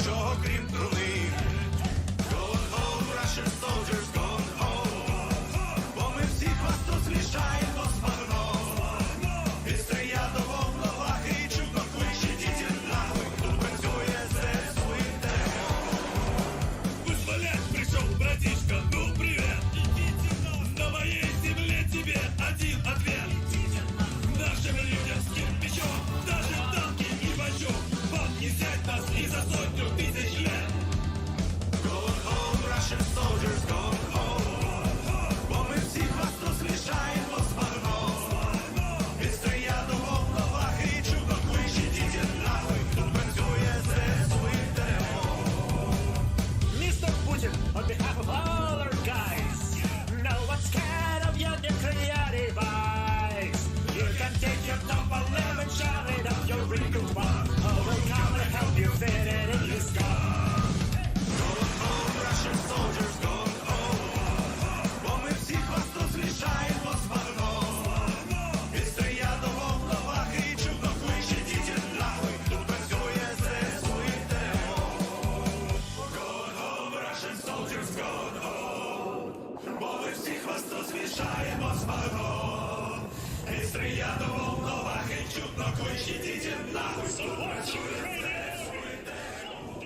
нічого крім труни. Gone home, Russian soldiers, gone home. Бо ми всіх вас розрішаємо смагно. Від стрия до волновахи і чудно кличе дітям нахуй. Тут працює ЗСУ і ТМО. Вызволять пришел, братишка, ну привет. На моей земле тебе один ответ. Нашим лидерским мечом даже танки и бачок вам не взять нас и за 100 000 лет. Gone home, Russian soldiers, gone home. Бо ми всіх вас розрішаємо смагно. Від стрия до волновахи і чудно кличе дітям нахуй. Тут працює ЗСУ і ТМО. Mr. Putin, on behalf of all our guys, no one's scared of your nuclear device. You can take your top 11, shove it up your wrinkled one. Oh, we'll come and help you fit it in your skull. Gone home, Russian soldiers, gone home. Бо ми всіх вас розрішаємо смагно. Від стрия до волновахи і чудно кличе дітям нахуй. Тут працює ЗСУ і ТМО. Gone home, Russian soldiers, gone home. Бо ми всіх вас розрішаємо смагно. Від стрия до волновахи і чудно кличе дітям нахуй. Тут працює ЗСУ і ТМО.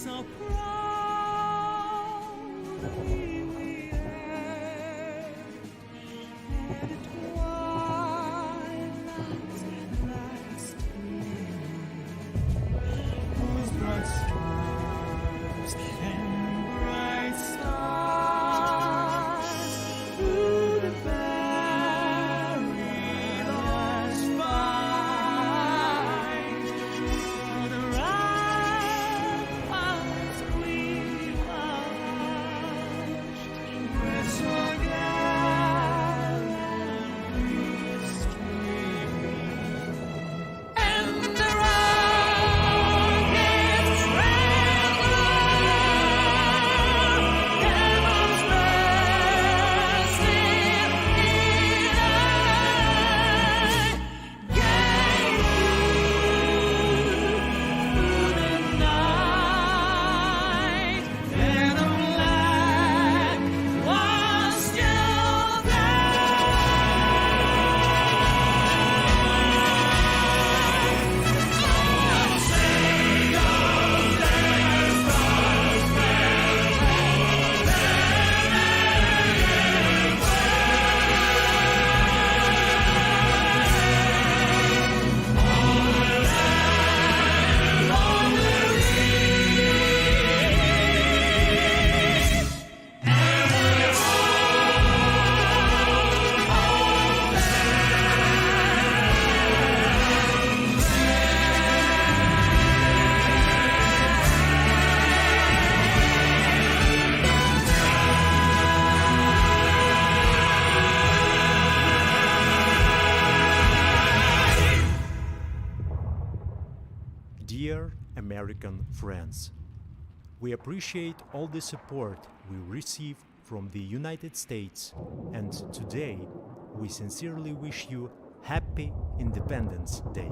So proudly we air, and at twilight's last gleam, whose broad stars and bright stars through the perilous fight, for the ramparts we watched, where so gallantly streaming, and the rockets cannons bursting in air, gave through the night, and the flag was still Dear American friends, we appreciate all the support we receive from the United States, and today we sincerely wish you Happy Independence Day.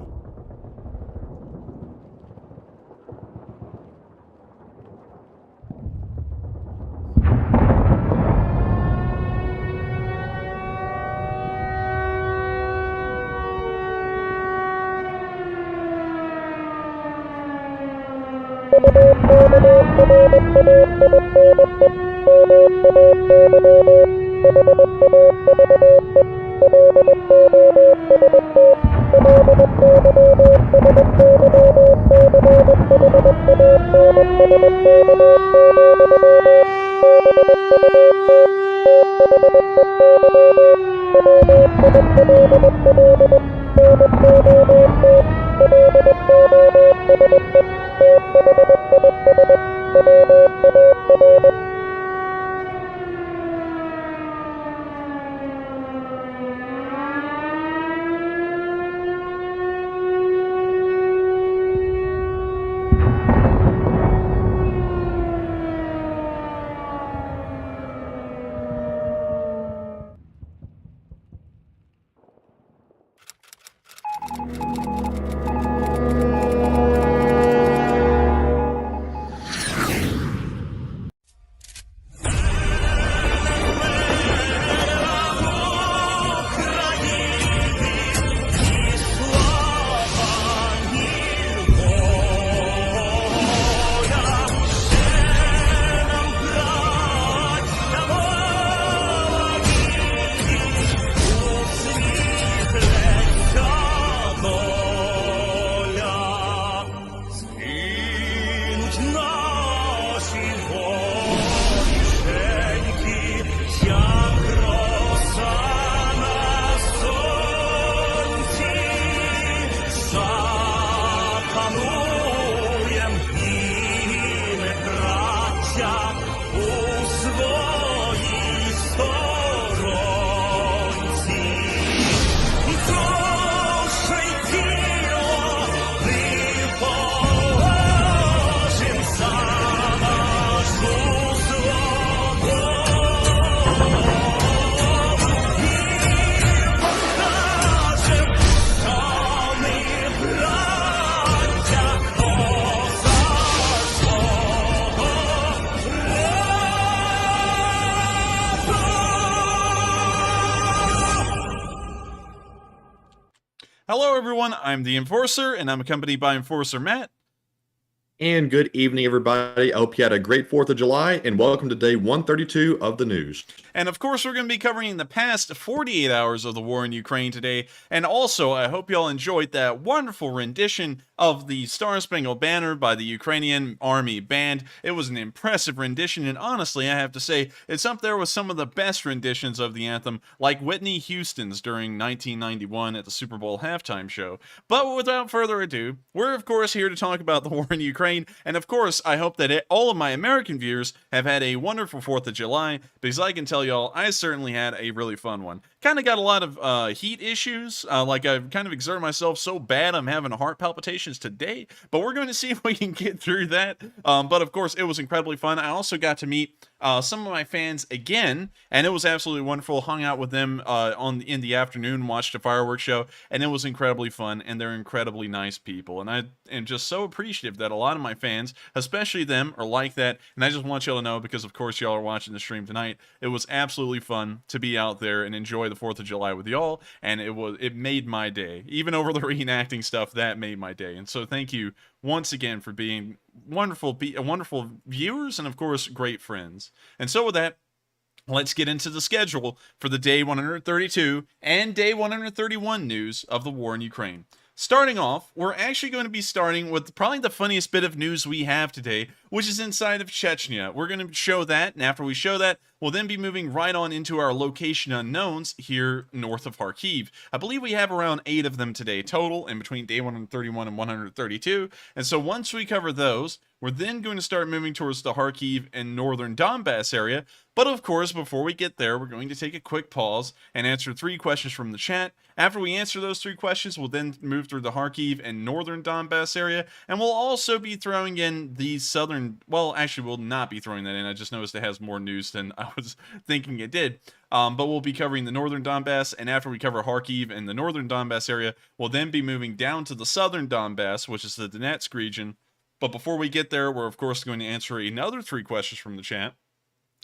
Hello, everyone. I'm the Enforcer, and I'm accompanied by Enforcer Matt. And good evening, everybody. I hope you had a great 4th of July, and welcome to day 132 of the news. And of course, we're going to be covering the past 48 hours of the war in Ukraine today. And also, I hope you all enjoyed that wonderful rendition of the Star Spangled Banner by the Ukrainian Army Band. It was an impressive rendition, and honestly, I have to say, it's up there with some of the best renditions of the anthem, like Whitney Houston's during 1991 at the Super Bowl halftime show. But without further ado, we're of course here to talk about the war in Ukraine, and of course, I hope that all of my American viewers have had a wonderful 4th of July, because I can tell y'all, I certainly had a really fun one. Kind of got a lot of heat issues, like I've kind of exerted myself so bad I'm having heart palpitations today, but we're going to see if we can get through that. But of course, it was incredibly fun. I also got to meet some of my fans again, and it was absolutely wonderful. Hung out with them in the afternoon, watched a fireworks show, and it was incredibly fun, and they're incredibly nice people. And I am just so appreciative that a lot of my fans, especially them, are like that, and I just want y'all to know, because of course y'all are watching the stream tonight, it was absolutely fun to be out there and enjoy the 4th of July with y'all, and it made my day. Even over the reenacting stuff, that made my day. And so thank you once again for being wonderful viewers, and of course great friends. And so with that, let's get into the schedule for the day 132 and day 131 news of the war in Ukraine. Starting off, we're actually going to be starting with probably the funniest bit of news we have today, which is inside of Chechnya. We're going to show that, and after we show that, we'll then be moving right on into our location unknowns here north of Kharkiv. I believe we have around 8 of them today total, in between day 131 and 132, and so once we cover those, we're then going to start moving towards the Kharkiv and northern Donbass area. But of course, before we get there, we're going to take a quick pause and answer 3 questions from the chat. After we answer those 3 questions, we'll then move through the Kharkiv and northern Donbass area, and we'll also be throwing in the southern, well, actually, we'll not be throwing that in. I just noticed it has more news than I was thinking it did. But we'll be covering the northern Donbass, and after we cover Kharkiv and the northern Donbass area, we'll then be moving down to the southern Donbass, which is the Donetsk region. But before we get there, we're of course going to answer another 3 questions from the chat.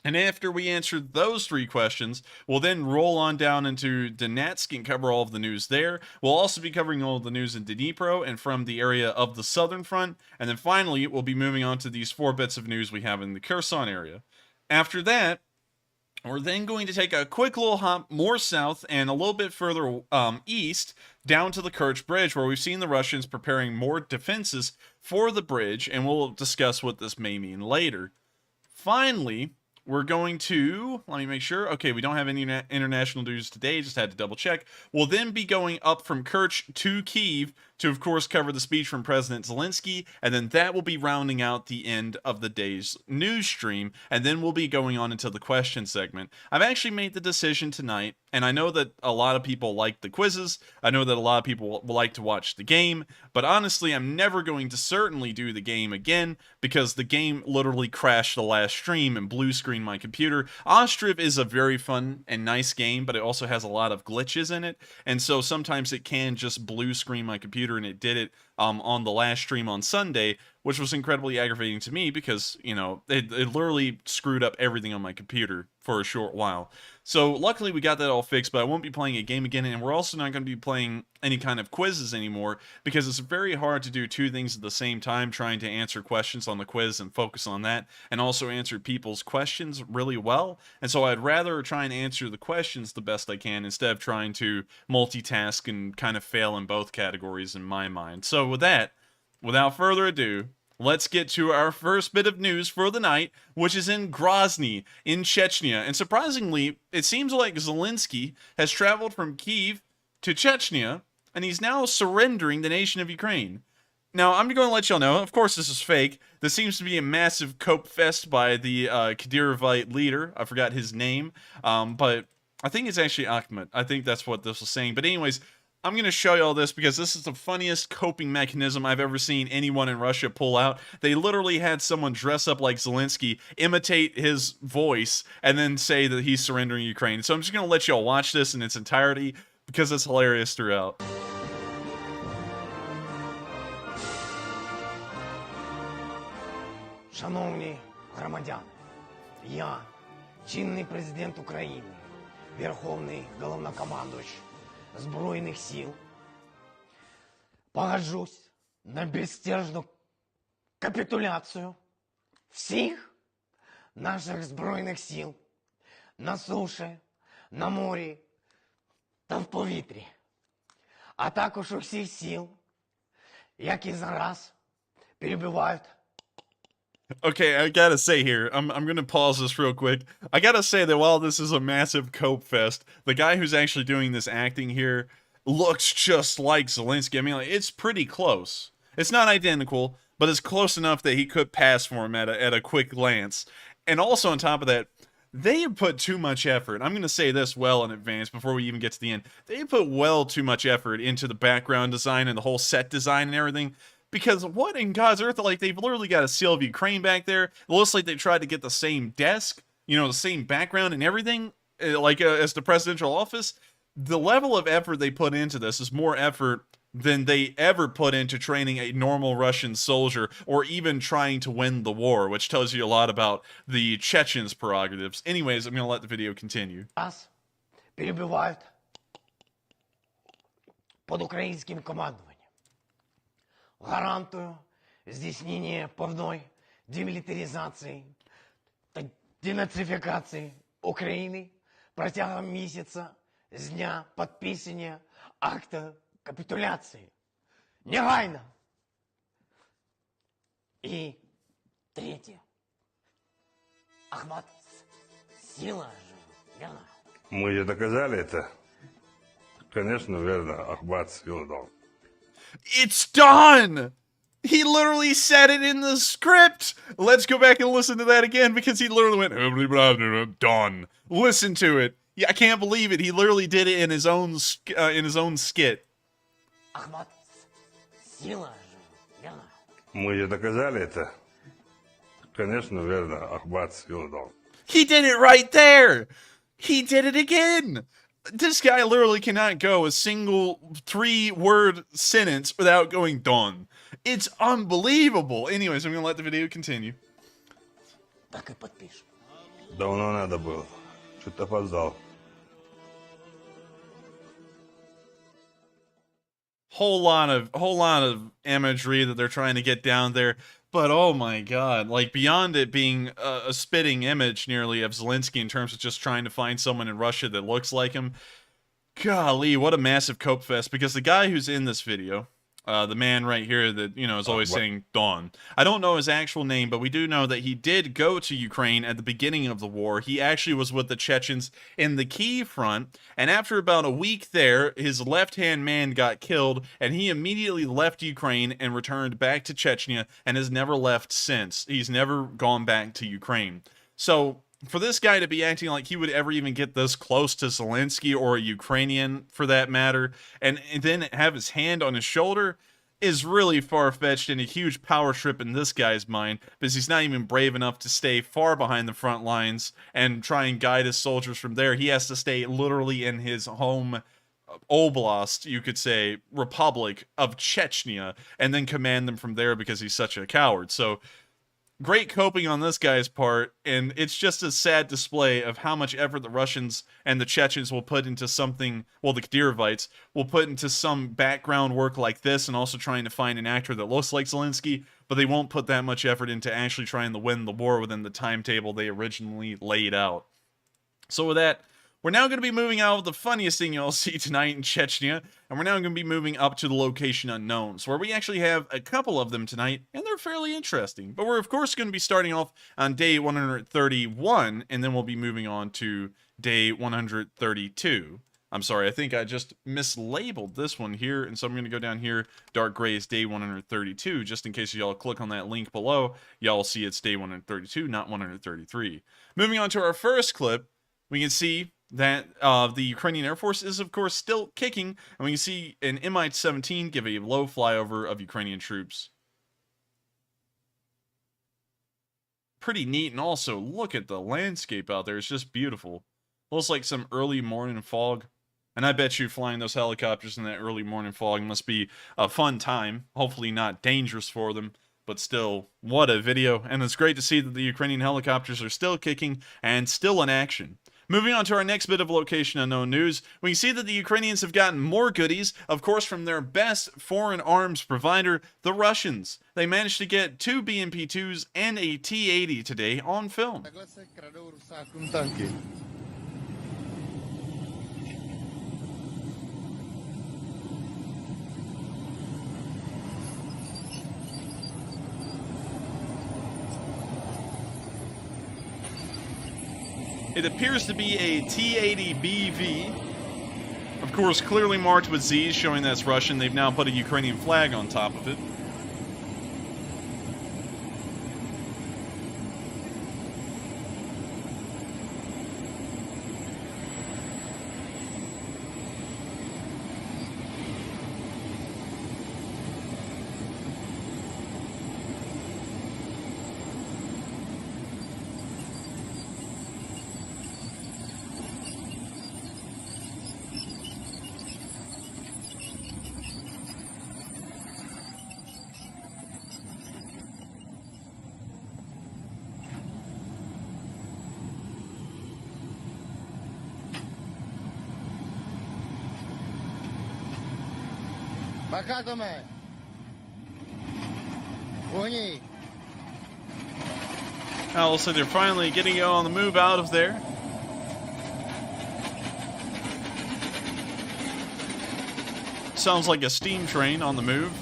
And after we answer those 3 questions, we'll then roll on down into Donetsk and cover all of the news there. We'll also be covering all of the news in Dnipro and from the area of the southern front. And then finally, we'll be moving on to these 4 bits of news we have in the Kherson area. After that, we're then going to take a quick little hop more south and a little bit further east down to the Kerch Bridge, where we've seen the Russians preparing more defenses for the bridge, and we'll discuss what this may mean later. Finally, we're going to, let me make sure. Okay, we don't have any international news today, just had to double check. We'll then be going up from Kerch to Kyiv to, of course, cover the speech from President Zelensky, and then that will be rounding out the end of the day's news stream, and then we'll be going on into the question segment. I've actually made the decision tonight, and I know that a lot of people like the quizzes, I know that a lot of people will like to watch the game, but honestly, I'm never going to certainly do the game again, because the game literally crashed the last stream and blue screened my computer. Ostriv is a very fun and nice game, but it also has a lot of glitches in it, and so sometimes it can just blue screen my computer, and it did it on the last stream on Sunday, which was incredibly aggravating to me because, you know, it literally screwed up everything on my computer for a short while. So luckily we got that all fixed, but I won't be playing a game again, and we're also not going to be playing any kind of quizzes anymore because it's very hard to do two things at the same time, trying to answer questions on the quiz and focus on that, and also answer people's questions really well. And so I'd rather try and answer the questions the best I can instead of trying to multitask and kind of fail in both categories in my mind. So with that, without further ado, let's get to our first bit of news for the night, which is in Grozny, in Chechnya. And surprisingly, it seems like Zelensky has traveled from Kyiv to Chechnya, and he's now surrendering the nation of Ukraine. Now, I'm going to let y'all know, of course this is fake. This seems to be a massive cope fest by the Kadyrovite leader. I forgot his name, but I think it's actually Akhmet. I think that's what this was saying. But anyways, I'm going to show you all this because this is the funniest coping mechanism I've ever seen anyone in Russia pull out. They literally had someone dress up like Zelensky, imitate his voice, and then say that he's surrendering Ukraine. So I'm just going to let y'all watch this in its entirety because it's hilarious throughout. Шановні громадяни, я, чинний президент України, Верховний Головнокомандувач Збройних сил, погоджусь на безстяжну капітуляцію всіх наших Збройних сил на суші, на морі та в повітрі, а також усіх сил, які зараз перебувають. Okay, I gotta say here, I'm gonna pause this real quick. I gotta say that while this is a massive cope fest, the guy who's actually doing this acting here looks just like Zelensky. I mean, like, it's pretty close. It's not identical, but it's close enough that he could pass for him at a quick glance. And also on top of that, they have put too much effort. I'm gonna say this well in advance before we even get to the end. They put well too much effort into the background design and the whole set design and everything. Because what in God's earth, like, they've literally got a seal of Ukraine back there. It looks like they tried to get the same desk, you know, the same background and everything, like as the presidential office. The level of effort they put into this is more effort than they ever put into training a normal Russian soldier or even trying to win the war, which tells you a lot about the Chechens' prerogatives. Anyways, I'm going to let the video continue. Нас перебивають під українським командуванням. Гарантую здійснення повної демілітаризації та денацифікації України протягом місяця з дня підписання акта капітуляції. Негайно! І третє. Ахмат, сила же, верно? Мы же доказали это. Конечно, верно. Ахмат сила дал. It's done! He literally said it in the script! Let's go back and listen to that again because he literally went, done. Listen to it. Yeah, I can't believe it. He literally did it in his own skit. Ахмат, сила же, верно? Мы же доказали это. Конечно, верно. Ахмат сила дал. He did it right there! He did it again! This guy literally cannot go a single 3-word sentence without going done. It's unbelievable. Anyways, I'm going to let the video continue. Так и подпишем. Давно надо было. Что-то опоздал. Whole lot of imagery that they're trying to get down there. But oh my god, like beyond it being a spitting image nearly of Zelensky in terms of just trying to find someone in Russia that looks like him, golly, what a massive cope fest. Because the guy who's in this video, The man right here that, is always what- saying Dawn. I don't know his actual name, but we do know that he did go to Ukraine at the beginning of the war. He actually was with the Chechens in the Kyiv front, and after about a week there, his left-hand man got killed, and he immediately left Ukraine and returned back to Chechnya and has never left since. He's never gone back to Ukraine. So for this guy to be acting like he would ever even get this close to Zelensky or a Ukrainian for that matter, and then have his hand on his shoulder is really far-fetched and a huge power trip in this guy's mind, because he's not even brave enough to stay far behind the front lines and try and guide his soldiers from there. He has to stay literally in his home oblast, you could say, republic of Chechnya, and then command them from there because he's such a coward. So great coping on this guy's part, and it's just a sad display of how much effort the Russians and the Chechens will put into something, well, the Kadyrovites will put into some background work like this, and also trying to find an actor that looks like Zelensky, but they won't put that much effort into actually trying to win the war within the timetable they originally laid out. So with that, we're now going to be moving out of the funniest thing you'll see tonight in Chechnya, and we're now going to be moving up to the location unknowns, where we actually have a couple of them tonight, and they're fairly interesting. But we're, of course, going to be starting off on day 131, and then we'll be moving on to day 132. I'm sorry, I think I just mislabeled this one here, and so I'm going to go down here, dark gray is day 132, just in case y'all click on that link below, y'all see it's day 132, not 133. Moving on to our first clip, we can see that the Ukrainian Air Force is, of course, still kicking, and we can see an Mi-17 give a low flyover of Ukrainian troops. Pretty neat, and also, look at the landscape out there. It's just beautiful. Looks like some early morning fog, and I bet you flying those helicopters in that early morning fog must be a fun time. Hopefully not dangerous for them, but still, what a video, and it's great to see that the Ukrainian helicopters are still kicking and still in action. Moving on to our next bit of location unknown news, we see that the Ukrainians have gotten more goodies, of course, from their best foreign arms provider, the Russians. They managed to get 2 BMP-2s and a T-80 today on film. It appears to be a T-80BV. Of course, clearly marked with Z's, showing that's Russian. They've now put a Ukrainian flag on top of it. Now, looks like they're finally getting on the move out of there. Sounds like a steam train on the move.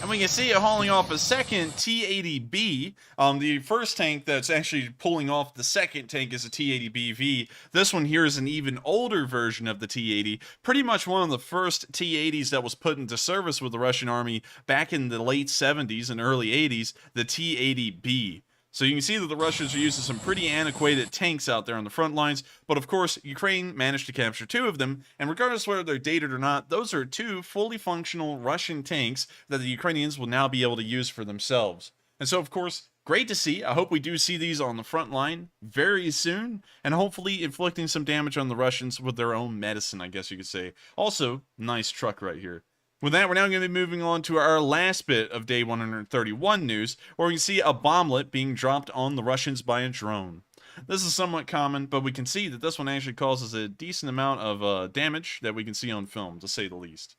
And we can see it hauling off a second T-80B. The first tank that's actually pulling off the second tank is a T-80BV. This one here is an even older version of the T-80. Pretty much one of the first T-80s that was put into service with the Russian army back in the late 70s and early 80s, the T-80B. So you can see that the Russians are using some pretty antiquated tanks out there on the front lines, but of course, Ukraine managed to capture 2 of them, and regardless of whether they're dated or not, those are 2 fully functional Russian tanks that the Ukrainians will now be able to use for themselves. And so, of course, great to see. I hope we do see these on the front line very soon, and hopefully inflicting some damage on the Russians with their own medicine, I guess you could say. Also, nice truck right here. With that, we're now going to be moving on to our last bit of day 131 news, where we can see a bomblet being dropped on the Russians by a drone. This is somewhat common, but we can see that this one actually causes a decent amount of damage that we can see on film, to say the least.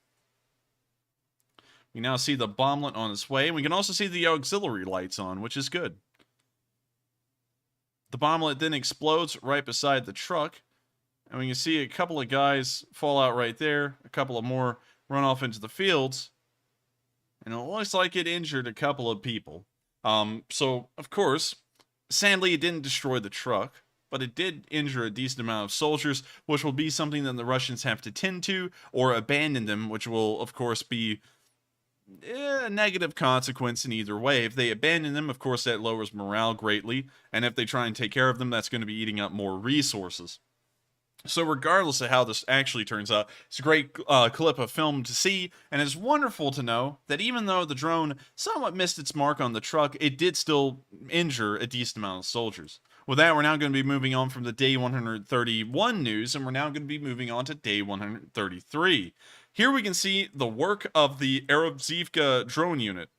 We now see the bomblet on its way, and we can also see the auxiliary lights on, which is good. The bomblet then explodes right beside the truck, And we can see a couple of guys fall out right there. A couple of more run off into the fields. And it looks like it injured a couple of people. So, of course, sadly it didn't destroy the truck, but it did injure a decent amount of soldiers, which will be something that the Russians have to tend to, or abandon them, which will, of course, be a negative consequence in either way. If they abandon them, of course, that lowers morale greatly, and if they try and take care of them, that's going to be eating up more resources. So regardless of how this actually turns out, it's a great clip of film to see, and it's wonderful to know that even though the drone somewhat missed its mark on the truck, it did still injure a decent amount of soldiers. With that, we're now going to be moving on from the day 131 news, and we're now going to be moving on to day 133. Here we can see the work of the irreplacable drone unit.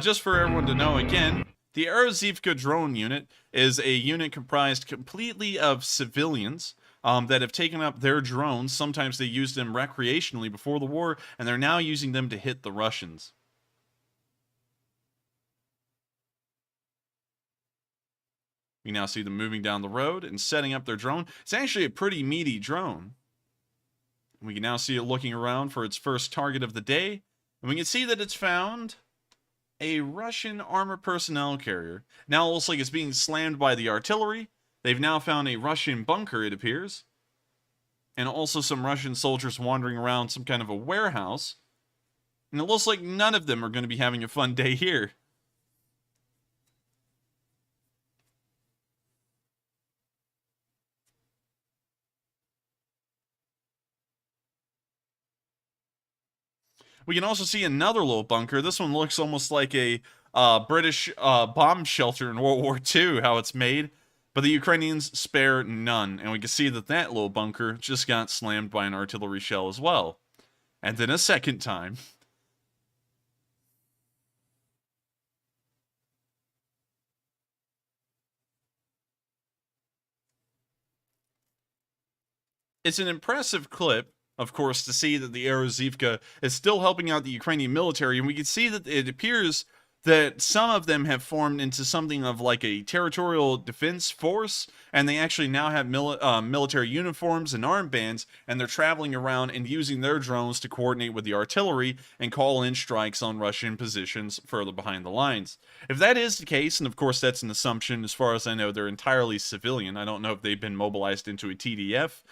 Just for everyone to know again, the irreplacable drone unit is a unit comprised completely of civilians that have taken up their drones. Sometimes they used them recreationally before the war, and they're now using them to hit the Russians. We now see them moving down the road and setting up their drone. It's actually a pretty meaty drone. We can now see it looking around for its first target of the day, and we can see that it's found a Russian armored personnel carrier. Now it looks like it's being slammed by the artillery. They've now found a Russian bunker, it appears. And also some Russian soldiers wandering around some kind of a warehouse. And it looks like none of them are going to be having a fun day here. We can also see another little bunker. This one looks almost like a British bomb shelter in World War II, how it's made. But the Ukrainians spare none. And we can see that that little bunker just got slammed by an artillery shell as well. And then a second time. It's an impressive clip, of course, to see that the Arozivka is still helping out the Ukrainian military, and we can see that it appears that some of them have formed into something of like a territorial defense force, and they actually now have military uniforms and armbands, and they're traveling around and using their drones to coordinate with the artillery and call in strikes on Russian positions further behind the lines. If that is the case, and of course that's an assumption, as far as I know, they're entirely civilian. I don't know if they've been mobilized into a TDF.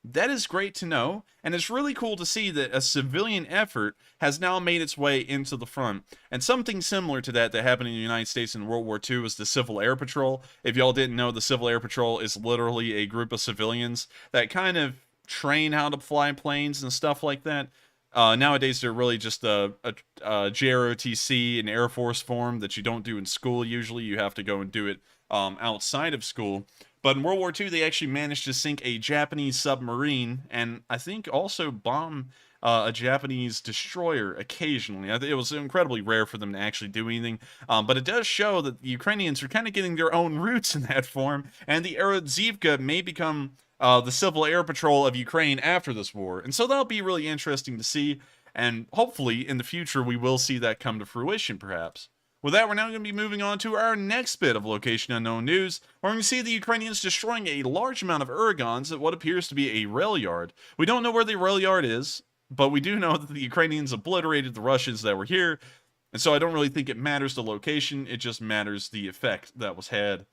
That is great to know, and it's really cool to see that a civilian effort has now made its way into the front. And something similar to that happened in the United States in World War II was the Civil Air Patrol. If y'all didn't know, the Civil Air Patrol is literally a group of civilians that kind of train how to fly planes and stuff like that. Nowadays, they're really just a JROTC, an Air Force form that you don't do in school usually. You have to go and do it outside of school. But in World War II, they actually managed to sink a Japanese submarine and I think also bomb a Japanese destroyer occasionally. It was incredibly rare for them to actually do anything. But it does show that the Ukrainians are kind of getting their own roots in that form. And the Arozivka may become the Civil Air Patrol of Ukraine after this war. And so that'll be really interesting to see. And hopefully in the future, we will see that come to fruition, perhaps. With that, we're now going to be moving on to our next bit of Location Unknown news, where we're going to see the Ukrainians destroying a large amount of Uragans at what appears to be a rail yard. We don't know where the rail yard is, but we do know that the Ukrainians obliterated the Russians that were here, and so I don't really think it matters the location, it just matters the effect that was had.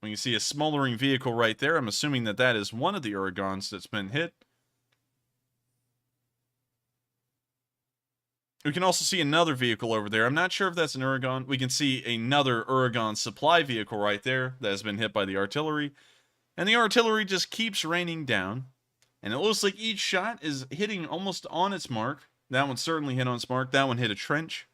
We can see a smoldering vehicle right there. I'm assuming that that is one of the Uragans that's been hit. We can also see another vehicle over there. I'm not sure if that's an Uragan. We can see another Uragan supply vehicle right there that has been hit by the artillery. And the artillery just keeps raining down. And it looks like each shot is hitting almost on its mark. That one certainly hit on its mark. That one hit a trench.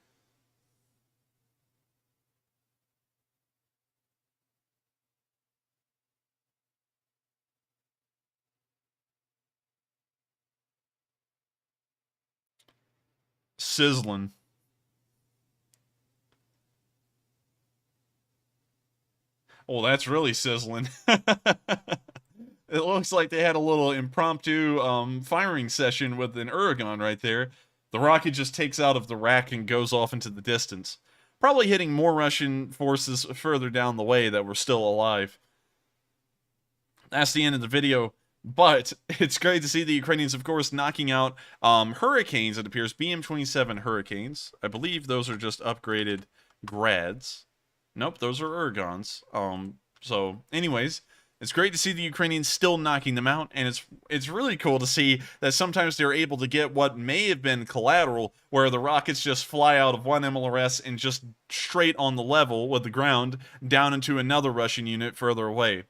Sizzling. Oh, that's really sizzling. It looks like they had a little impromptu firing session with an Uragan right there. The rocket just takes out of the rack and goes off into the distance. probably hitting more Russian forces further down the way that were still alive. That's the end of the video. But it's great to see the Ukrainians, of course, knocking out Hurricanes, it appears. BM-27 Hurricanes. I believe those are just upgraded Grads. Nope, those are Ergons. So, anyways, it's great to see the Ukrainians still knocking them out, and it's really cool to see that sometimes they're able to get what may have been collateral, where the rockets just fly out of one MLRS and just straight on the level with the ground down into another Russian unit further away.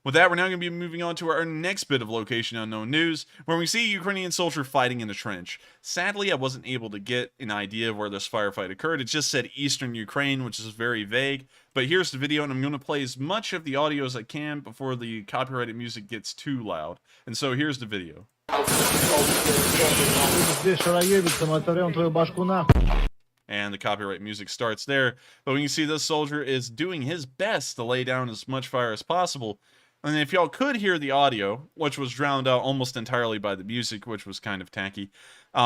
With that, we're now going to be moving on to our next bit of Location Unknown news, where we see a Ukrainian soldier fighting in a trench. Sadly, I wasn't able to get an idea of where this firefight occurred. It just said Eastern Ukraine, which is very vague. But here's the video, and I'm going to play as much of the audio as I can before the copyrighted music gets too loud. And so here's the video. And the copyright music starts there. But when you see this soldier is doing his best to lay down as much fire as possible. And if y'all could hear the audio, which was drowned out almost entirely by the music, which was kind of tacky,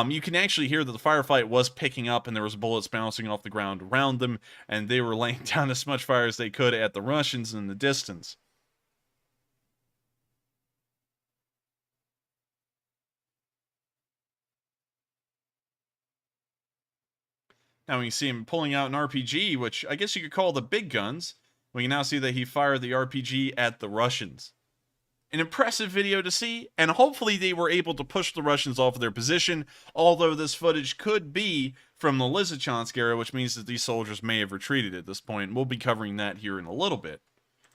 you can actually hear that the firefight was picking up and there was bullets bouncing off the ground around them, and they were laying down as much fire as they could at the Russians in the distance. Now we can see him pulling out an RPG, which I guess you could call the big guns. We can now see that he fired the RPG at the Russians. An impressive video to see, and hopefully they were able to push the Russians off of their position, although this footage could be from the Lysychansk era, which means that these soldiers may have retreated at this point. We'll be covering that here in a little bit.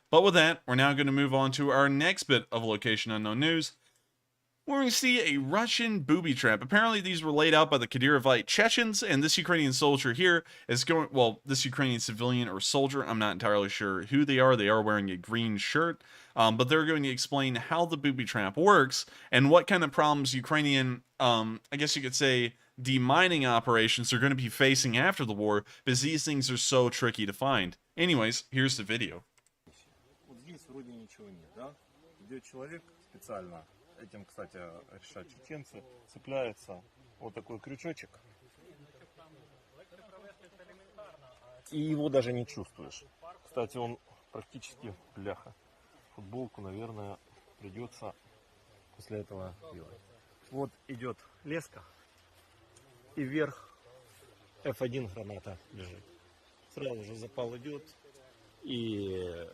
But with that, we're now going to move on to our next bit of Location Unknown news, where we see a Russian booby trap. Apparently these were laid out by the Kadyrovite Chechens, and this Ukrainian soldier here is going, well, this Ukrainian civilian or soldier, I'm not entirely sure who they are. They are wearing a green shirt, but they're going to explain how the booby trap works and what kind of problems Ukrainian, I guess you could say, demining operations are going to be facing after the war, because these things are so tricky to find. Anyways, here's the video. Этим, кстати, решать чеченцы, цепляется вот такой крючочек. И его даже не чувствуешь. Кстати, он практически бляха. Футболку, наверное, придется после этого делать. Вот идет леска, и вверх F1 граната лежит. Сразу же запал идет, и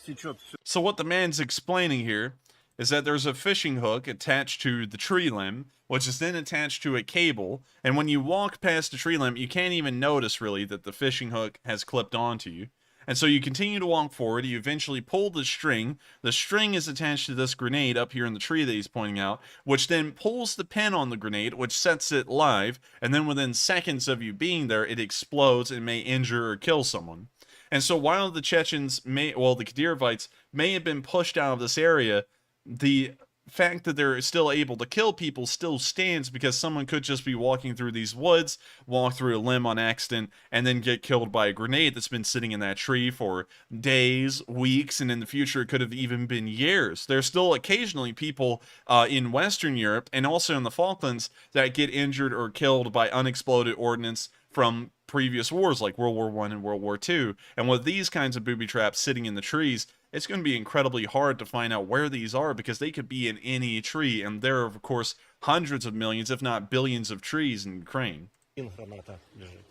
сечет все. So what the man's explaining here is that there's a fishing hook attached to the tree limb, which is then attached to a cable, and when you walk past the tree limb, you can't even notice, really, that the fishing hook has clipped onto you. And so you continue to walk forward, you eventually pull the string is attached to this grenade up here in the tree that he's pointing out, which then pulls the pin on the grenade, which sets it live, and then within seconds of you being there, it explodes and may injure or kill someone. And so while the Chechens the Kadyrovites may have been pushed out of this area, the fact that they're still able to kill people still stands, because someone could just be walking through these woods, walk through a limb on accident, and then get killed by a grenade that's been sitting in that tree for days, weeks, and in the future it could have even been years. There's still occasionally people in Western Europe and also in the Falklands that get injured or killed by unexploded ordnance from previous wars like World War I and World War II. And with these kinds of booby traps sitting in the trees, it's going to be incredibly hard to find out where these are, because they could be in any tree, and there are, of course, hundreds of millions, if not billions of trees in Ukraine. Граната лежит.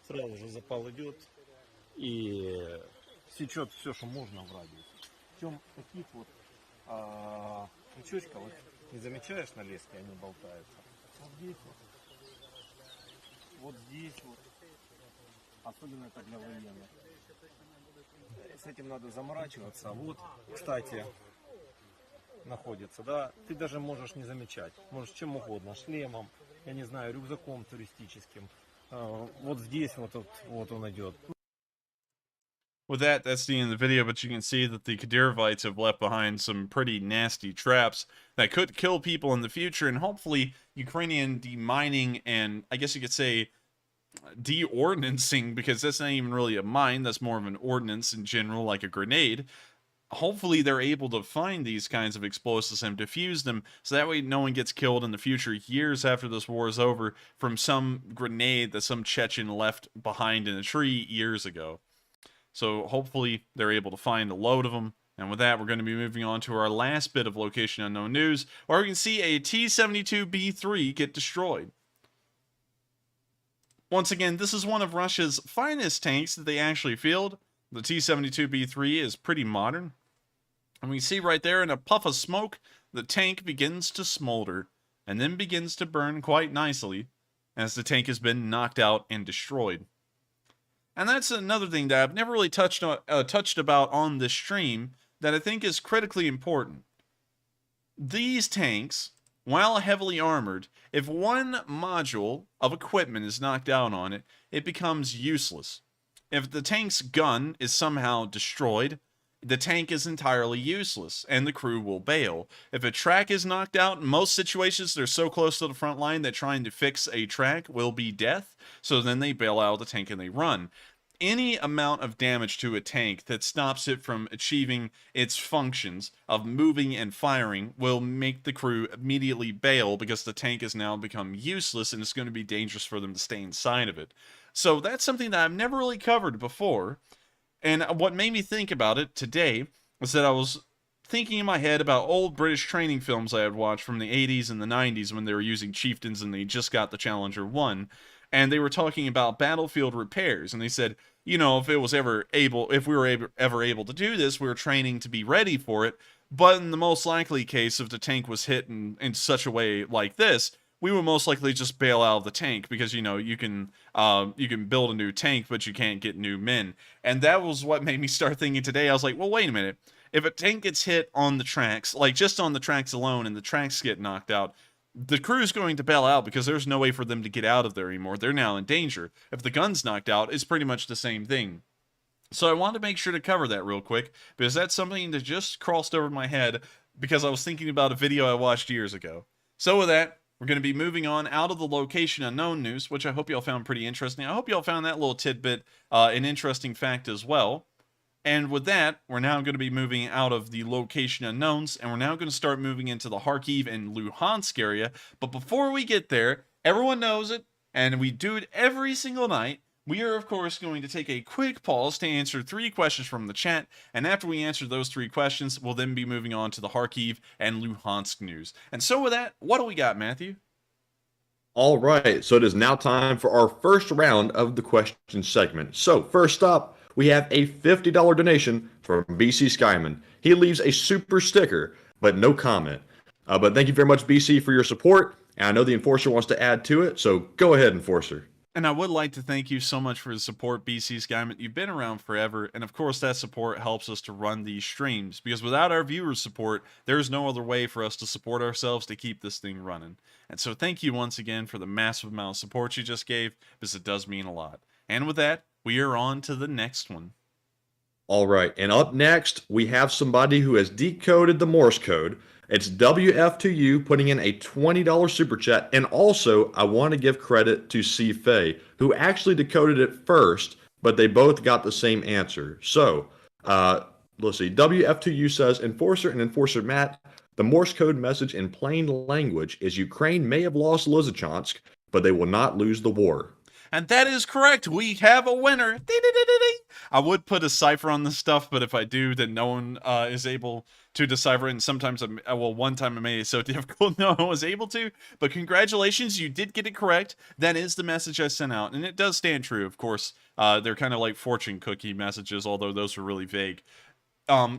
Сразу же запал идет, и сечет все, что можно в радиусе. Причем таких вот крючочков, вот, не замечаешь на леске, они болтаются. Вот здесь вот. Вот здесь вот. Особенно это для военных. С этим надо заморачиваться. Вот, кстати, находится, да. Ты даже можешь не замечать. Можешь чем угодно, шлемом, я не знаю, рюкзаком туристическим. Вот здесь вот он идет. With that, that's the end of the video, but you can see that the Kadyrovites have left behind some pretty nasty traps that could kill people in the future, and hopefully Ukrainian demining and, I guess you could say, de-ordnancing, because that's not even really a mine, that's more of an ordnance in general, like a grenade, hopefully they're able to find these kinds of explosives and defuse them so that way no one gets killed in the future years after this war is over from some grenade that some Chechen left behind in a tree years ago. So hopefully they're able to find a load of them. And with that, we're going to be moving on to our last bit of location unknown news, where we can see a T-72B3 get destroyed. Once again, this is one of Russia's finest tanks that they actually field. The T-72B3 is pretty modern. And we see right there in a puff of smoke, the tank begins to smolder, and then begins to burn quite nicely as the tank has been knocked out and destroyed. And that's another thing that I've never really touched about on this stream that I think is critically important. These tanks, while heavily armored, if one module of equipment is knocked out on it, it becomes useless. If the tank's gun is somehow destroyed, the tank is entirely useless, and the crew will bail. If a track is knocked out, in most situations they're so close to the front line that trying to fix a track will be death, so then they bail out of the tank and they run. Any amount of damage to a tank that stops it from achieving its functions of moving and firing will make the crew immediately bail because the tank has now become useless and it's going to be dangerous for them to stay inside of it. So that's something that I've never really covered before. And what made me think about it today was that I was thinking in my head about old British training films I had watched from the 80s and the 90s when they were using chieftains and they just got the Challenger 1. And they were talking about battlefield repairs. And they said, you know, if we were ever able to do this, we were training to be ready for it. But in the most likely case, if the tank was hit in such a way like this, we would most likely just bail out of the tank because, you know, you can build a new tank, but you can't get new men. And that was what made me start thinking today. I was like, well, wait a minute. If a tank gets hit on the tracks, like just on the tracks alone, and the tracks get knocked out, the crew's going to bail out because there's no way for them to get out of there anymore. They're now in danger. If the gun's knocked out, it's pretty much the same thing. So I wanted to make sure to cover that real quick because that's something that just crossed over my head because I was thinking about a video I watched years ago. So with that, we're going to be moving on out of the location unknown news, which I hope y'all found pretty interesting. I hope y'all found that little tidbit an interesting fact as well. And with that, we're now going to be moving out of the location unknowns, and we're now going to start moving into the Kharkiv and Luhansk area. But before we get there, everyone knows it, and we do it every single night. We are, of course, going to take a quick pause to answer 3 questions from the chat, and after we answer those 3 questions, we'll then be moving on to the Kharkiv and Luhansk news. And so with that, what do we got, Matthew? All right, so it is now time for our first round of the question segment. So first up, we have a $50 donation from BC Skyman. He leaves a super sticker, but no comment. But thank you very much, BC, for your support, and I know the Enforcer wants to add to it, so go ahead, Enforcer. And I would like to thank you so much for the support, BC Skyman. You've been around forever, and of course that support helps us to run these streams, because without our viewers' support, there's no other way for us to support ourselves to keep this thing running. And so thank you once again for the massive amount of support you just gave, because it does mean a lot. And with that, we are on to the next one. All right, and up next, we have somebody who has decoded the Morse code. It's WF2U putting in a $20 super chat. And also, I want to give credit to C. Fay, who actually decoded it first, but they both got the same answer. So, let's see. WF2U says, Enforcer and Enforcer Matt, the Morse code message in plain language is Ukraine may have lost Lysychansk, but they will not lose the war. And that is correct. We have a winner. I would put a cipher on this stuff, but if I do, then no one is able to decipher it. And sometimes, one time it made it so difficult, no one was able to. But congratulations, you did get it correct. That is the message I sent out. And it does stand true, of course. They're kind of like fortune cookie messages, although those are really vague.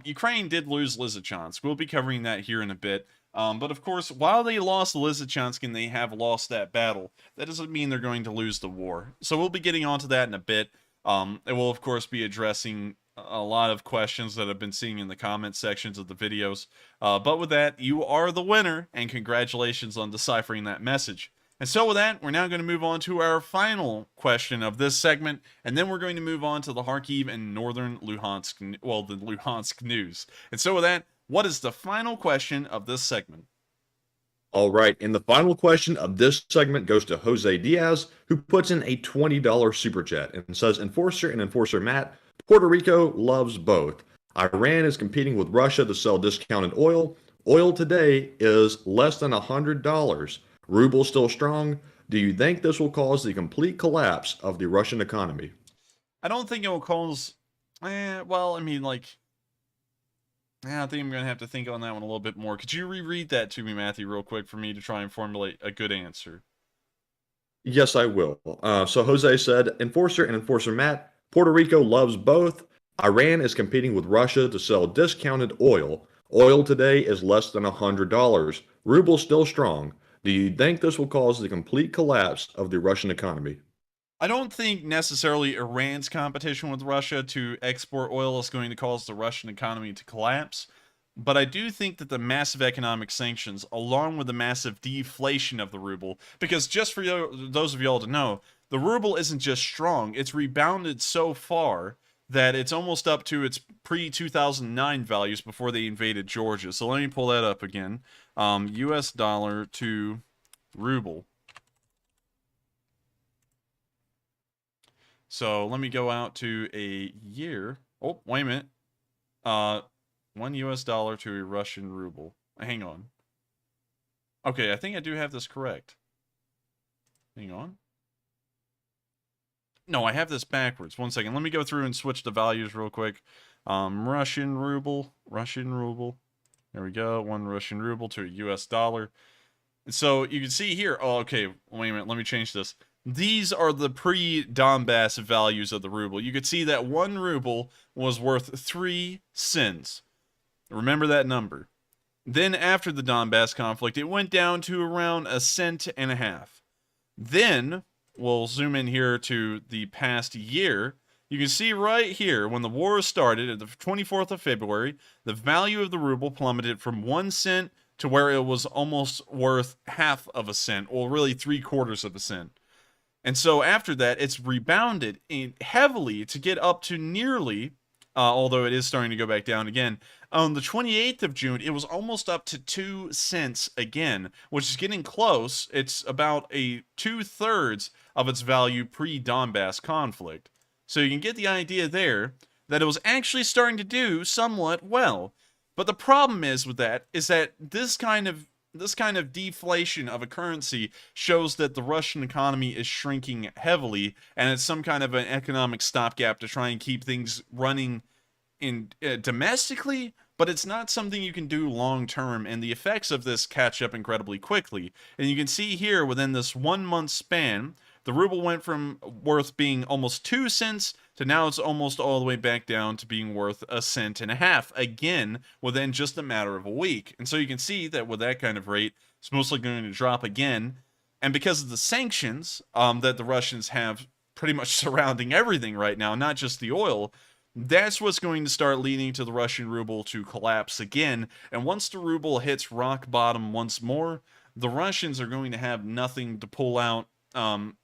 Ukraine did lose Lysychansk. We'll be covering that here in a bit. But of course, while they lost Lysychansk and they have lost that battle, that doesn't mean they're going to lose the war. So we'll be getting onto that in a bit. And we'll of course be addressing a lot of questions that I've been seeing in the comment sections of the videos. But with that, you are the winner, and congratulations on deciphering that message. And so with that, we're now going to move on to our final question of this segment, and then we're going to move on to the Kharkiv and northern Luhansk, well, the Luhansk news. And so with that, what is the final question of this segment? All right, and the final question of this segment goes to Jose Diaz, who puts in a $20 super chat and says, Enforcer and Enforcer Matt, Puerto Rico loves both. Iran is competing with Russia to sell discounted oil. Oil today is less than $100. Ruble still strong. Do you think this will cause the complete collapse of the Russian economy? I don't think it will cause. Well, I mean, like, I think I'm gonna have to think on that one a little bit more. Could you reread that to me, Matthew, real quick, for me to try and formulate a good answer? Yes, I will. So Jose said, Enforcer and Enforcer Matt, Puerto Rico loves both. Iran is competing with Russia to sell discounted oil. Oil today is less than $100. Ruble still strong. Do you think this will cause the complete collapse of the Russian economy? I don't think necessarily Iran's competition with Russia to export oil is going to cause the Russian economy to collapse, but I do think that the massive economic sanctions, along with the massive deflation of the ruble, because just for those of y'all to know, the ruble isn't just strong, it's rebounded so far that it's almost up to its pre-2009 values before they invaded Georgia. So let me pull that up again. US dollar to ruble. So let me go out to a year. Oh, wait a minute. 1 US dollar to a Russian ruble. Hang on. Okay, I think I do have this correct. Hang on. No, I have this backwards. 1 second. Let me go through and switch the values real quick. Russian ruble. There we go. 1 Russian ruble to a US dollar. So you can see here. Oh, okay. Wait a minute. Let me change this. These are the pre-Donbass values of the ruble. You could see that 1 ruble was worth 3 cents. Remember that number. Then after the Donbass conflict, it went down to around 1.5 cents. Then, we'll zoom in here to the past year. You can see right here, when the war started, at the 24th of February, the value of the ruble plummeted from 1 cent to where it was almost worth 0.5 cent, or really 0.75 cents. And so after that, it's rebounded heavily to get up to nearly, although it is starting to go back down again, on the 28th of June, it was almost up to 2 cents again, which is getting close. It's about a 2/3 of its value pre-Donbass conflict. So you can get the idea there that it was actually starting to do somewhat well. But the problem is with that is that this kind of deflation of a currency shows that the Russian economy is shrinking heavily, and it's some kind of an economic stopgap to try and keep things running in domestically, but it's not something you can do long term, and the effects of this catch up incredibly quickly. And you can see here within this 1 month span, the ruble went from worth being almost 2 cents to now it's almost all the way back down to being worth 1.5 cents again within just a matter of a week. And so you can see that with that kind of rate, it's mostly going to drop again. And because of the sanctions that the Russians have pretty much surrounding everything right now, not just the oil, that's what's going to start leading to the Russian ruble to collapse again. And once the ruble hits rock bottom once more, the Russians are going to have nothing to pull out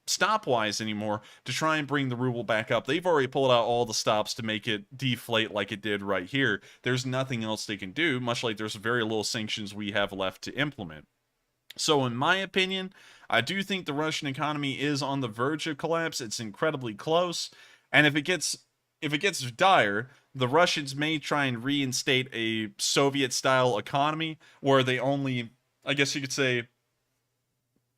stop-wise anymore to try and bring the ruble back up. They've already pulled out all the stops to make it deflate like it did right here. There's nothing else they can do, much like there's very little sanctions we have left to implement. So in my opinion, I do think the Russian economy is on the verge of collapse. It's incredibly close, and if it gets dire, the Russians may try and reinstate a Soviet-style economy where they only, I guess you could say,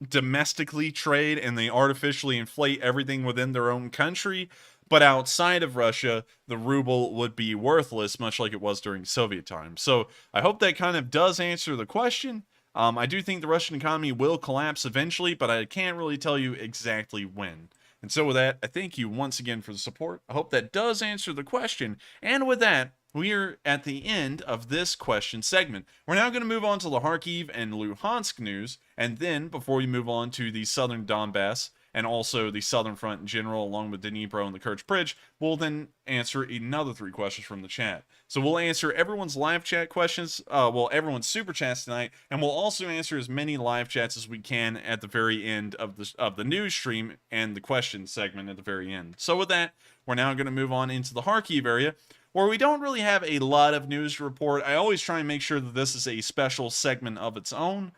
domestically trade and they artificially inflate everything within their own country, but outside of Russia, the ruble would be worthless, much like it was during Soviet times. So I hope that kind of does answer the question. I do think the Russian economy will collapse eventually, but I can't really tell you exactly when. And so with that, I thank you once again for the support. I hope that does answer the question. And with that, we are at the end of this question segment. We're now going to move on to the Kharkiv and Luhansk news, and then, before we move on to the southern Donbass, and also the southern front in general, along with Dnipro and the Kerch Bridge, we'll then answer another 3 questions from the chat. So we'll answer everyone's live chat questions, everyone's super chats tonight, and we'll also answer as many live chats as we can at the very end of the news stream and the question segment at the very end. So with that, we're now going to move on into the Kharkiv area, where we don't really have a lot of news to report. I always try and make sure that this is a special segment of its own,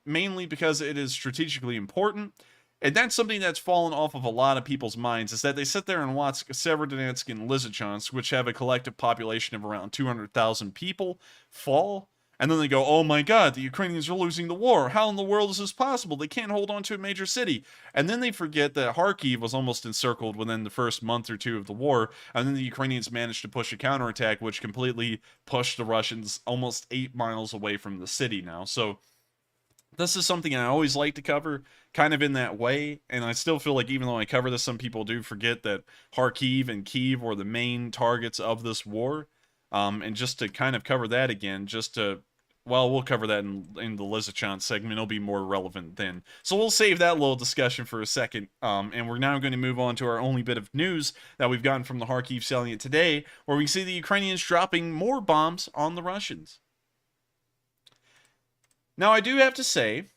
mainly because it is strategically important. And that's something that's fallen off of a lot of people's minds, is that they sit there and watch Severodonetsk and Lysychansk, which have a collective population of around 200,000 people, fall. And then they go, oh my god, the Ukrainians are losing the war. How in the world is this possible? They can't hold on to a major city. And then they forget that Kharkiv was almost encircled within the first month or two of the war. And then the Ukrainians managed to push a counterattack, which completely pushed the Russians almost 8 miles away from the city now. So this is something I always like to cover, kind of in that way, and I still feel like even though I cover this, some people do forget that Kharkiv and Kyiv were the main targets of this war, and just to kind of cover that again, well, we'll cover that in the Lysychansk segment. It'll be more relevant then. So we'll save that little discussion for a second, and we're now going to move on to our only bit of news that we've gotten from the Kharkiv salient today, where we see the Ukrainians dropping more bombs on the Russians. Now, I do have to say,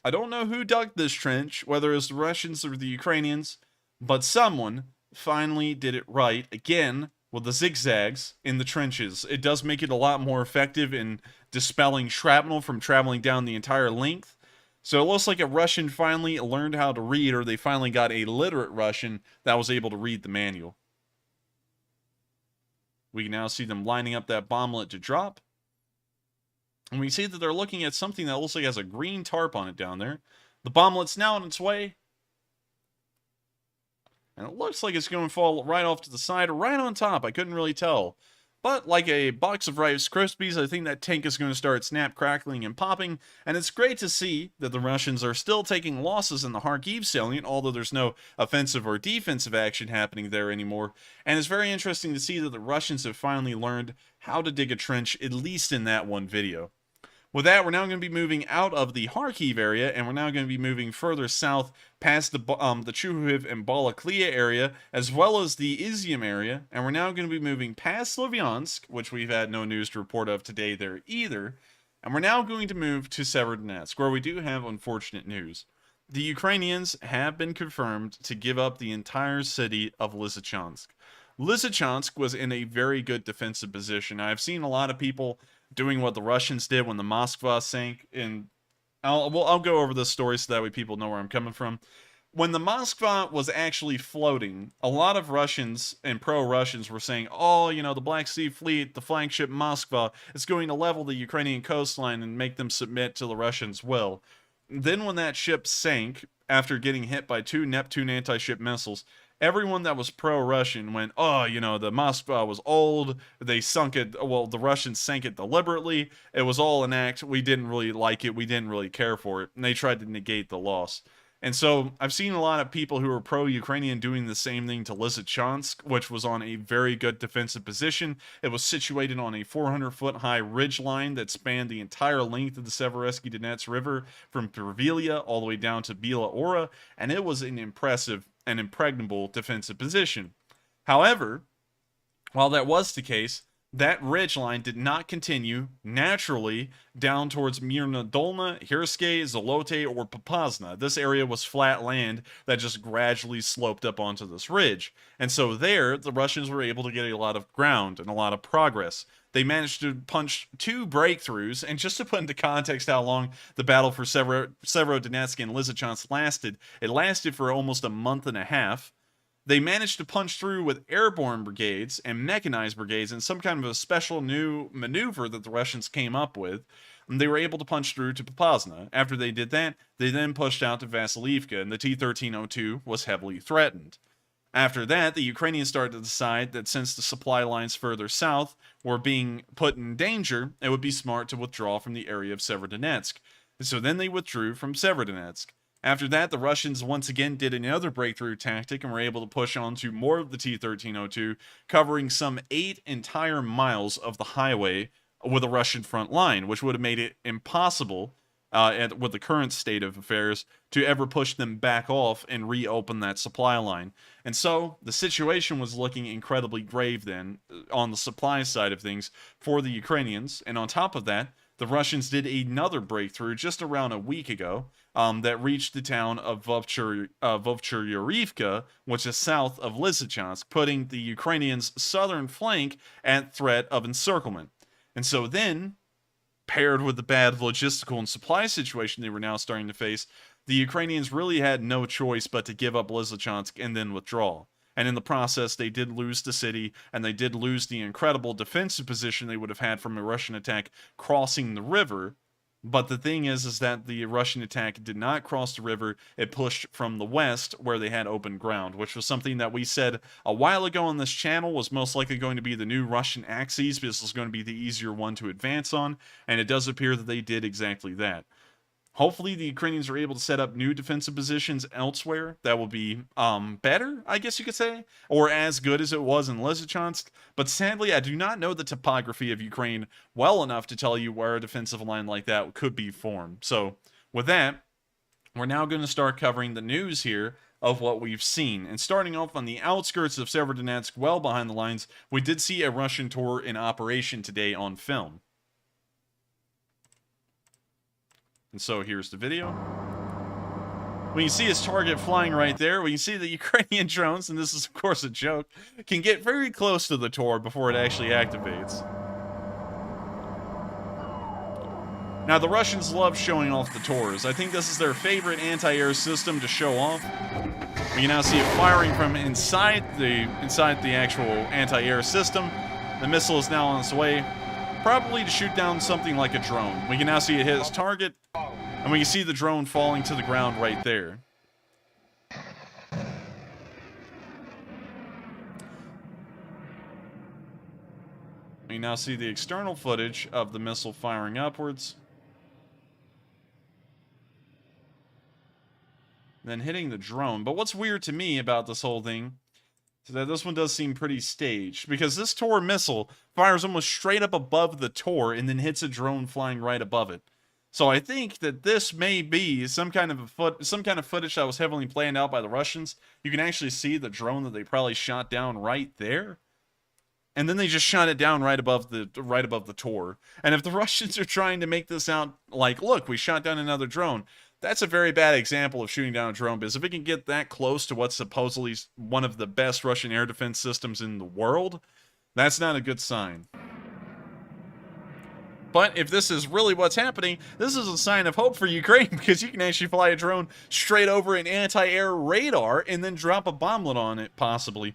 I don't know who dug this trench, whether it's the Russians or the Ukrainians, but someone finally did it right, again, with the zigzags in the trenches. It does make it a lot more effective in dispelling shrapnel from traveling down the entire length. So it looks like a Russian finally learned how to read, or they finally got a literate Russian that was able to read the manual. We can now see them lining up that bomblet to drop. And we see that they're looking at something that looks like it has a green tarp on it down there. The bomblet's now on its way. And it looks like it's going to fall right off to the side or right on top. I couldn't really tell. But like a box of Rice Krispies, I think that tank is going to start snap, crackling, and popping. And it's great to see that the Russians are still taking losses in the Kharkiv salient, although there's no offensive or defensive action happening there anymore. And it's very interesting to see that the Russians have finally learned how to dig a trench, at least in that one video. With that, we're now going to be moving out of the Kharkiv area, and we're now going to be moving further south past the Chuhuiv and Balaklia area, as well as the Izium area, and we're now going to be moving past Slavyansk, which we've had no news to report of today there either, and we're now going to move to Severodonetsk, where we do have unfortunate news. The Ukrainians have been confirmed to give up the entire city of Lysychansk. Lysychansk was in a very good defensive position. I've seen a lot of people doing what the Russians did when the Moskva sank. And I'll go over this story so that way people know where I'm coming from. When the Moskva was actually floating, a lot of Russians and pro-Russians were saying, oh, you know, the Black Sea Fleet, the flagship Moskva, is going to level the Ukrainian coastline and make them submit to the Russians' will. Then when that ship sank, after getting hit by 2 Neptune anti-ship missiles, everyone that was pro-Russian went, oh, you know, the Moskva was old, they sunk it, well, the Russians sank it deliberately, it was all an act, we didn't really like it, we didn't really care for it, and they tried to negate the loss. And so I've seen a lot of people who are pro-Ukrainian doing the same thing to Lysychansk, which was on a very good defensive position. It was situated on a 400-foot-high ridge line that spanned the entire length of the Severodonetsk River from Pervilia all the way down to Bila Ora, and it was an impressive and impregnable defensive position. However, while that was the case, that ridgeline did not continue naturally down towards Mirna Dolna, Hirske, Zolote, or Popasna. This area was flat land that just gradually sloped up onto this ridge. And so there, the Russians were able to get a lot of ground and a lot of progress. They managed to punch 2 breakthroughs, and just to put into context how long the battle for Severodonetsk and Lysychansk lasted, it lasted for almost a month and a half. They managed to punch through with airborne brigades and mechanized brigades in some kind of a special new maneuver that the Russians came up with. And they were able to punch through to Popasna. After they did that, they then pushed out to Vasilivka, and the T-1302 was heavily threatened. After that, the Ukrainians started to decide that since the supply lines further south were being put in danger, it would be smart to withdraw from the area of Severodonetsk. So then they withdrew from Severodonetsk. After that, the Russians once again did another breakthrough tactic and were able to push on to more of the T-1302, covering some 8 entire miles of the highway with a Russian front line, which would have made it impossible, with the current state of affairs, to ever push them back off and reopen that supply line. And so, the situation was looking incredibly grave then, on the supply side of things, for the Ukrainians. And on top of that, the Russians did another breakthrough just around a week ago that reached the town of Vovchur-Yurivka, which is south of Lysychansk, putting the Ukrainians' southern flank at threat of encirclement. And so then, paired with the bad logistical and supply situation they were now starting to face, the Ukrainians really had no choice but to give up Lysychansk and then withdraw. And in the process, they did lose the city, and they did lose the incredible defensive position they would have had from a Russian attack crossing the river. But the thing is that the Russian attack did not cross the river. It pushed from the west, where they had open ground, which was something that we said a while ago on this channel was most likely going to be the new Russian axis, because this was going to be the easier one to advance on, and it does appear that they did exactly that. Hopefully, the Ukrainians are able to set up new defensive positions elsewhere that will be better, I guess you could say, or as good as it was in Lysychansk. But sadly, I do not know the topography of Ukraine well enough to tell you where a defensive line like that could be formed. So, with that, we're now going to start covering the news here of what we've seen. And starting off on the outskirts of Severodonetsk, well behind the lines, we did see a Russian tour in operation today on film. And so here's the video. We can see his target flying right there. We can see the Ukrainian drones, and this is of course a joke, can get very close to the Tor before it actually activates. Now the Russians love showing off the Tors. I think this is their favorite anti-air system to show off. We can now see it firing from inside the actual anti-air system. The missile is now on its way, probably to shoot down something like a drone. We can now see it hit its target, and we can see the drone falling to the ground right there. We now see the external footage of the missile firing upwards, then hitting the drone. But what's weird to me about this whole thing is that this one does seem pretty staged, because this Tor missile fires almost straight up above the Tor and then hits a drone flying right above it. So I think that this may be some kind of footage that was heavily planned out by the Russians. You can actually see the drone that they probably shot down right there, and then they just shot it down right above the Tor. And if the Russians are trying to make this out like, look, we shot down another drone, that's a very bad example of shooting down a drone, because if it can get that close to what's supposedly one of the best Russian air defense systems in the world, that's not a good sign. But if this is really what's happening, this is a sign of hope for Ukraine, because you can actually fly a drone straight over an anti-air radar and then drop a bomblet on it, possibly.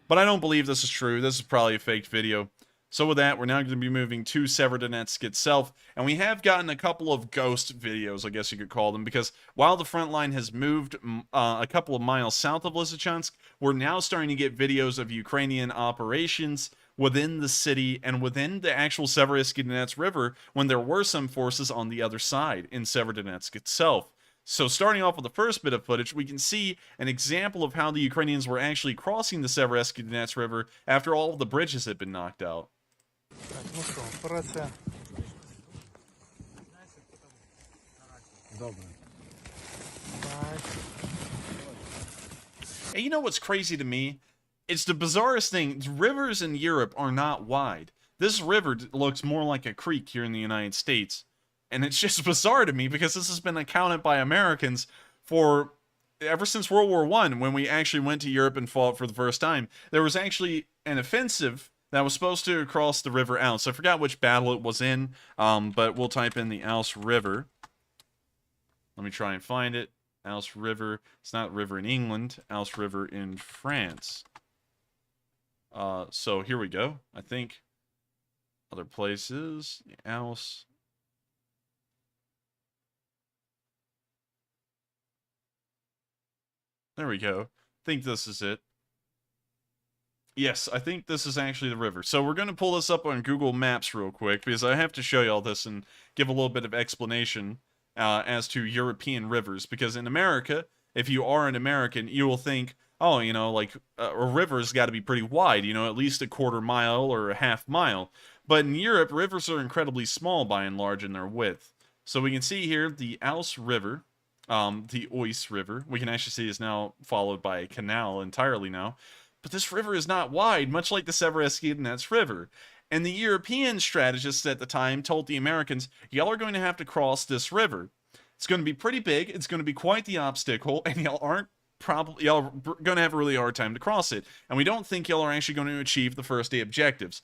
But I don't believe this is true. This is probably a faked video. So with that, we're now going to be moving to Severodonetsk itself, and we have gotten a couple of ghost videos, I guess you could call them, because while the front line has moved a couple of miles south of Lysychansk, we're now starting to get videos of Ukrainian operations within the city and within the actual Severodonetsk River, when there were some forces on the other side in Severodonetsk itself. So starting off with the first bit of footage, we can see an example of how the Ukrainians were actually crossing the Severodonetsk River after all of the bridges had been knocked out. Ну що, операція. Добре. And you know what's crazy to me? It's the bizarrest thing. Rivers in Europe are not wide. This river looks more like a creek here in the United States. And it's just bizarre to me, because this has been accounted by Americans for ever since World War I, when we actually went to Europe and fought for the first time. There was actually an offensive that was supposed to cross the River Ouse. I forgot which battle it was in, but we'll type in the Ouse River. Let me try and find it. Ouse River. It's not river in England. Ouse River in France. So here we go. I think other places. The Ouse. There we go. I think this is it. Yes, I think this is actually the river. So we're going to pull this up on Google Maps real quick, because I have to show you all this and give a little bit of explanation as to European rivers. Because in America, if you are an American, you will think, oh, you know, like a river's got to be pretty wide, you know, at least a quarter mile or a half mile. But in Europe, rivers are incredibly small by and large in their width. So we can see here the Ouse River, the Oise River. We can actually see is now followed by a canal entirely now. But this river is not wide, much like the Severodonetsk River. And the European strategists at the time told the Americans, y'all are going to have to cross this river. It's going to be pretty big, it's going to be quite the obstacle, and y'all are going to have a really hard time to cross it. And we don't think y'all are actually going to achieve the first day objectives.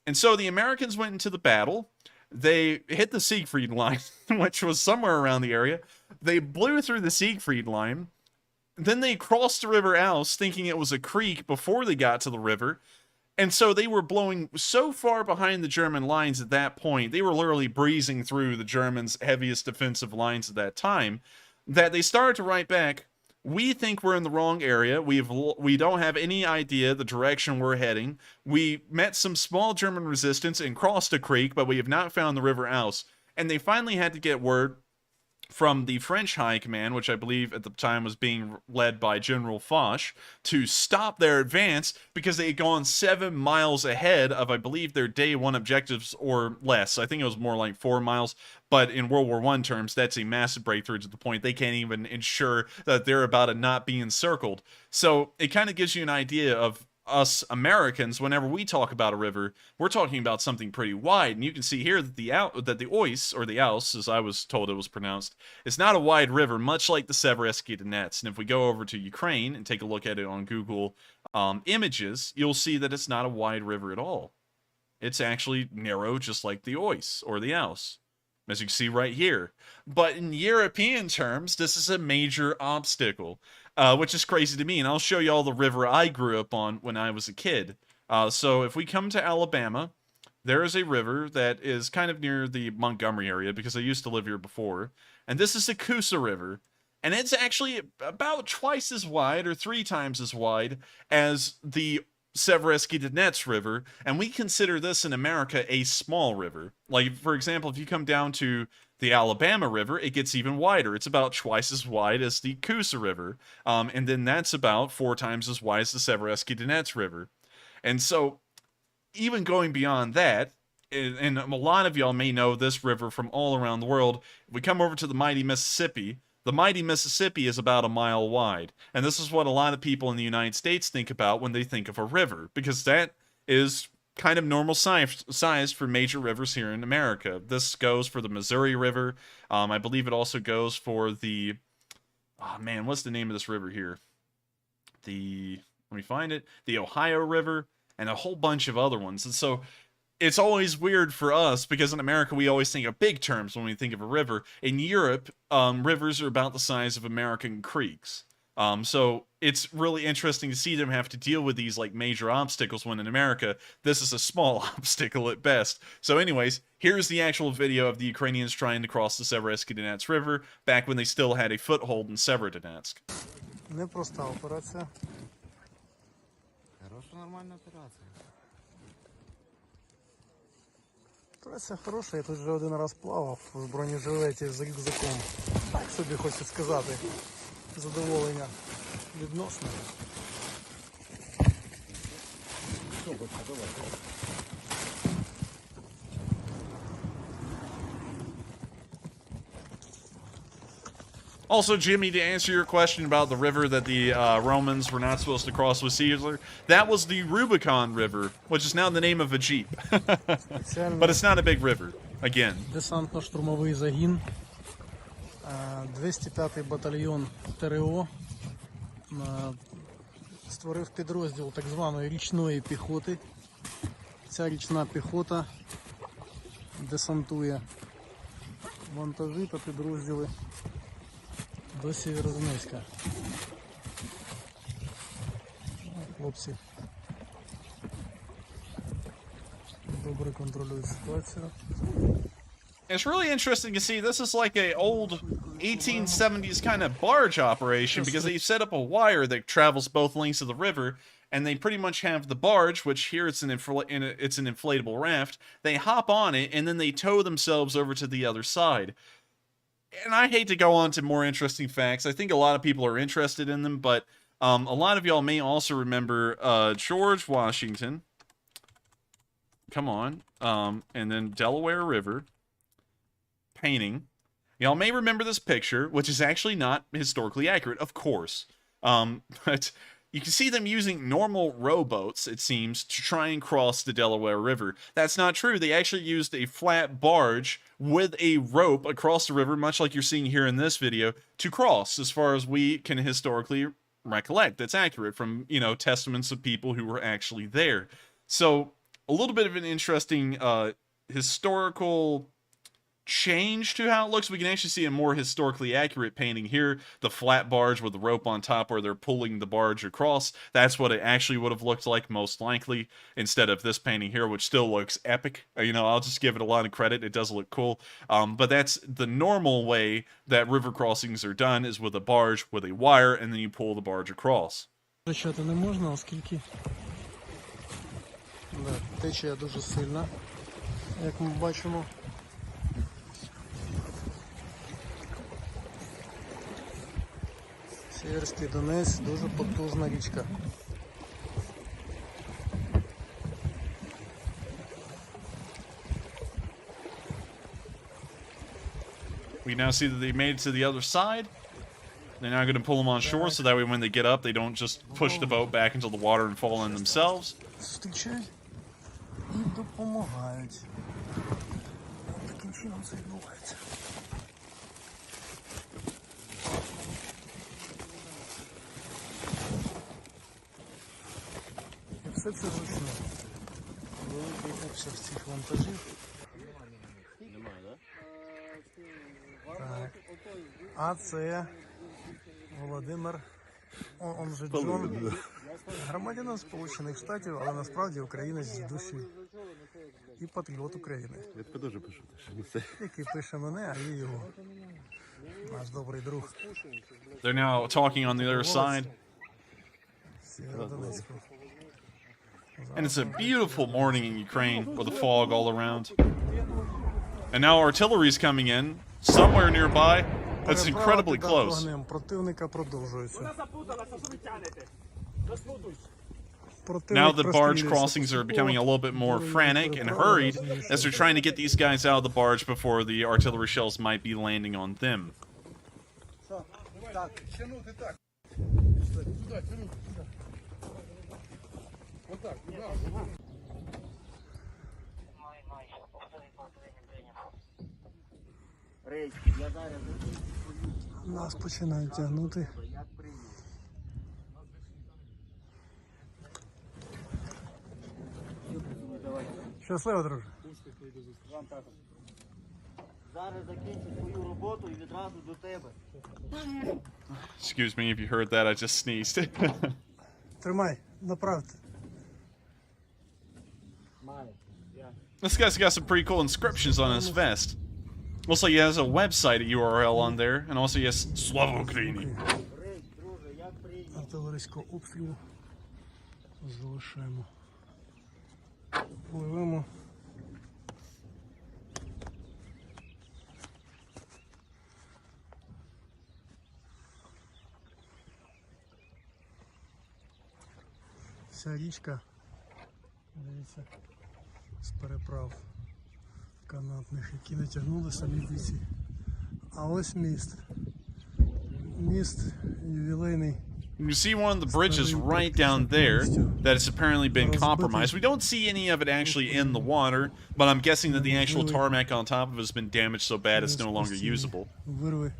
And so the Americans went into the battle. They hit the Siegfried line, which was somewhere around the area, They blew through the Siegfried line. Then they crossed the River Ouse thinking it was a creek before they got to the river. And so they were blowing so far behind the German lines at that point, they were literally breezing through the Germans' heaviest defensive lines at that time, that they started to write back, we think we're in the wrong area. We don't have any idea the direction we're heading. We met some small German resistance and crossed a creek, but we have not found the River Ouse. And they finally had to get word from the French High Command, which I believe at the time was being led by General Foch, to stop their advance because they had gone 7 miles ahead of, I believe, their day one objectives or less. I think it was more like 4 miles, but in World War I terms, that's a massive breakthrough to the point they can't even ensure that they're about to not be encircled. So it kind of gives you an idea of us Americans, whenever we talk about a river, we're talking about something pretty wide. And you can see here that the Oise, or the Ouse, as I was told it was pronounced, is not a wide river, much like the Severodonetsk-Lysychansk. And if we go over to Ukraine and take a look at it on Google Images, you'll see that it's not a wide river at all. It's actually narrow, just like the Oise, or the Ouse, as you can see right here. But in European terms, this is a major obstacle. Which is crazy to me, and I'll show you all the river I grew up on when I was a kid. So if we come to Alabama, there is a river that is kind of near the Montgomery area, because I used to live here before, and this is the Coosa River, and it's actually about twice as wide, or 3 times as wide, as the Severodonetsk River, and we consider this in America a small river. Like, for example, if you come down to the Alabama River, it gets even wider. It's about twice as wide as the Coosa River, and then that's about 4 times as wide as the Severodonetsk River. And so, even going beyond that, and a lot of y'all may know this river from all around the world, if we come over to the mighty Mississippi, the mighty Mississippi is about 1 mile wide. And this is what a lot of people in the United States think about when they think of a river, because that is kind of normal size for major rivers here in America. This goes for the Missouri River. I believe it also goes for the... Oh man, what's the name of this river here? Let me find it. The Ohio River, and a whole bunch of other ones. And so it's always weird for us, because in America we always think of big terms when we think of a river. In Europe, rivers are about the size of American creeks. So it's really interesting to see them have to deal with these like major obstacles, when in America, this is a small obstacle at best. So anyways, here's the actual video of the Ukrainians trying to cross the Severodonetsk River, back when they still had a foothold in Severodonetsk. Непроста операція. Хорошая, нормальная операция. Операція хороша, я тут вже один раз плавав в бронежилеті з рюкзаком. Так собі хочу сказати. Задоволення відносне. Also, Jimmy, to answer your question about the river that the Romans were not supposed to cross with Caesar, that was the Rubicon River, which is now the name of a Jeep. But it's not a big river, again. Десантно-штурмовий загін, 205-й батальйон ТРО створив підрозділ так званої річної піхоти. Ця річна піхота десантує вантажі та підрозділи до Сєвєродонецька. Хлопці добре контролюють ситуацію. It's really interesting to see. This is like a old 1870s kind of barge operation, because they set up a wire that travels both lengths of the river, and they pretty much have the barge, which here it's an inflatable raft. They hop on it, and then they tow themselves over to the other side. And I hate to go on to more interesting facts. I think a lot of people are interested in them, but a lot of y'all may also remember George Washington. Come on. And then Delaware River painting. Y'all may remember this picture, which is actually not historically accurate, of course. But you can see them using normal rowboats, it seems, to try and cross the Delaware River. That's not true. They actually used a flat barge with a rope across the river, much like you're seeing here in this video, to cross, as far as we can historically recollect. That's accurate from, you know, testaments of people who were actually there. So, a little bit of an interesting historical change to how it looks. We can actually see a more historically accurate painting here. The flat barge with the rope on top where they're pulling the barge across. That's what it actually would have looked like, most likely, instead of this painting here, which still looks epic. You know, I'll just give it a lot of credit. It does look cool. But that's the normal way that river crossings are done, is with a barge with a wire, and then you pull the barge across. Втрачати не можна, оскільки течія дуже сильна, як ми бачимо. Северський Донець дуже потужна річка. We now see that they made it to the other side. They're now going to pull them on shore, so that way when they get up, they don't just push the boat back into the water and fall in themselves. Зустрічають і допомагають. Таким чином це відбувається. І все це вручну. Великий обсяг цих вантажів. Так. А це Володимир, он же Джон, громадянин Сполучених Штатів, але насправді українець з душі. І патріот України. Я тебе дуже пишу. Який пише мене, а я його. Наш добрий друг. They're now talking on the other side. Северодонецьку. And it's a beautiful morning in Ukraine with the fog all around. And now artillery's coming in somewhere nearby. That's incredibly close. Вогнем противника продовжується. Now the barge crossings are becoming a little bit more frantic and hurried as they're trying to get these guys out of the barge before the artillery shells might be landing on them. Нас починають тягнути. Щасливо, друже. Зараз закінчу свою роботу і відразу до тебе. Excuse me if you heard that, I just sneezed. Тримай, направте. This guy's got some pretty cool inscriptions on his vest. Looks like he has a website URL on there, and also he has Slava Ukraini. Артилерійського обстрілу залишаємо. Пливемо. Вся річка, дивіться, з переправ канатних, які натягнули самі бійці. А ось міст. Міст ювілейний. You see one of the bridges right down there that has apparently been compromised. We don't see any of it actually in the water, but I'm guessing that the actual tarmac on top of it has been damaged so bad it's no longer usable. Вирви.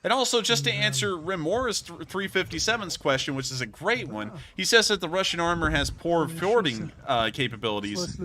And also, just to answer Remor's 357's question, which is a great one, he says that the Russian armor has poor fording capabilities.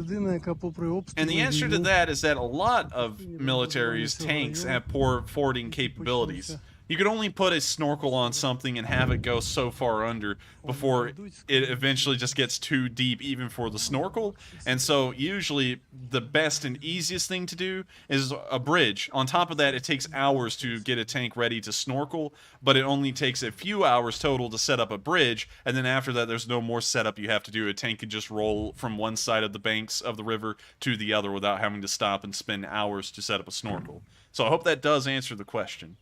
And the answer to that is that a lot of military's tanks have poor fording capabilities. You could only put a snorkel on something and have it go so far under before it eventually just gets too deep even for the snorkel. And so usually the best and easiest thing to do is a bridge. On top of that, it takes hours to get a tank ready to snorkel, but it only takes a few hours total to set up a bridge. And then after that, there's no more setup you have to do. A tank can just roll from one side of the banks of the river to the other without having to stop and spend hours to set up a snorkel. So I hope that does answer the question.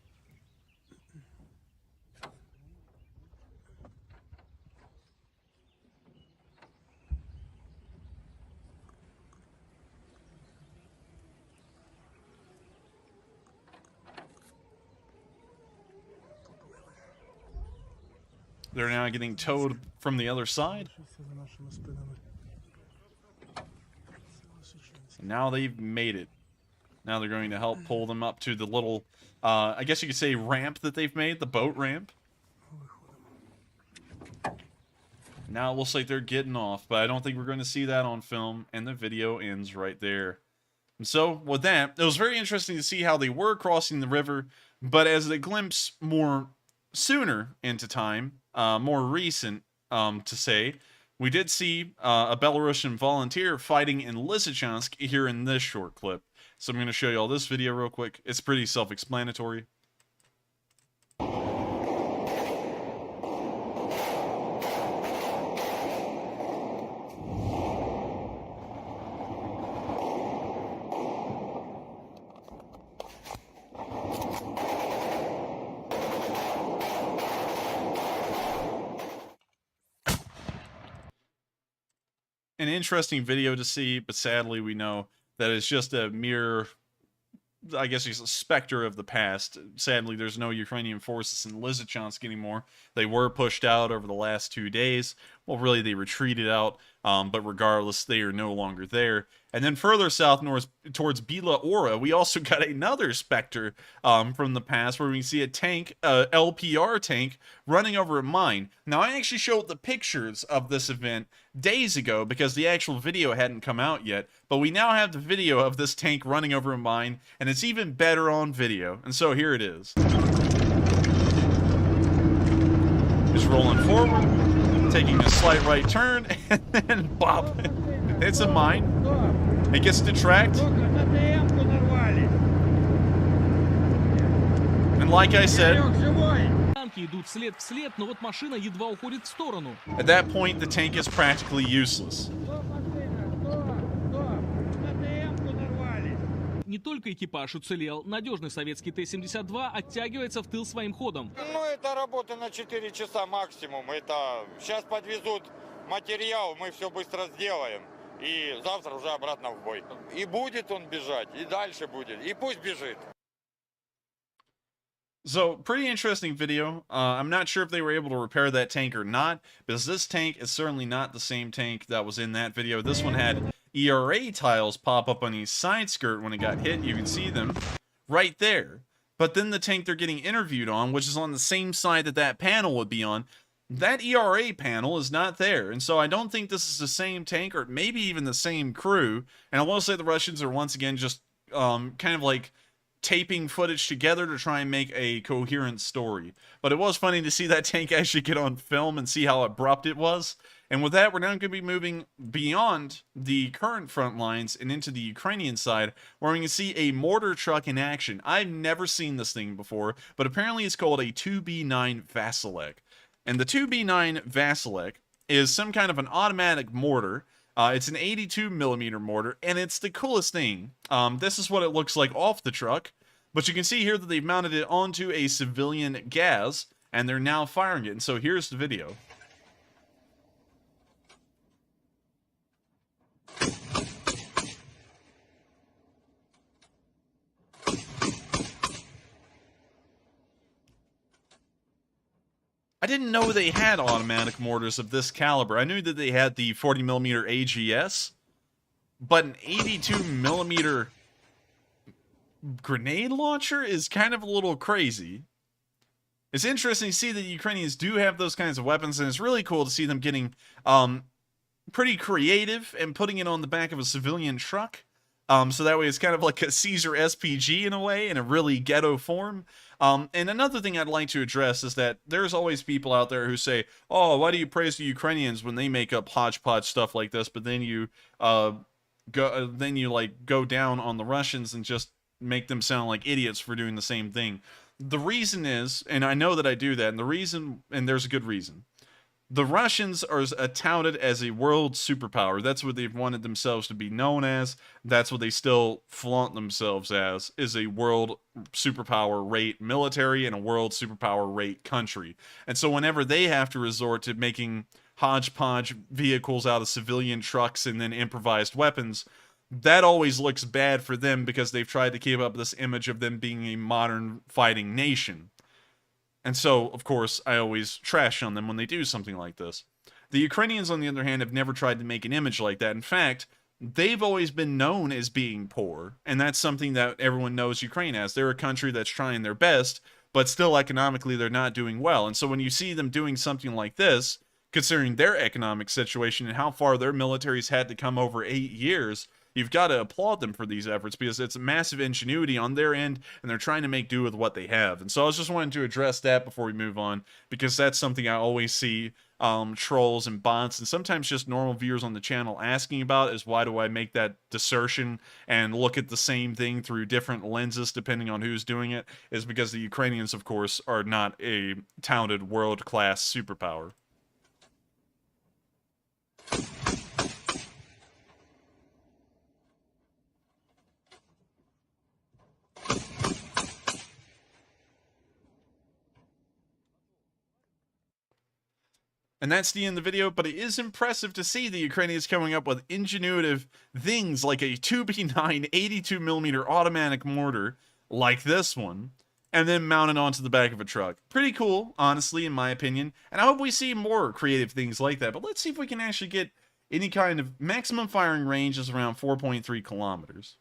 They're now getting towed from the other side. And now they've made it. Now they're going to help pull them up to the little, I guess you could say ramp that they've made, the boat ramp. Now it looks like they're getting off, but I don't think we're going to see that on film, and the video ends right there. And so, with that, it was very interesting to see how they were crossing the river, but as a glimpse more sooner into time, more recent to say, we did see a Belarusian volunteer fighting in Lysychansk here in this short clip. So I'm going to show you all this video real quick. It's pretty self-explanatory. An interesting video to see, but sadly we know that it's just a mere, I guess he's a specter of the past. Sadly, there's no Ukrainian forces in Lysychansk anymore. They were pushed out over the last 2 days. Well, really, they retreated out, but regardless, they are no longer there. And then further south north towards Bila Ora, we also got another specter from the past where we see a tank, LPR tank, running over a mine. Now, I actually showed the pictures of this event days ago because the actual video hadn't come out yet, but we now have the video of this tank running over a mine, and it's even better on video. And so here it is. It's rolling forward, taking a slight right turn, and then bop. It's a mine. It gets detract. And like I said, at that point, the tank is practically useless. Не только экипаж уцелел, надежный советский Т-72 оттягивается в тыл своим ходом. Ну, это работа на 4 часа максимум. Это сейчас подвезут материал, мы все быстро сделаем. И завтра уже обратно в бой. И будет он бежать, и дальше будет. И пусть бежит. So, pretty interesting video. I'm not sure if they were able to repair that tank or not, because this tank is certainly not the same tank that was in that video. This one had ERA tiles pop up on his side skirt when it got hit. You can see them right there. But then the tank they're getting interviewed on, which is on the same side that that panel would be on, that ERA panel is not there. And so I don't think this is the same tank or maybe even the same crew. And I will say the Russians are once again just kind of like taping footage together to try and make a coherent story. But it was funny to see that tank actually get on film and see how abrupt it was. And with that, we're now going to be moving beyond the current front lines and into the Ukrainian side, where we can see a mortar truck in action. I've never seen this thing before, but apparently it's called a 2B9 Vasilek. And the 2B9 Vasilek is some kind of an automatic mortar. It's an 82mm mortar, and it's the coolest thing. This is what it looks like off the truck, but you can see here that they've mounted it onto a civilian gas, and they're now firing it. And so here's the video. I didn't know they had automatic mortars of this caliber. I knew that they had the 40mm AGS, but an 82mm grenade launcher is kind of a little crazy. It's interesting to see that the Ukrainians do have those kinds of weapons, and it's really cool to see them getting pretty creative and putting it on the back of a civilian truck. So that way it's kind of like a Caesar SPG in a way, in a really ghetto form. And another thing I'd like to address is that there's always people out there who say, oh, why do you praise the Ukrainians when they make up hodgepodge stuff like this, but then you go down on the Russians and just make them sound like idiots for doing the same thing. The reason is, and I know that I do that, and there's a good reason. The Russians are touted as a world superpower. That's what they've wanted themselves to be known as. That's what they still flaunt themselves as, is a world superpower rate military and a world superpower rate country. And so whenever they have to resort to making hodgepodge vehicles out of civilian trucks and then improvised weapons, that always looks bad for them because they've tried to keep up this image of them being a modern fighting nation. And so, of course, I always trash on them when they do something like this. The Ukrainians, on the other hand, have never tried to make an image like that. In fact, they've always been known as being poor, and that's something that everyone knows Ukraine as. They're a country that's trying their best, but still economically they're not doing well. And so when you see them doing something like this, considering their economic situation and how far their militaries had to come over 8 years. You've got to applaud them for these efforts because it's massive ingenuity on their end, and they're trying to make do with what they have. And so I was just wanting to address that before we move on, because that's something I always see trolls and bots and sometimes just normal viewers on the channel asking about, is why do I make that assertion and look at the same thing through different lenses depending on who's doing it, is because the Ukrainians, of course, are not a talented world-class superpower. And that's the end of the video, but it is impressive to see the Ukrainians coming up with ingenuitive things like a 2B9 82mm automatic mortar, like this one, and then mounted onto the back of a truck. Pretty cool, honestly, in my opinion, and I hope we see more creative things like that, but let's see if we can actually get any kind of maximum firing range is around 4.3 kilometers.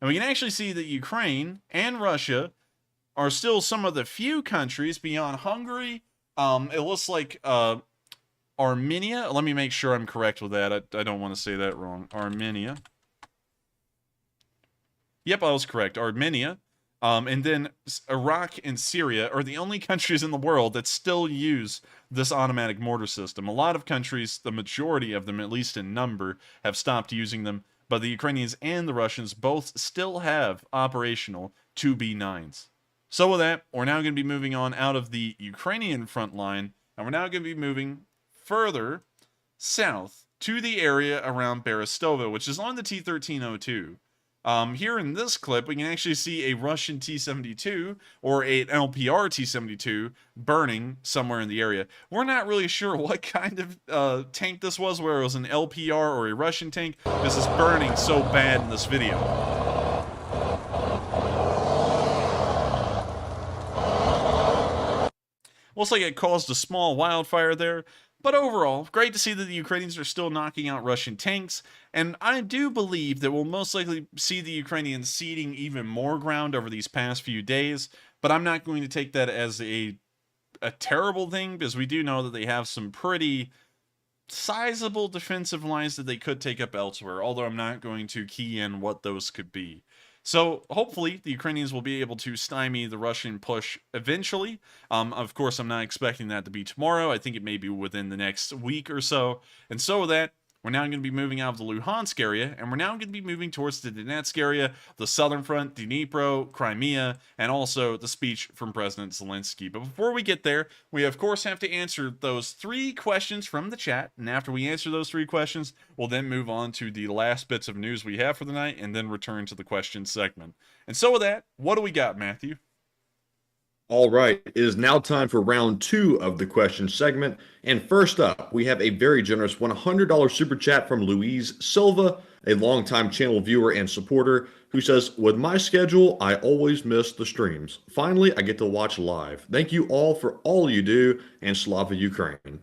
And we can actually see that Ukraine and Russia are still some of the few countries beyond Hungary. It looks like Armenia. Let me make sure I'm correct with that. I don't want to say that wrong. Armenia. Yep, I was correct. Armenia. And then Iraq and Syria are the only countries in the world that still use this automatic mortar system. A lot of countries, the majority of them, at least in number, have stopped using them. But the Ukrainians and the Russians both still have operational 2B9s. So with that, we're now going to be moving on out of the Ukrainian front line, and we're now going to be moving further south to the area around Berestova, which is on the T-1302. Here in this clip, we can actually see a Russian T-72 or an LPR T-72 burning somewhere in the area. We're not really sure what kind of tank this was, whether it was an LPR or a Russian tank. This is burning so bad in this video. Looks like it caused a small wildfire there, but overall, great to see that the Ukrainians are still knocking out Russian tanks, and I do believe that we'll most likely see the Ukrainians ceding even more ground over these past few days, but I'm not going to take that as a terrible thing, because we do know that they have some pretty sizable defensive lines that they could take up elsewhere, although I'm not going to key in what those could be. So hopefully the Ukrainians will be able to stymie the Russian push eventually. Of course, I'm not expecting that to be tomorrow. I think it may be within the next week or so. And so with that, we're now going to be moving out of the Luhansk area, and we're now going to be moving towards the Donetsk area, the southern front, Dnipro, Crimea, and also the speech from President Zelensky. But before we get there, we of course have to answer those 3 questions from the chat, and after we answer those 3 questions, we'll then move on to the last bits of news we have for the night, and then return to the question segment. And so with that, what do we got, Matthew? All right, it is now time for round 2 of the question segment. And first up, we have a very generous $100 super chat from Luis Silva, a longtime channel viewer and supporter, who says, "With my schedule, I always miss the streams. Finally, I get to watch live. Thank you all for all you do, and Slava Ukraine."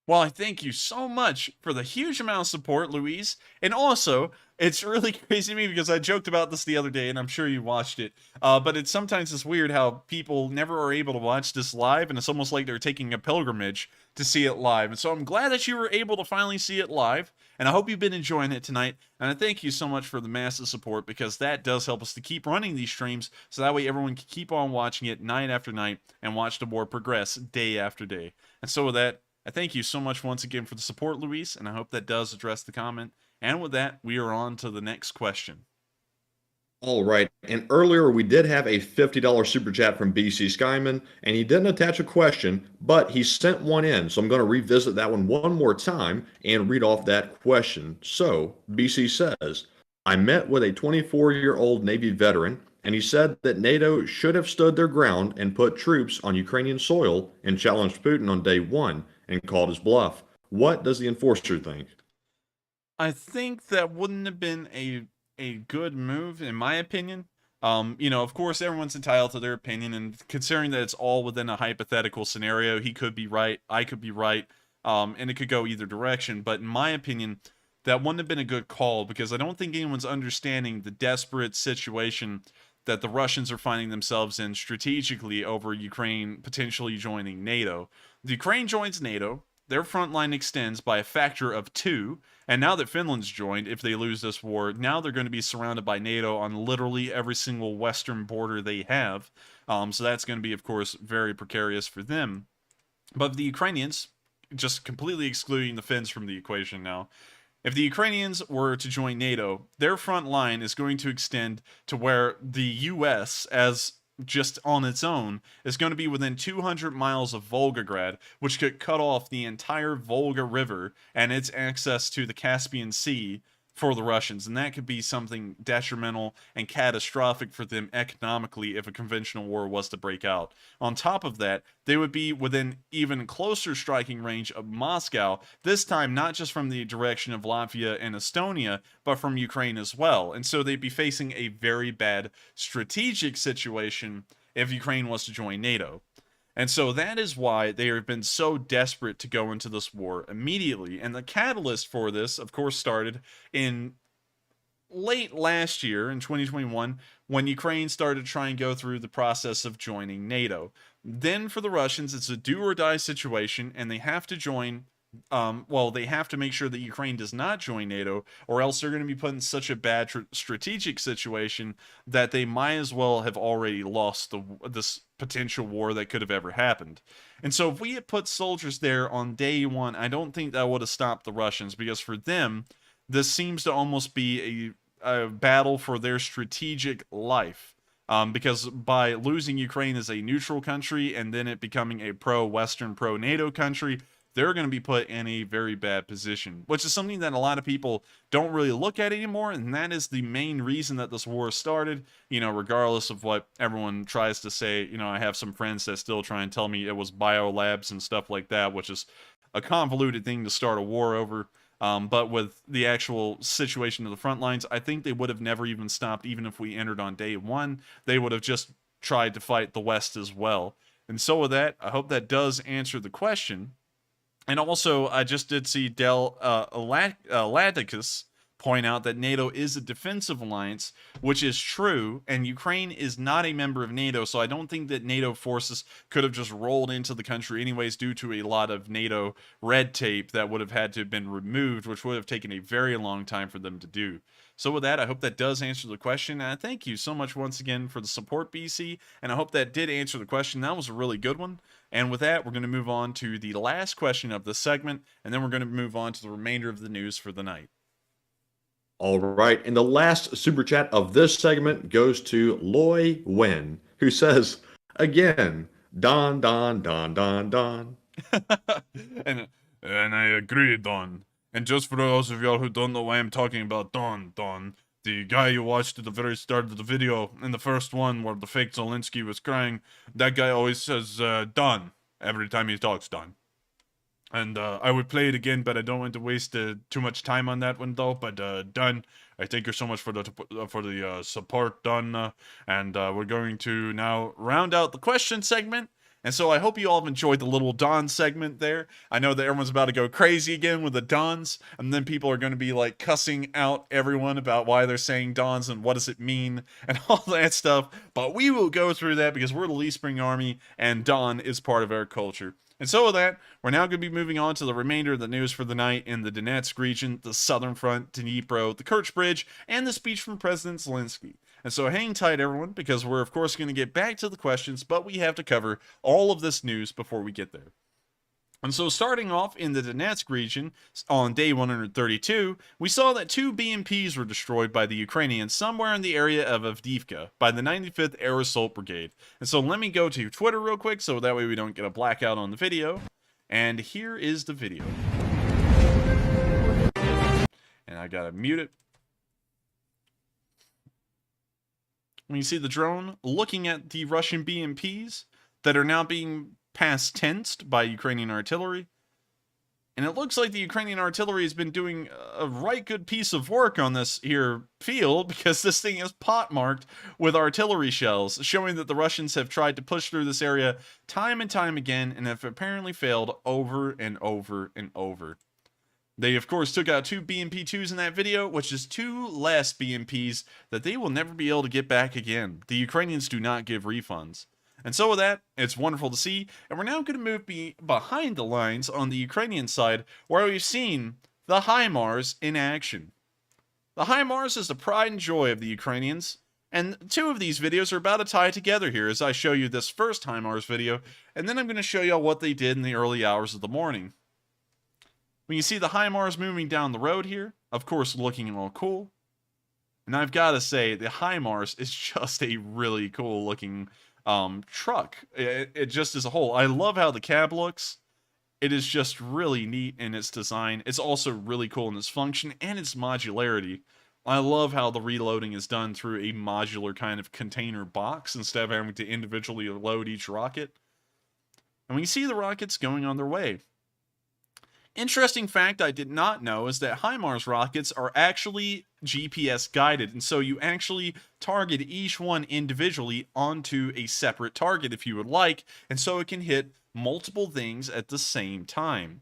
Well, I thank you so much for the huge amount of support, Louise. And also, it's really crazy to me because I joked about this the other day, and I'm sure you watched it. But it's sometimes it's weird how people never are able to watch this live, and it's almost like they're taking a pilgrimage to see it live. And so I'm glad that you were able to finally see it live, and I hope you've been enjoying it tonight. And I thank you so much for the massive support, because that does help us to keep running these streams, so that way everyone can keep on watching it night after night and watch the war progress day after day. And so with that, I thank you so much once again for the support, Luis, and I hope that does address the comment. And with that, we are on to the next question. All right, and earlier we did have a $50 super chat from BC Skyman, and he didn't attach a question, but he sent one in, so I'm going to revisit that one more time and read off that question. So, BC says, "I met with a 24-year-old Navy veteran, and he said that NATO should have stood their ground and put troops on Ukrainian soil and challenged Putin on day 1 and called his bluff. What does the enforcer think?" I think that wouldn't have been a good move, in my opinion. You know, of course, everyone's entitled to their opinion, and considering that it's all within a hypothetical scenario, he could be right, I could be right, and it could go either direction. But in my opinion, that wouldn't have been a good call, because I don't think anyone's understanding the desperate situation that the Russians are finding themselves in strategically over Ukraine potentially joining NATO. The Ukraine joins NATO. their front line extends by a factor of 2. And now that Finland's joined, if they lose this war, now they're going to be surrounded by NATO on literally every single western border they have. So that's going to be, of course, very precarious for them. But the Ukrainians, just completely excluding the Finns from the equation now, if the Ukrainians were to join NATO, their front line is going to extend to where the US, as just on its own, is going to be within 200 miles of Volgograd, which could cut off the entire Volga River and its access to the Caspian Sea for the Russians. And that could be something detrimental and catastrophic for them economically if a conventional war was to break out. On top of that, they would be within even closer striking range of Moscow, this time not just from the direction of Latvia and Estonia, but from Ukraine as well. And so they'd be facing a very bad strategic situation if Ukraine was to join NATO. And so that is why they have been so desperate to go into this war immediately. And the catalyst for this, of course, started in late last year, in 2021, when Ukraine started to try and go through the process of joining NATO. Then for the Russians, it's a do-or-die situation, and they have to join... they have to make sure that Ukraine does not join NATO, or else they're going to be put in such a bad strategic situation that they might as well have already lost this potential war that could have ever happened. And so if we had put soldiers there on day one, I don't think that would have stopped the Russians, because for them, this seems to almost be a battle for their strategic life. Because by losing Ukraine as a neutral country and then it becoming a pro-Western, pro-NATO country, they're going to be put in a very bad position, which is something that a lot of people don't really look at anymore, and that is the main reason that this war started, regardless of what everyone tries to say. I have some friends that still try and tell me it was biolabs and stuff like that, which is a convoluted thing to start a war over. But with the actual situation of the front lines, I think they would have never even stopped, even if we entered on day one. They would have just tried to fight the West as well. And so with that, I hope that does answer the question. And also, I just did see Laticus point out that NATO is a defensive alliance, which is true, and Ukraine is not a member of NATO, so I don't think that NATO forces could have just rolled into the country anyways due to a lot of NATO red tape that would have had to have been removed, which would have taken a very long time for them to do. So with that, I hope that does answer the question, and thank you so much once again for the support, BC, and I hope that did answer the question. That was a really good one. And with that, we're going to move on to the last question of the segment, and then we're going to move on to the remainder of the news for the night. All right, and the last super chat of this segment goes to Loy Wen, who says, again, Don, Don, Don, Don, Don. and I agree, Don. And just for those of y'all who don't know why I'm talking about Don, the guy you watched at the very start of the video, in the first one where the fake Zelensky was crying, that guy always says, Don, every time he talks, Don. And I would play it again, but I don't want to waste too much time on that one, though. But Don, I thank you so much for the support, Don. And we're going to now round out the question segment. And so I hope you all have enjoyed the little Don segment there. I know that everyone's about to go crazy again with the Dons, and then people are going to be like cussing out everyone about why they're saying Dons and what does it mean and all that stuff. But we will go through that because we're the Lee Spring Army, and Don is part of our culture. And so with that, we're now going to be moving on to the remainder of the news for the night in the Donetsk region, the Southern Front, Dnipro, the Kerch Bridge, and the speech from President Zelensky. And so hang tight, everyone, because we're, of course, going to get back to the questions, but we have to cover all of this news before we get there. And so starting off in the Donetsk region, on day 132, we saw that 2 BMPs were destroyed by the Ukrainians somewhere in the area of Avdiivka by the 95th Air Assault Brigade. And so let me go to Twitter real quick so that way we don't get a blackout on the video. And here is the video. And I gotta mute it. When you see the drone looking at the Russian BMPs that are now being past tensed by Ukrainian artillery. And it looks like the Ukrainian artillery has been doing a right good piece of work on this here field, because this thing is pot-marked with artillery shells, showing that the Russians have tried to push through this area time and time again and have apparently failed over and over and over. They, of course, took out 2 BMP-2s in that video, which is 2 less BMPs that they will never be able to get back again. The Ukrainians do not give refunds. And so with that, it's wonderful to see, and we're now going to move behind the lines on the Ukrainian side, where we've seen the HIMARS in action. The HIMARS is the pride and joy of the Ukrainians, and two of these videos are about to tie together here as I show you this first HIMARS video, and then I'm going to show you all what they did in the early hours of the morning. When you see the HIMARS moving down the road here, of course looking all cool, and I've got to say, the HIMARS is just a really cool looking truck. It just as a whole. I love how the cab looks. It is just really neat in its design. It's also really cool in its function and its modularity. I love how the reloading is done through a modular kind of container box instead of having to individually load each rocket. And we see the rockets going on their way. Interesting fact I did not know is that HIMARS rockets are actually GPS guided, and so you actually target each one individually onto a separate target if you would like, and so it can hit multiple things at the same time.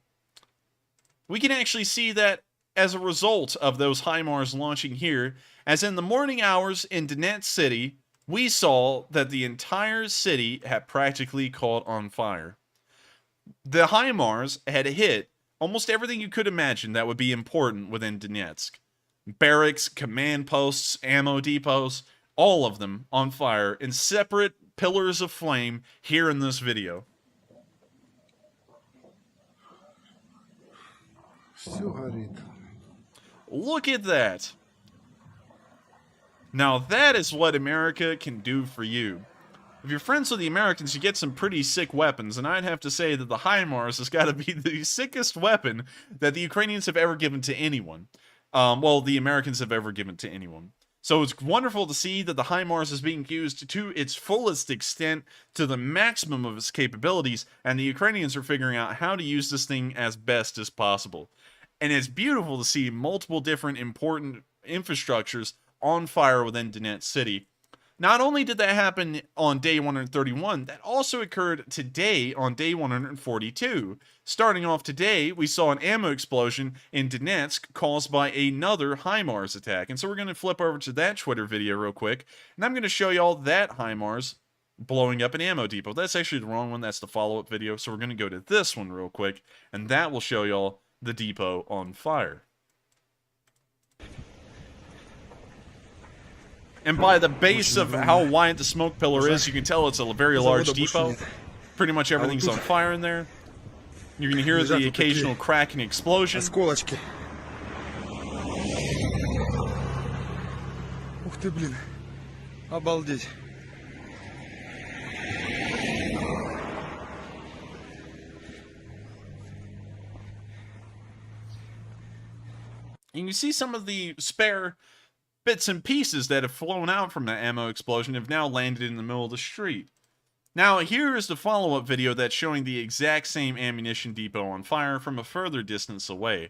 We can actually see that as a result of those HIMARS launching here, as in the morning hours in Donetsk City, we saw that the entire city had practically caught on fire. The HIMARS had hit almost everything you could imagine that would be important within Donetsk. Barracks, command posts, ammo depots, all of them on fire in separate pillars of flame here in this video. Look at that. Now that is what America can do for you. If you're friends with the Americans, you get some pretty sick weapons, and I'd have to say that the HIMARS has got to be the sickest weapon that the Ukrainians have ever given to anyone. Well, the Americans have ever given to anyone. So it's wonderful to see that the HIMARS is being used to its fullest extent, to the maximum of its capabilities, and the Ukrainians are figuring out how to use this thing as best as possible. And it's beautiful to see multiple different important infrastructures on fire within Donetsk City. Not only did that happen on day 131, that also occurred today on day 142. Starting off today, we saw an ammo explosion in Donetsk caused by another HIMARS attack. And so we're going to flip over to that Twitter video real quick, and I'm going to show y'all that HIMARS blowing up an ammo depot. That's actually the wrong one. That's the follow-up video. So we're going to go to this one real quick, and that will show y'all the depot on fire. And by the base of how wide the smoke pillar is, you can tell it's a very large depot. Pretty much everything's on fire in there. You're going to hear the occasional crack and explosion. Ух ты, блин. Обалдеть. And you see some of the spare bits and pieces that have flown out from that ammo explosion have now landed in the middle of the street. Now, here is the follow-up video that's showing the exact same ammunition depot on fire from a further distance away.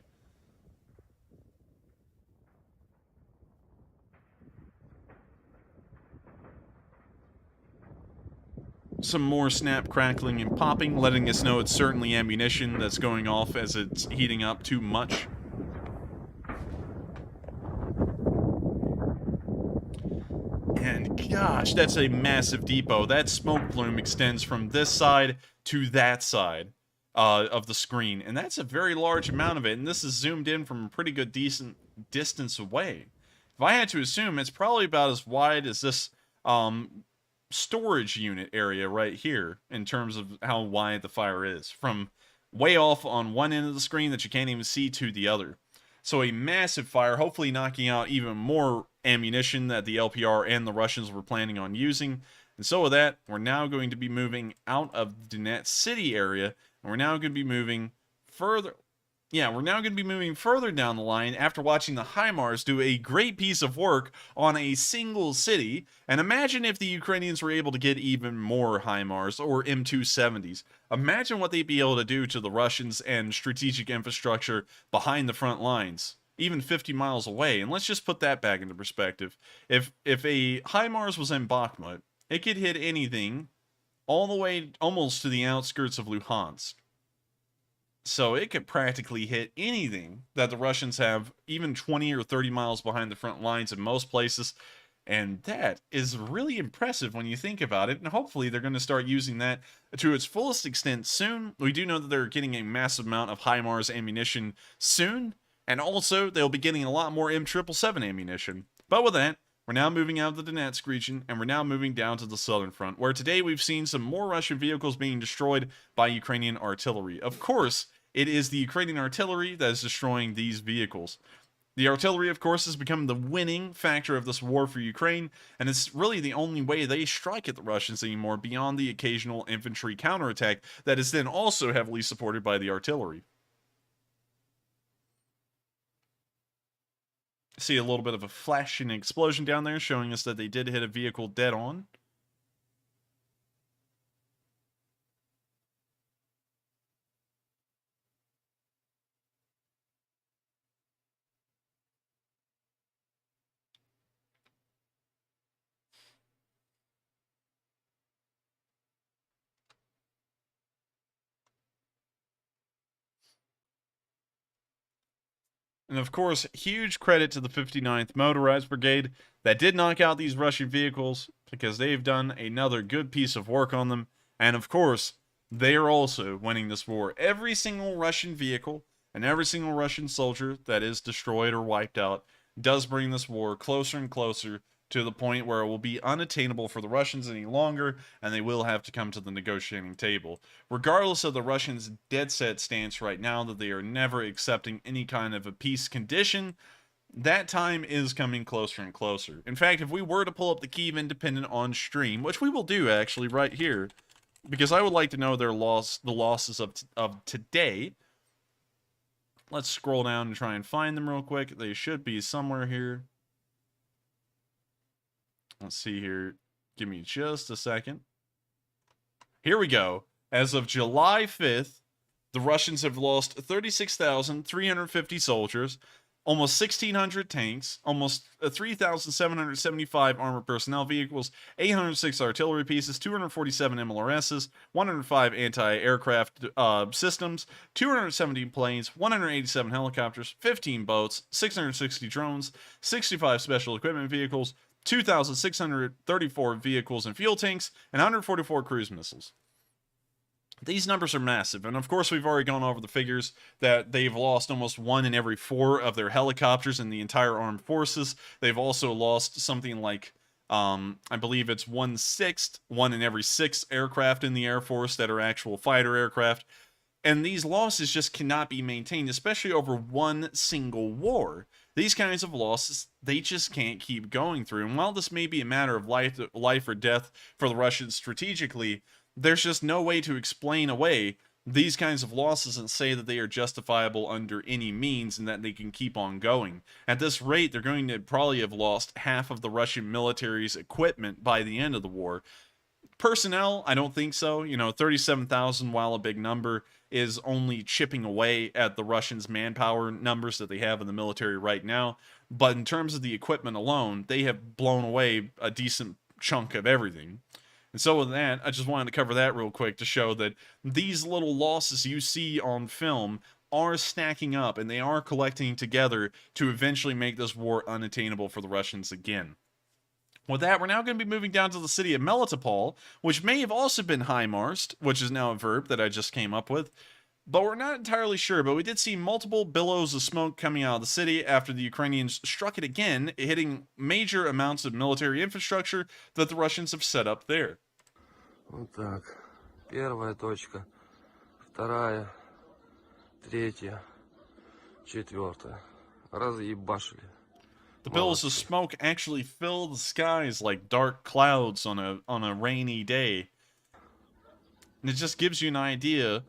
Some more snap, crackling, and popping, letting us know it's certainly ammunition that's going off as it's heating up too much. And gosh, that's a massive depot. That smoke plume extends from this side to that side of the screen. And that's a very large amount of it. And this is zoomed in from a pretty good decent distance away. If I had to assume, it's probably about as wide as this storage unit area right here in terms of how wide the fire is. From way off on one end of the screen that you can't even see to the other. So a massive fire, hopefully knocking out even more ammunition that the LPR and the Russians were planning on using. And so with that, we're now going to be moving out of the Donetsk City area, and we're now going to be moving further. Yeah, we're now going to be moving further down the line after watching the HIMARS do a great piece of work on a single city. And imagine if the Ukrainians were able to get even more HIMARS or M270s. Imagine what they'd be able to do to the Russians and strategic infrastructure behind the front lines, even 50 miles away. And let's just put that back into perspective. If a HIMARS was in Bakhmut, it could hit anything all the way almost to the outskirts of Luhansk. So it could practically hit anything that the Russians have, even 20 or 30 miles behind the front lines in most places. And that is really impressive when you think about it, and hopefully they're going to start using that to its fullest extent soon. We do know that they're getting a massive amount of HIMARS ammunition soon, and also they'll be getting a lot more M777 ammunition. But with that, we're now moving out of the Donetsk region, and we're now moving down to the southern front, where today we've seen some more Russian vehicles being destroyed by Ukrainian artillery. Of course, it is the Ukrainian artillery that is destroying these vehicles. The artillery, of course, has become the winning factor of this war for Ukraine, and it's really the only way they strike at the Russians anymore beyond the occasional infantry counterattack that is then also heavily supported by the artillery. See a little bit of a flashing explosion down there, showing us that they did hit a vehicle dead on. And of course, huge credit to the 59th Motorized Brigade that did knock out these Russian vehicles, because they've done another good piece of work on them. And of course, they are also winning this war. Every single Russian vehicle and every single Russian soldier that is destroyed or wiped out does bring this war closer and closer to the point where it will be unattainable for the Russians any longer, and they will have to come to the negotiating table. Regardless of the Russians' dead set stance right now that they are never accepting any kind of a peace condition, that time is coming closer and closer. In fact, if we were to pull up the Kyiv Independent on stream, which we will do actually right here, because I would like to know the losses of today. Let's scroll down and try and find them real quick. They should be somewhere here. Let's see here. Give me just a second. Here we go. As of July 5th, the Russians have lost 36,350 soldiers, almost 1,600 tanks, almost 3,775 armored personnel vehicles, 806 artillery pieces, 247 MLRSs, 105 anti-aircraft systems, 270 planes, 187 helicopters, 15 boats, 660 drones, 65 special equipment vehicles, 2,634 vehicles and fuel tanks, and 144 cruise missiles. These numbers are massive, and of course we've already gone over the figures that they've lost almost 1 in every 4 of their helicopters in the entire armed forces. They've also lost something like, I believe it's 1/6, 1 in every 6 aircraft in the Air Force that are actual fighter aircraft. And these losses just cannot be maintained, especially over one single war. These kinds of losses, they just can't keep going through. And while this may be a matter of life or death for the Russians strategically, there's just no way to explain away these kinds of losses and say that they are justifiable under any means and that they can keep on going. At this rate, they're going to probably have lost half of the Russian military's equipment by the end of the war. Personnel, I don't think so. 37,000, while a big number, is only chipping away at the Russians' manpower numbers that they have in the military right now. But in terms of the equipment alone, they have blown away a decent chunk of everything. And so with that, I just wanted to cover that real quick to show that these little losses you see on film are stacking up, and they are collecting together to eventually make this war unattainable for the Russians again. With that, we're now going to be moving down to the city of Melitopol, which may have also been HIMARSed, which is now a verb that I just came up with. But we're not entirely sure, but we did see multiple billows of smoke coming out of the city after the Ukrainians struck it again, hitting major amounts of military infrastructure that the Russians have set up there. Вот так. Первая точка, вторая, третья, четвертая. Разъебашили. The billows of smoke actually fill the skies like dark clouds on a rainy day. And it just gives you an idea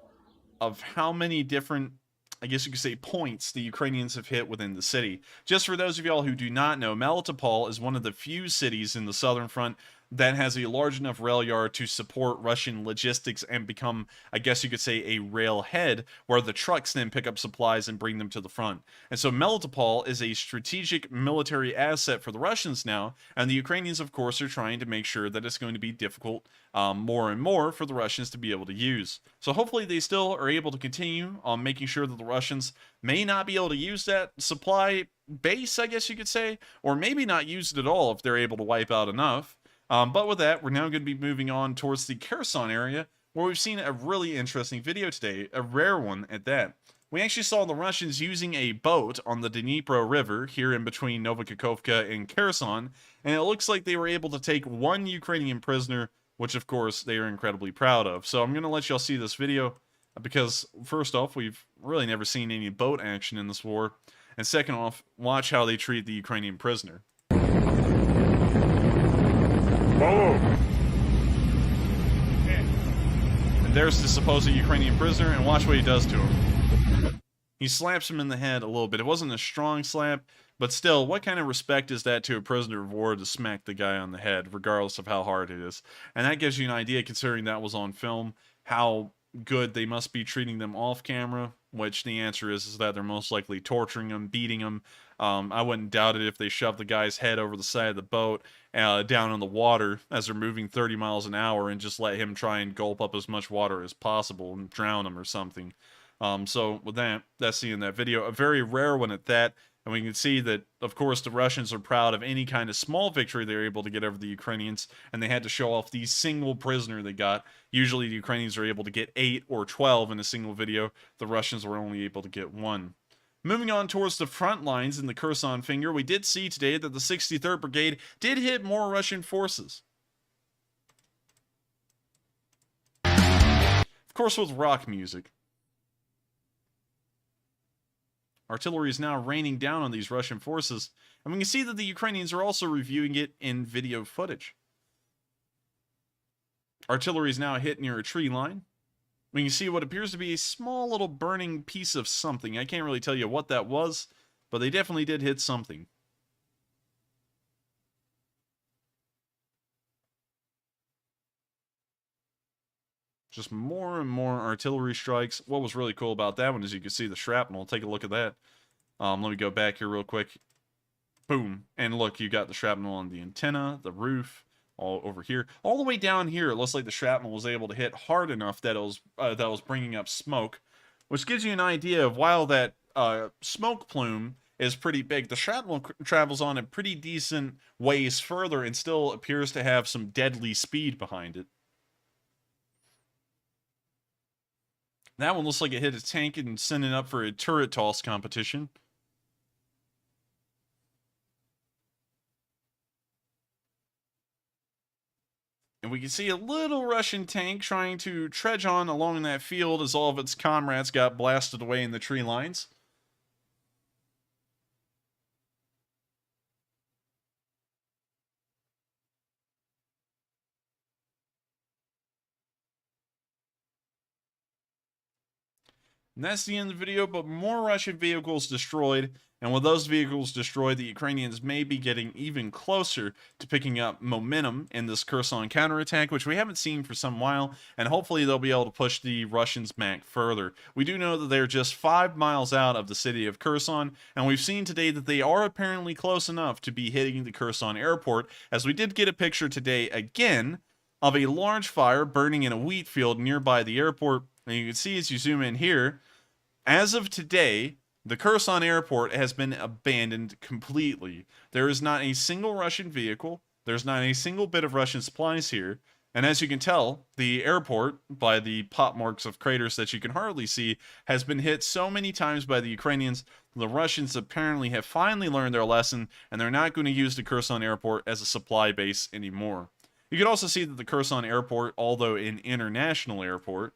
of how many different, I guess you could say, points the Ukrainians have hit within the city. Just for those of y'all who do not know, Melitopol is one of the few cities in the southern front that has a large enough rail yard to support Russian logistics and become, I guess you could say, a railhead where the trucks then pick up supplies and bring them to the front. And so Melitopol is a strategic military asset for the Russians now, and the Ukrainians, of course, are trying to make sure that it's going to be difficult more and more for the Russians to be able to use. So hopefully they still are able to continue on making sure that the Russians may not be able to use that supply base, I guess you could say, or maybe not use it at all if they're able to wipe out enough. But with that, we're now going to be moving on towards the Kherson area, where we've seen a really interesting video today, a rare one at that. We actually saw the Russians using a boat on the Dnipro River here in between Novokhovka and Kherson, and it looks like they were able to take one Ukrainian prisoner, which of course they are incredibly proud of. So I'm going to let y'all see this video because first off, we've really never seen any boat action in this war, and second off, watch how they treat the Ukrainian prisoner. And there's the supposed Ukrainian prisoner, and watch what he does to him. He slaps him in the head a little bit. It wasn't a strong slap, but still, what kind of respect is that to a prisoner of war to smack the guy on the head, regardless of how hard it is? And that gives you an idea, considering that was on film, how good they must be treating them off camera, which the answer is that they're most likely torturing them, beating them. I wouldn't doubt it if they shoved the guy's head over the side of the boat down in the water as they're moving 30 miles an hour and just let him try and gulp up as much water as possible and drown him or something. So with that, that's the end of that video. A very rare one at that. And we can see that, of course, the Russians are proud of any kind of small victory they were able to get over the Ukrainians, and they had to show off the single prisoner they got. Usually the Ukrainians are able to get 8 or 12 in a single video. The Russians were only able to get 1. Moving on towards the front lines in the Kherson finger, we did see today that the 63rd Brigade did hit more Russian forces. Of course, with rock music. Artillery is now raining down on these Russian forces, and we can see that the Ukrainians are also reviewing it in video footage. Artillery is now hit near a tree line. We can see what appears to be a small little burning piece of something. I can't really tell you what that was, but they definitely did hit something. Just more and more artillery strikes. What was really cool about that one is you can see the shrapnel. Take a look at that. Let me go back here real quick. Boom. And look, you got the shrapnel on the antenna, the roof, all over here. All the way down here, it looks like the shrapnel was able to hit hard enough that it was bringing up smoke, which gives you an idea of while that smoke plume is pretty big, the shrapnel travels on a pretty decent ways further and still appears to have some deadly speed behind it. That one looks like it hit a tank and sent it up for a turret toss competition. And we can see a little Russian tank trying to trudge on along that field as all of its comrades got blasted away in the tree lines. And that's the end of the video, but more Russian vehicles destroyed. And with those vehicles destroyed, the Ukrainians may be getting even closer to picking up momentum in this Kherson counterattack, which we haven't seen for some while, and hopefully they'll be able to push the Russians back further. We do know that they're just 5 miles out of the city of Kherson, and we've seen today that they are apparently close enough to be hitting the Kherson airport, as we did get a picture today again of a large fire burning in a wheat field nearby the airport. And you can see as you zoom in here, as of today, the Kherson airport has been abandoned completely. There is not a single Russian vehicle. There's not a single bit of Russian supplies here. And as you can tell, the airport, by the pop marks of craters that you can hardly see, has been hit so many times by the Ukrainians. The Russians apparently have finally learned their lesson, and they're not going to use the Kherson airport as a supply base anymore. You can also see that the Kherson airport, although an international airport,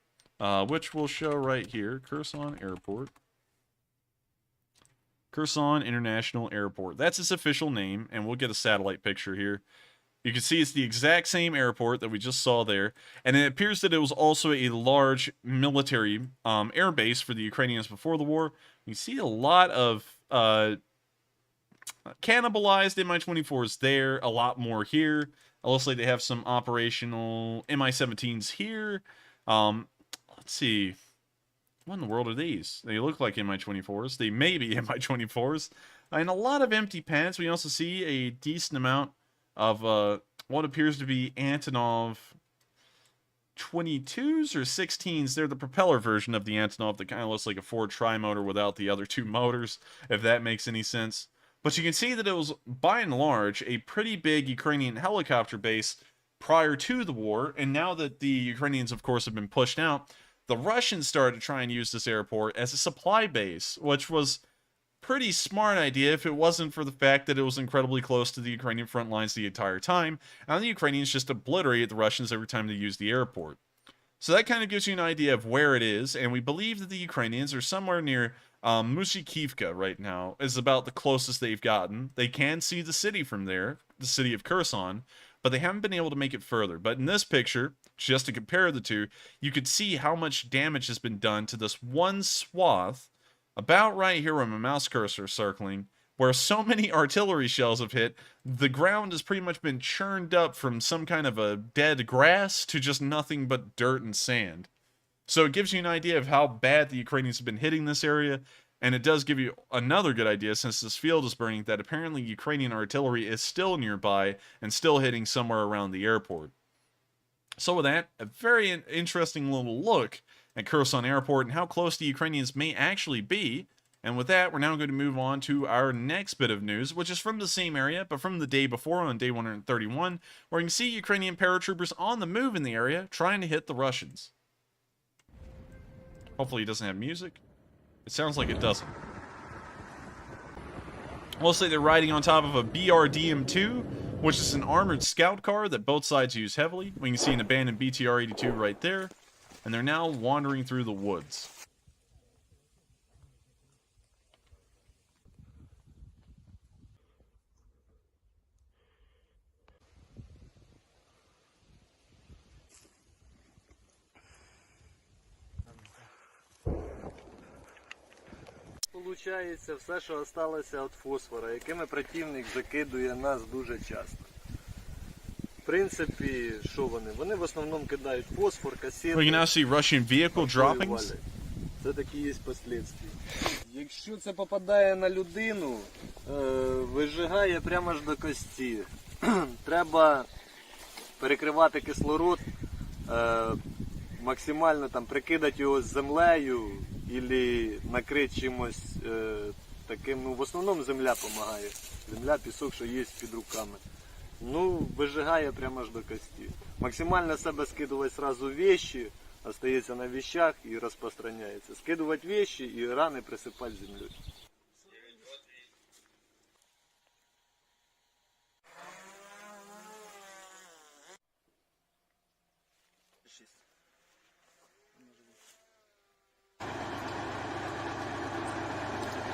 which we'll show right here, Kherson Airport. Kherson International Airport. That's its official name, and we'll get a satellite picture here. You can see it's the exact same airport that we just saw there, and it appears that it was also a large military air base for the Ukrainians before the war. You see a lot of cannibalized Mi-24s there, a lot more here. It looks like they have some operational Mi-17s here. Let's see. What in the world are these? They look like Mi-24s. They may be Mi-24s. And a lot of empty pads. We also see a decent amount of what appears to be Antonov 22s or 16s. They're the propeller version of the Antonov that kind of looks like a Ford tri-motor without the other two motors, if that makes any sense. But you can see that it was, by and large, a pretty big Ukrainian helicopter base prior to the war, and now that the Ukrainians, of course, have been pushed out, the Russians started to try and use this airport as a supply base, which was a pretty smart idea if it wasn't for the fact that it was incredibly close to the Ukrainian front lines the entire time, and the Ukrainians just obliterated the Russians every time they used the airport. So that kind of gives you an idea of where it is, and we believe that the Ukrainians are somewhere near Musikivka right now, is about the closest they've gotten. They can see the city from there, the city of Kherson, but they haven't been able to make it further. But in this picture, just to compare the two, you could see how much damage has been done to this one swath, about right here where my mouse cursor is circling, where so many artillery shells have hit, the ground has pretty much been churned up from some kind of a dead grass to just nothing but dirt and sand. So it gives you an idea of how bad the Ukrainians have been hitting this area, and it does give you another good idea, since this field is burning, that apparently Ukrainian artillery is still nearby and still hitting somewhere around the airport. So with that, a very interesting little look at Kherson Airport and how close the Ukrainians may actually be. And with that, we're now going to move on to our next bit of news, which is from the same area, but from the day before, on day 131, where you can see Ukrainian paratroopers on the move in the area, trying to hit the Russians. Hopefully it doesn't have music. It sounds like it doesn't. We'll say they're riding on top of a BRDM-2, which is an armored scout car that both sides use heavily. We can see an abandoned BTR-82 right there. And they're now wandering through the woods. Получається все, що осталося від фосфора, якими противник закидує нас дуже часто. В принципі, що вони? Вони в основному кидають фосфор, касети. We can now see Russian vehicle droppings. Це такі є послідствия. Якщо це попадає на людину, вижигає прямо аж до кості. Треба перекривати кислород, максимально там прикидати його з землею або накрити чимось таким. Ну, в основному земля допомагає. Земля, пісок, що є під руками. Ну, вижигає прямо аж до кості. Максимально себе скидувати сразу вещи, остається на вещах і розпространяється. Скидувати вещи і рани присипати землею.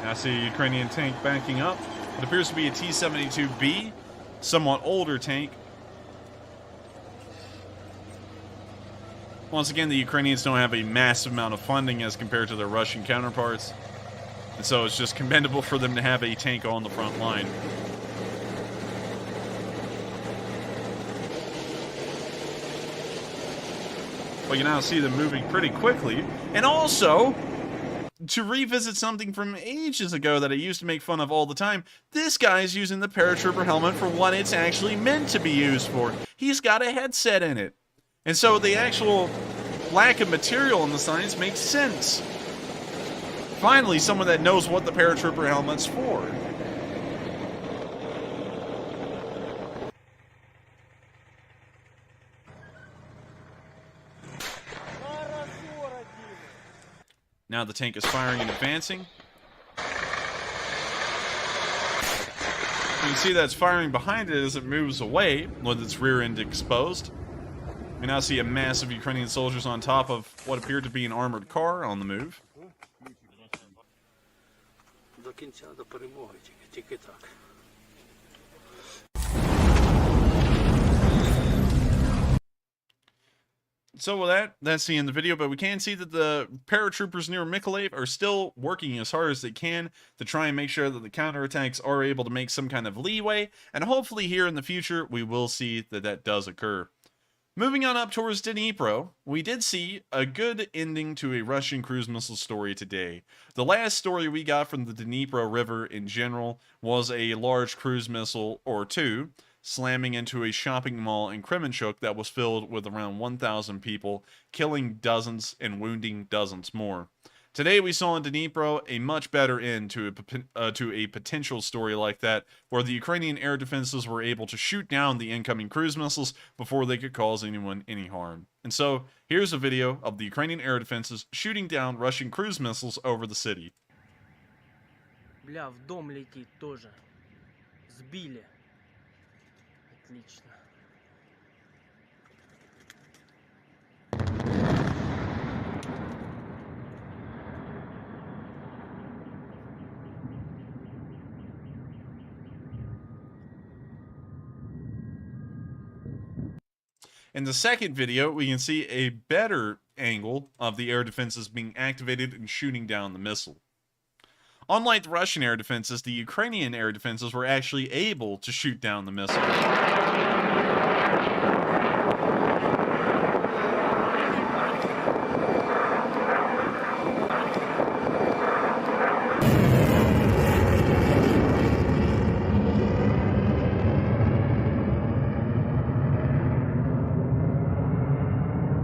Now I see a Ukrainian tank backing up. It appears to be a T-72B, somewhat older tank. Once again, the Ukrainians don't have a massive amount of funding as compared to their Russian counterparts. And so it's just commendable for them to have a tank on the front line. But you now see them moving pretty quickly. And also, to revisit something from ages ago that I used to make fun of all the time, this guy is using the paratrooper helmet for what it's actually meant to be used for. He's got a headset in it. And so the actual lack of material in the signs makes sense. Finally, someone that knows what the paratrooper helmet's for. Now the tank is firing and advancing. You can see that it's firing behind it as it moves away with its rear end exposed. We now see a massive Ukrainian soldiers on top of what appeared to be an armored car on the move. До кінця, до перемоги, тільки так. So with that, that's the end of the video, but we can see that the paratroopers near Mykolaiv are still working as hard as they can to try and make sure that the counterattacks are able to make some kind of leeway, and hopefully here in the future we will see that that does occur. Moving on up towards Dnipro, we did see a good ending to a Russian cruise missile story today. The last story we got from the Dnipro River in general was a large cruise missile or two slamming into a shopping mall in Kremenchuk that was filled with around 1,000 people, killing dozens and wounding dozens more. Today we saw in Dnipro a much better end to a potential story like that, where the Ukrainian air defenses were able to shoot down the incoming cruise missiles before they could cause anyone any harm. And so, here's a video of the Ukrainian air defenses shooting down Russian cruise missiles over the city. Бля, в дом летит тоже. Сбили. Отлично. In the second video, we can see a better angle of the air defenses being activated and shooting down the missile. Unlike the Russian air defenses, the Ukrainian air defenses were actually able to shoot down the missile.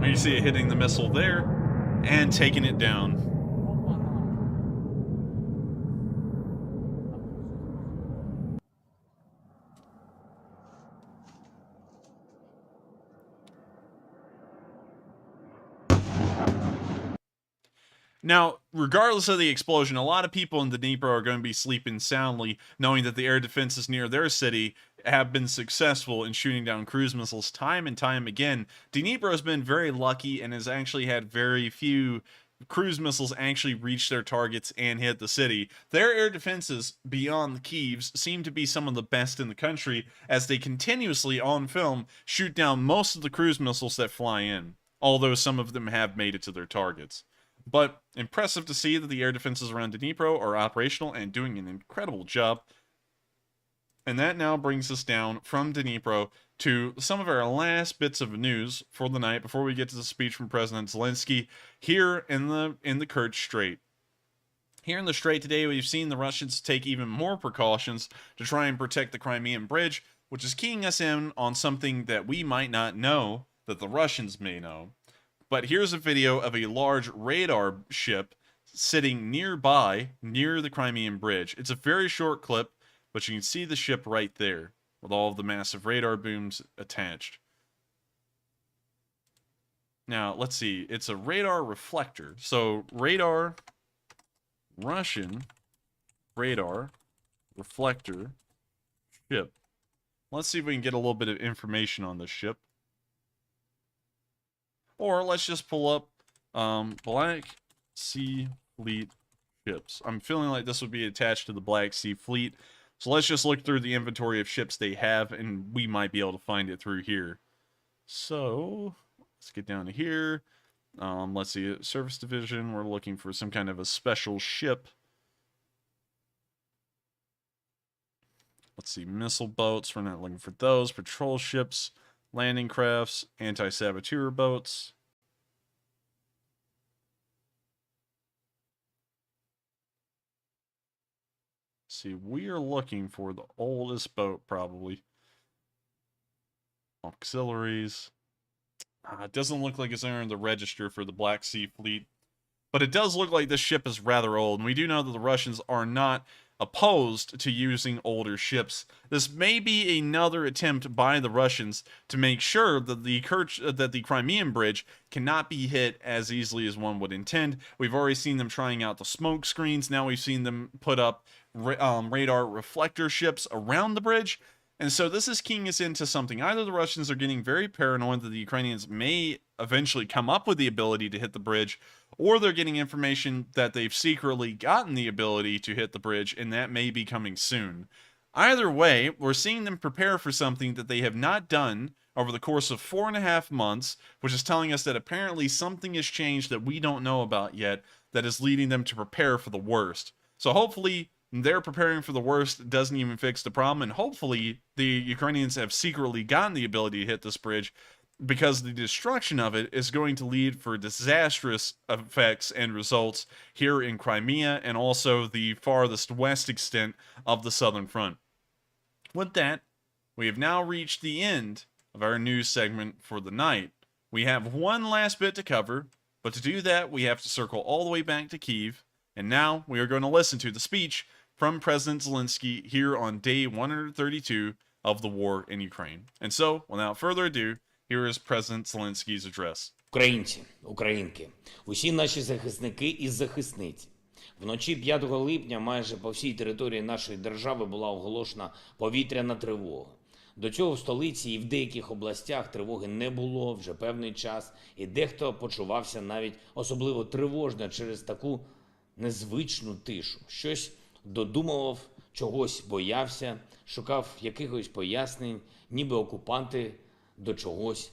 You see it hitting the missile there and taking it down. Now, regardless of the explosion, a lot of people in Dnipro are going to be sleeping soundly, knowing that the air defenses near their city have been successful in shooting down cruise missiles time and time again. Dnipro has been very lucky and has actually had very few cruise missiles actually reach their targets and hit the city. Their air defenses beyond the Kievs seem to be some of the best in the country, as they continuously, on film, shoot down most of the cruise missiles that fly in, although some of them have made it to their targets. But impressive to see that the air defenses around Dnipro are operational and doing an incredible job. And that now brings us down from Dnipro to some of our last bits of news for the night before we get to the speech from President Zelensky here in the Kerch Strait. Here in the Strait today, we've seen the Russians take even more precautions to try and protect the Crimean Bridge, which is keying us in on something that we might not know that the Russians may know. But here's a video of a large radar ship sitting nearby, near the Crimean Bridge. It's a very short clip, but you can see the ship right there, with all of the massive radar booms attached. Now, let's see. It's a radar reflector. So, radar, Russian radar reflector ship. Let's see if we can get a little bit of information on this ship. Or let's just pull up Black Sea Fleet ships. I'm feeling like this would be attached to the Black Sea Fleet. So let's just look through the inventory of ships they have, and we might be able to find it through here. So let's get down to here. Let's see, Service Division. We're looking for some kind of a special ship. Let's see, missile boats. We're not looking for those. Patrol ships. Landing crafts, anti-saboteur boats. See, we are looking for the oldest boat, probably. Auxiliaries. It doesn't look like it's in the register for the Black Sea Fleet. But it does look like this ship is rather old, and we do know that the Russians are not opposed to using older ships. This may be another attempt by the Russians to make sure that the Crimean Bridge cannot be hit as easily as one would intend. We've already seen them trying out the smoke screens. Now we've seen them put up radar reflector ships around the bridge. And so this is keying us into something. Either the Russians are getting very paranoid that the Ukrainians may eventually come up with the ability to hit the bridge, or they're getting information that they've secretly gotten the ability to hit the bridge, and that may be coming soon. Either way, we're seeing them prepare for something that they have not done over the course of 4.5 months, which is telling us that apparently something has changed that we don't know about yet that is leading them to prepare for the worst. So hopefully they're preparing for the worst doesn't even fix the problem, and hopefully the Ukrainians have secretly gotten the ability to hit this bridge, because the destruction of it is going to lead for disastrous effects and results here in Crimea and also the farthest west extent of the southern front. With that, we have now reached the end of our news segment for the night. We have one last bit to cover, but to do that, we have to circle all the way back to Kyiv, and now we are going to listen to the speech from President Zelensky here on day 132 of the war in Ukraine. And so, without further ado, here is President Zelensky's address. Українці, українки, усі наші захисники і захисниці. Вночі 5 липня майже по всій території нашої держави була оголошена повітряна тривога. До цього в столиці і в деяких областях тривоги не було вже певний час, і дехто почувався навіть особливо тривожно через таку незвичну тишу. Щось додумував, чогось боявся, шукав якихось пояснень, ніби окупанти до чогось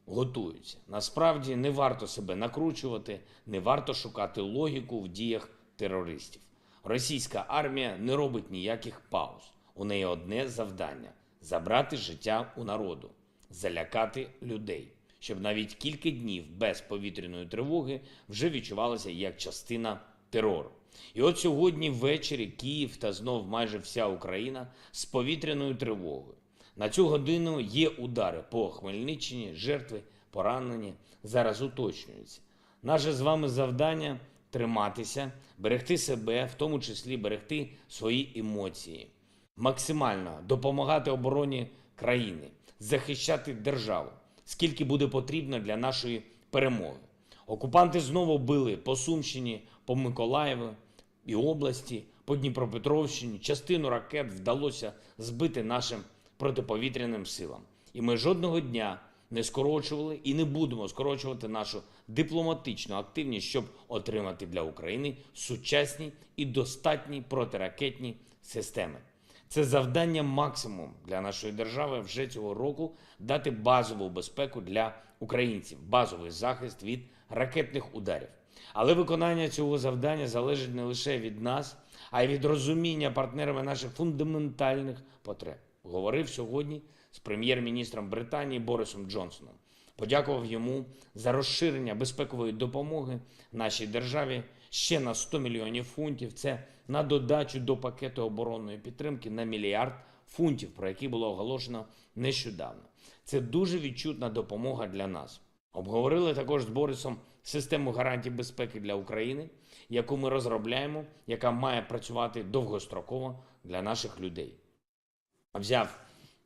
готуються. Насправді не варто себе накручувати, не варто шукати логіку в діях терористів. Російська армія не робить ніяких пауз. У неї одне завдання – забрати життя у народу, залякати людей, щоб навіть кілька днів без повітряної тривоги вже відчувалося як частина терору. І от сьогодні ввечері Київ та знов майже вся Україна з повітряною тривогою. На цю годину є удари по Хмельниччині, жертви, поранені, зараз уточнюються. Наше з вами завдання – триматися, берегти себе, в тому числі берегти свої емоції, максимально допомагати обороні країни, захищати державу, скільки буде потрібно для нашої перемоги. Окупанти знову били по Сумщині, по Миколаєву і області, по Дніпропетровщині. Частину ракет вдалося збити нашим протиповітряним силам. І ми жодного дня не скорочували і не будемо скорочувати нашу дипломатичну активність, щоб отримати для України сучасні і достатні протиракетні системи. Це завдання максимум для нашої держави вже цього року – дати базову безпеку для українців, базовий захист від ракетних ударів. Але виконання цього завдання залежить не лише від нас, а й від розуміння партнерами наших фундаментальних потреб. Говорив сьогодні з прем'єр-міністром Британії Борисом Джонсоном. Подякував йому за розширення безпекової допомоги нашій державі ще на 100 мільйонів фунтів. Це на додачу до пакету оборонної підтримки на 1 мільярд фунтів, про який було оголошено нещодавно. Це дуже відчутна допомога для нас. Обговорили також з Борисом систему гарантій безпеки для України, яку ми розробляємо, яка має працювати довгостроково для наших людей. Взяв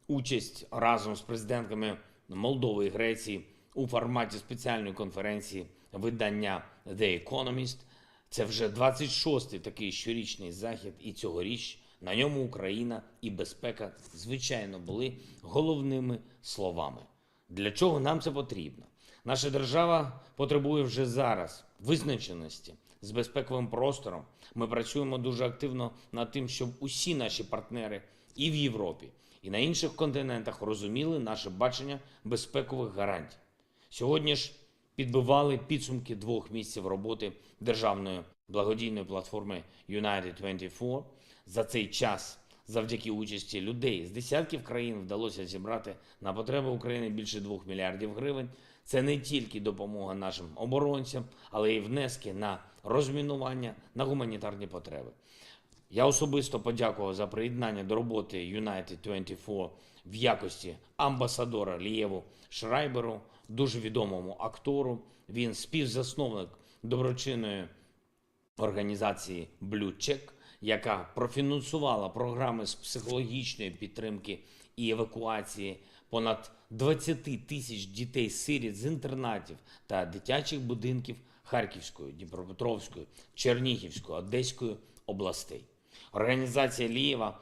участь разом з президентами Молдови і Греції у форматі спеціальної конференції видання The Economist. Це вже 26-й такий щорічний захід, і цьогоріч на ньому Україна і безпека, звичайно, були головними словами. Для чого нам це потрібно? Наша держава потребує вже зараз визначеності з безпековим простором. Ми працюємо дуже активно над тим, щоб усі наші партнери і в Європі, і на інших континентах розуміли наше бачення безпекових гарантій. Сьогодні ж підбивали підсумки 2 місяців роботи державної благодійної платформи United24. За цей час, завдяки участі людей з десятків країн, вдалося зібрати на потреби України більше 2 мільярдів гривень. Це не тільки допомога нашим оборонцям, але й внески на розмінування, на гуманітарні потреби. Я особисто подякував за приєднання до роботи United24 в якості амбасадора Лієву Шрайберу, дуже відомому актору. Він співзасновник доброчинної організації Blue Check, яка профінансувала програми з психологічної підтримки і евакуації понад 20 тисяч дітей-сиріт з інтернатів та дитячих будинків Харківської, Дніпропетровської, Чернігівської, Одеської областей. Організація Лієва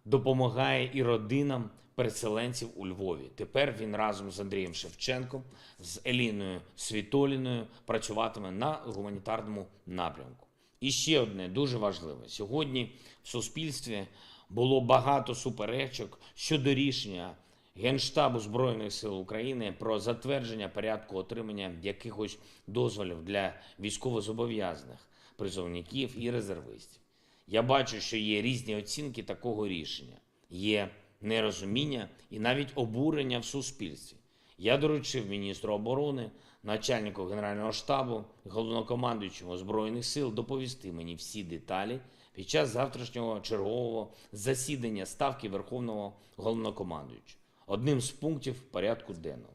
допомагає і родинам переселенців у Львові. Тепер він разом з Андрієм Шевченком, з Еліною Світоліною працюватиме на гуманітарному напрямку. І ще одне дуже важливе. Сьогодні в суспільстві було багато суперечок щодо рішення Генштабу Збройних сил України про затвердження порядку отримання якихось дозволів для військовозобов'язаних, призовників і резервистів. Я бачу, що є різні оцінки такого рішення, є нерозуміння і навіть обурення в суспільстві. Я доручив міністру оборони, начальнику Генерального штабу, головнокомандуючому Збройних сил доповісти мені всі деталі під час завтрашнього чергового засідання Ставки Верховного Головнокомандуючого. Одним з пунктів порядку денного.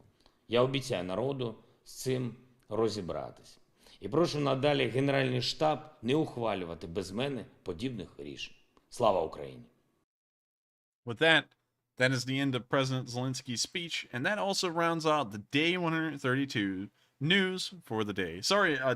Я обіцяю народу з цим розібратися. І прошу надалі Генеральний штаб не ухвалювати без мене подібних рішень. Слава Україні! With that, that is the end of President Zelensky's speech, and that also rounds out the day 132 news for the day. Sorry, I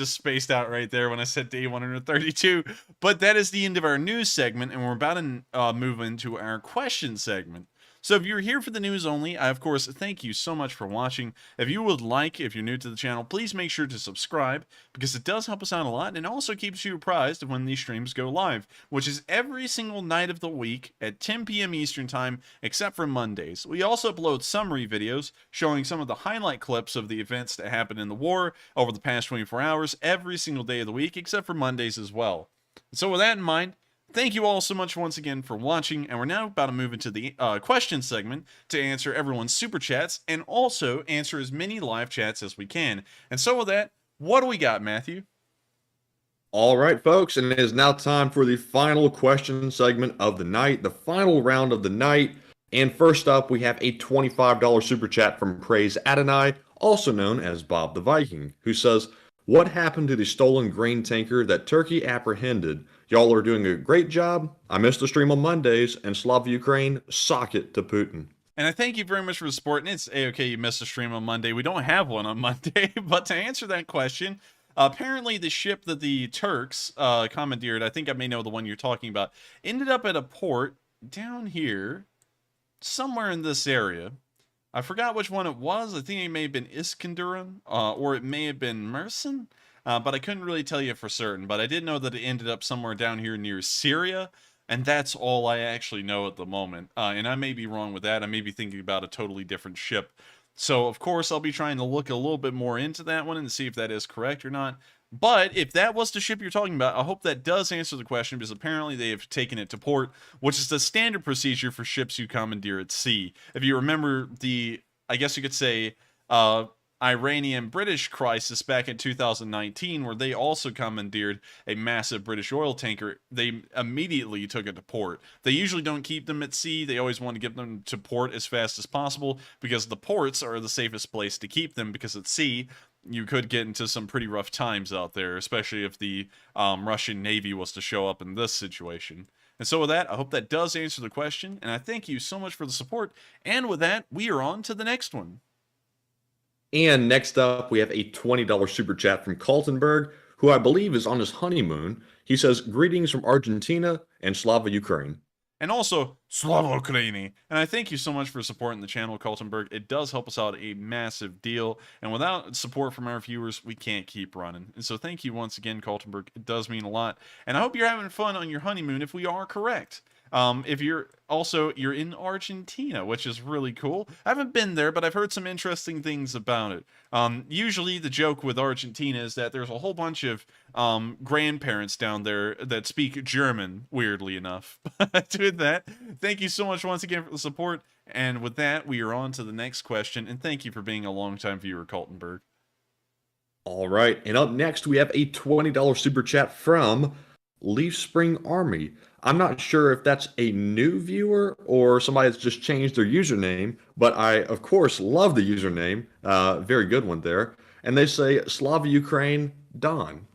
just spaced out right there when I said day 132, but that is the end of our news segment, and we're about to move into our question segment. So if you're here for the news only, I of course thank you so much for watching. If you would like, if you're new to the channel, please make sure to subscribe because it does help us out a lot and also keeps you apprised of when these streams go live, which is every single night of the week at 10 p.m. Eastern Time, except for Mondays. We also upload summary videos showing some of the highlight clips of the events that happened in the war over the past 24 hours every single day of the week, except for Mondays as well. So with that in mind, thank you all so much once again for watching, and we're now about to move into the question segment to answer everyone's super chats and also answer as many live chats as we can. And so with that, what do we got, Matthew? All right, folks, and it is now time for the final question segment of the night, the final round of the night. And first up, we have a $25 super chat from Praise Adonai, also known as Bob the Viking, who says, "What happened to the stolen grain tanker that Turkey apprehended? Y'all are doing a great job. I missed the stream on Mondays, and Slava Ukraine, sock it to Putin." And I thank you very much for the support. And it's okay, you missed a stream on Monday. We don't have one on Monday, but to answer that question, apparently the ship that the Turks commandeered, I think I may know the one you're talking about, ended up at a port down here, somewhere in this area. I forgot which one it was. I think it may have been Iskenderun, or it may have been Mersin. But I couldn't really tell you for certain. But I did know that it ended up somewhere down here near Syria. And that's all I actually know at the moment. And I may be wrong with that. I may be thinking about a totally different ship. So, of course, I'll be trying to look a little bit more into that one and see if that is correct or not. But if that was the ship you're talking about, I hope that does answer the question, because apparently they have taken it to port, which is the standard procedure for ships you commandeer at sea. If you remember the, I guess you could say, Iranian-British crisis back in 2019, where they also commandeered a massive British oil tanker, they immediately took it to port. They usually don't keep them at sea. They always want to get them to port as fast as possible, because the ports are the safest place to keep them, because at sea, you could get into some pretty rough times out there, especially if the Russian Navy was to show up in this situation. And so with that, I hope that does answer the question, and I thank you so much for the support. And with that, we are on to the next one. And next up, we have a $20 super chat from Kaltenberg, who I believe is on his honeymoon. He says, "Greetings from Argentina and Slava Ukraine." And also, Slava Ukraini. And I thank you so much for supporting the channel, Kaltenberg. It does help us out a massive deal. And without support from our viewers, we can't keep running. And so thank you once again, Kaltenberg. It does mean a lot. And I hope you're having fun on your honeymoon if we are correct. If you're in Argentina, which is really cool. I haven't been there, but I've heard some interesting things about it. Usually the joke with Argentina is that there's a whole bunch of grandparents down there that speak German, weirdly enough. But with that, thank you so much once again for the support. And with that, we are on to the next question. And thank you for being a longtime viewer, Kaltenberg. All right, and up next, we have a $20 super chat from Leaf Spring Army. I'm not sure if that's a new viewer or somebody that's just changed their username, but I, of course, love the username. Very good one there. And they say, "Slava Ukraine, Don."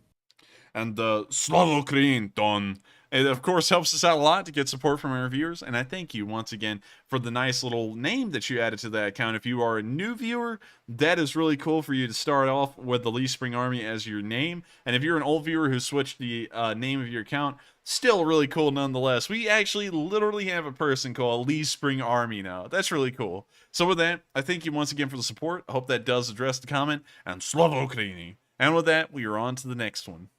And Slava Ukraine, Don. It, of course, helps us out a lot to get support from our viewers, and I thank you once again for the nice little name that you added to that account. If you are a new viewer, that is really cool for you to start off with the Leaf Spring Army as your name. And if you're an old viewer who switched the name of your account, still really cool nonetheless. We actually literally have a person called Leaf Spring Army now. That's really cool. So with that, I thank you once again for the support. I hope that does address the comment. And Slava Ukraini. And with that, we are on to the next one.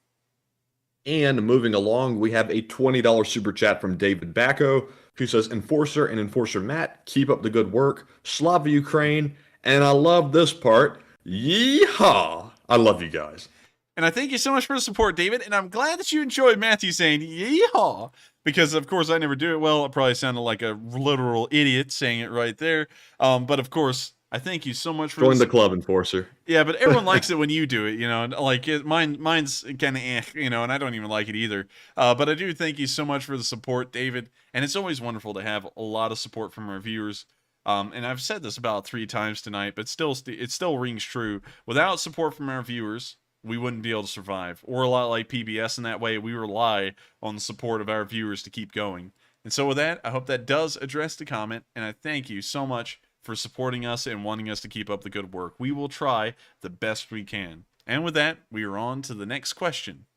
And moving along, we have a $20 super chat from David Bacco, who says, Enforcer and Enforcer Matt, keep up the good work. Slava Ukraine. And I love this part. Yeehaw! I love you guys. And I thank you so much for the support, David. And I'm glad that you enjoyed Matthew saying yeehaw. Because, of course, I never do it well. It probably sounded like a literal idiot saying it right there. But, of course, I thank you so much for Join the club, Enforcer. Yeah, but everyone likes it when you do it, you know. Like, mine's kind of you know, and I don't even like it either. But I do thank you so much for the support, David. And it's always wonderful to have a lot of support from our viewers. And I've said this about 3 times tonight, but it still rings true. Without support from our viewers, we wouldn't be able to survive. We're a lot like PBS in that way. We rely on the support of our viewers to keep going. And so with that, I hope that does address the comment, and I thank you so much for supporting us and wanting us to keep up the good work. We will try the best we can. And with that, we are on to the next question.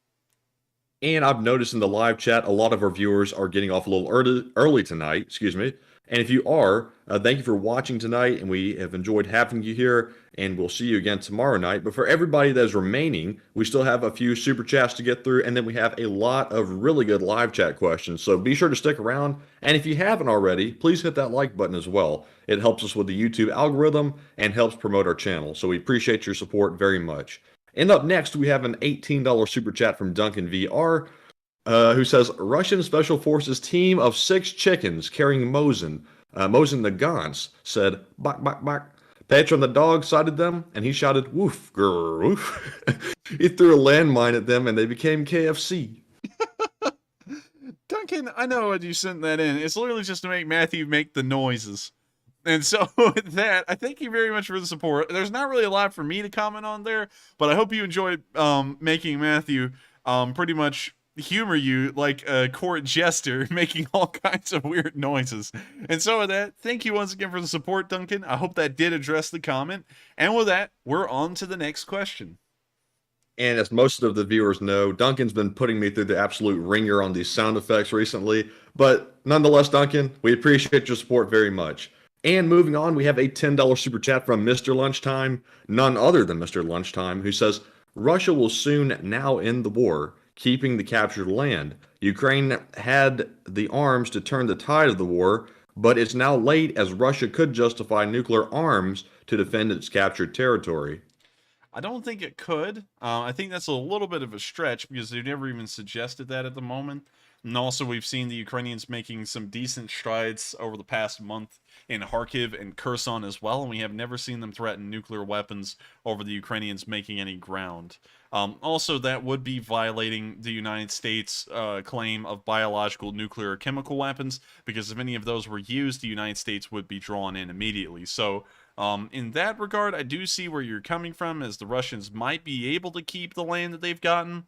And I've noticed in the live chat, a lot of our viewers are getting off a little early tonight, excuse me. And if you are, thank you for watching tonight, and we have enjoyed having you here, and we'll see you again tomorrow night. But for everybody that is remaining, we still have a few super chats to get through, and then we have a lot of really good live chat questions. So be sure to stick around, and if you haven't already, please hit that like button as well. It helps us with the YouTube algorithm and helps promote our channel. So we appreciate your support very much. And up next, we have an $18 super chat from Duncan VR, who says, Russian Special Forces team of 6 chickens carrying Mosin the Gans, said, bak, bak, bak. Patron the dog sighted them, and he shouted, woof, grrr, woof. He threw a landmine at them, and they became KFC. Duncan, I know you sent that in. It's literally just to make Matthew make the noises. And so with that, I thank you very much for the support. There's not really a lot for me to comment on there, but I hope you enjoyed making Matthew pretty much humor you like a court jester, making all kinds of weird noises. And so with that, thank you once again for the support, Duncan. I hope that did address the comment. And with that, we're on to the next question. And as most of the viewers know, Duncan's been putting me through the absolute ringer on these sound effects recently. But nonetheless, Duncan, we appreciate your support very much. And moving on, we have a $10 super chat from Mr. Lunchtime, none other than Mr. Lunchtime, who says, Russia will soon now end the war, keeping the captured land. Ukraine had the arms to turn the tide of the war, but it's now late as Russia could justify nuclear arms to defend its captured territory. I don't think it could. I think that's a little bit of a stretch because they never even suggested that at the moment. And also, we've seen the Ukrainians making some decent strides over the past month in Kharkiv and Kherson as well, and we have never seen them threaten nuclear weapons over the Ukrainians making any ground. Also, that would be violating the United States' claim of biological, nuclear, or chemical weapons, because if any of those were used, the United States would be drawn in immediately. So, in that regard, I do see where you're coming from, as the Russians might be able to keep the land that they've gotten,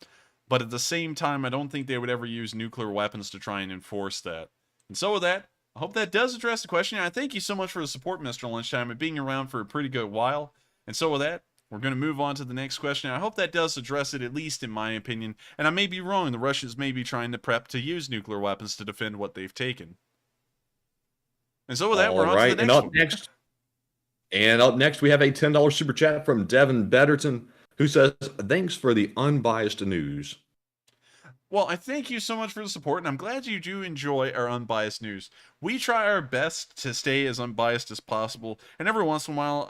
but at the same time, I don't think they would ever use nuclear weapons to try and enforce that. And so with that, I hope that does address the question. I thank you so much for the support, Mr. Lunchtime, and being around for a pretty good while. And so with that, we're going to move on to the next question. I hope that does address it, at least in my opinion. And I may be wrong. The Russians may be trying to prep to use nuclear weapons to defend what they've taken. And so with that, we're on to the next one. And up next, we have a $10 super chat from Devin Betterton, who says, thanks for the unbiased news. Well, I thank you so much for the support, and I'm glad you do enjoy our unbiased news. We try our best to stay as unbiased as possible, and every once in a while,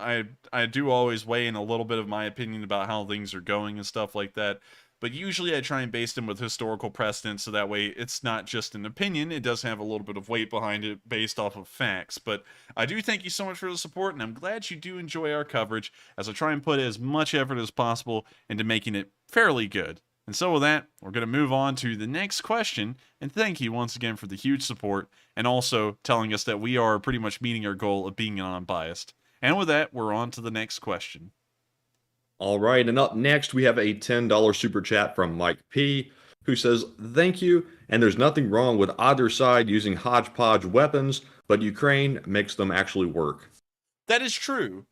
I do always weigh in a little bit of my opinion about how things are going and stuff like that. But usually I try and base them with historical precedent, so that way it's not just an opinion, it does have a little bit of weight behind it based off of facts. But I do thank you so much for the support, and I'm glad you do enjoy our coverage, as I try and put as much effort as possible into making it fairly good. And so with that, we're going to move on to the next question, and thank you once again for the huge support, and also telling us that we are pretty much meeting our goal of being unbiased. And with that, we're on to the next question. All right, and up next, we have a $10 super chat from Mike P, who says, thank you, and there's nothing wrong with either side using hodgepodge weapons, but Ukraine makes them actually work. That is true.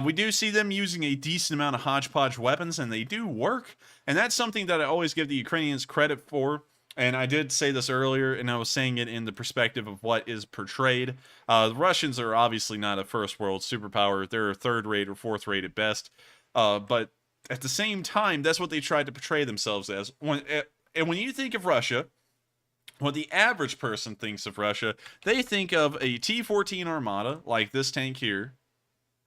We do see them using a decent amount of hodgepodge weapons, and they do work. And that's something that I always give the Ukrainians credit for. And I did say this earlier, and I was saying it in the perspective of what is portrayed. The Russians are obviously not a first world superpower. They're third rate or fourth rate at best. But at the same time, that's what they tried to portray themselves as. and when you think of Russia, what the average person thinks of Russia, they think of a T-14 Armada, like this tank here,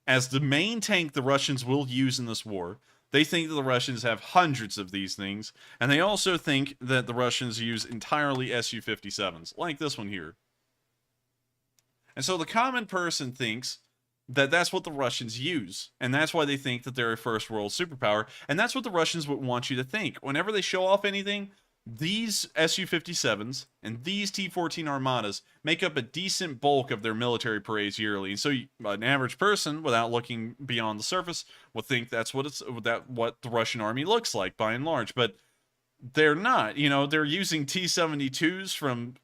as the main tank the Russians will use in this war. They think that the Russians have hundreds of these things, and they also think that the Russians use entirely Su-57s, like this one here. And so the common person thinks that that's what the Russians use, and that's why they think that they're a first world superpower, and that's what the Russians would want you to think. Whenever they show off anything, these Su-57s and these T-14 Armadas make up a decent bulk of their military parades yearly. And so an average person, without looking beyond the surface, would think that's what what the Russian army looks like by and large. But they're not. You know, they're using T-72s from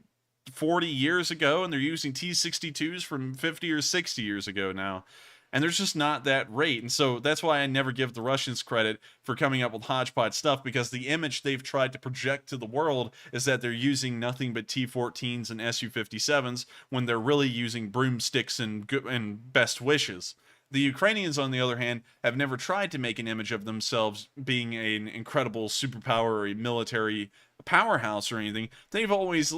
40 years ago, and they're using T-62s from 50 or 60 years ago now. And there's just not that rate. And so that's why I never give the Russians credit for coming up with hodgepodge stuff, because the image they've tried to project to the world is that they're using nothing but T-14s and Su-57s when they're really using broomsticks and best wishes. The Ukrainians, on the other hand, have never tried to make an image of themselves being an incredible superpower or a military powerhouse or anything. They've always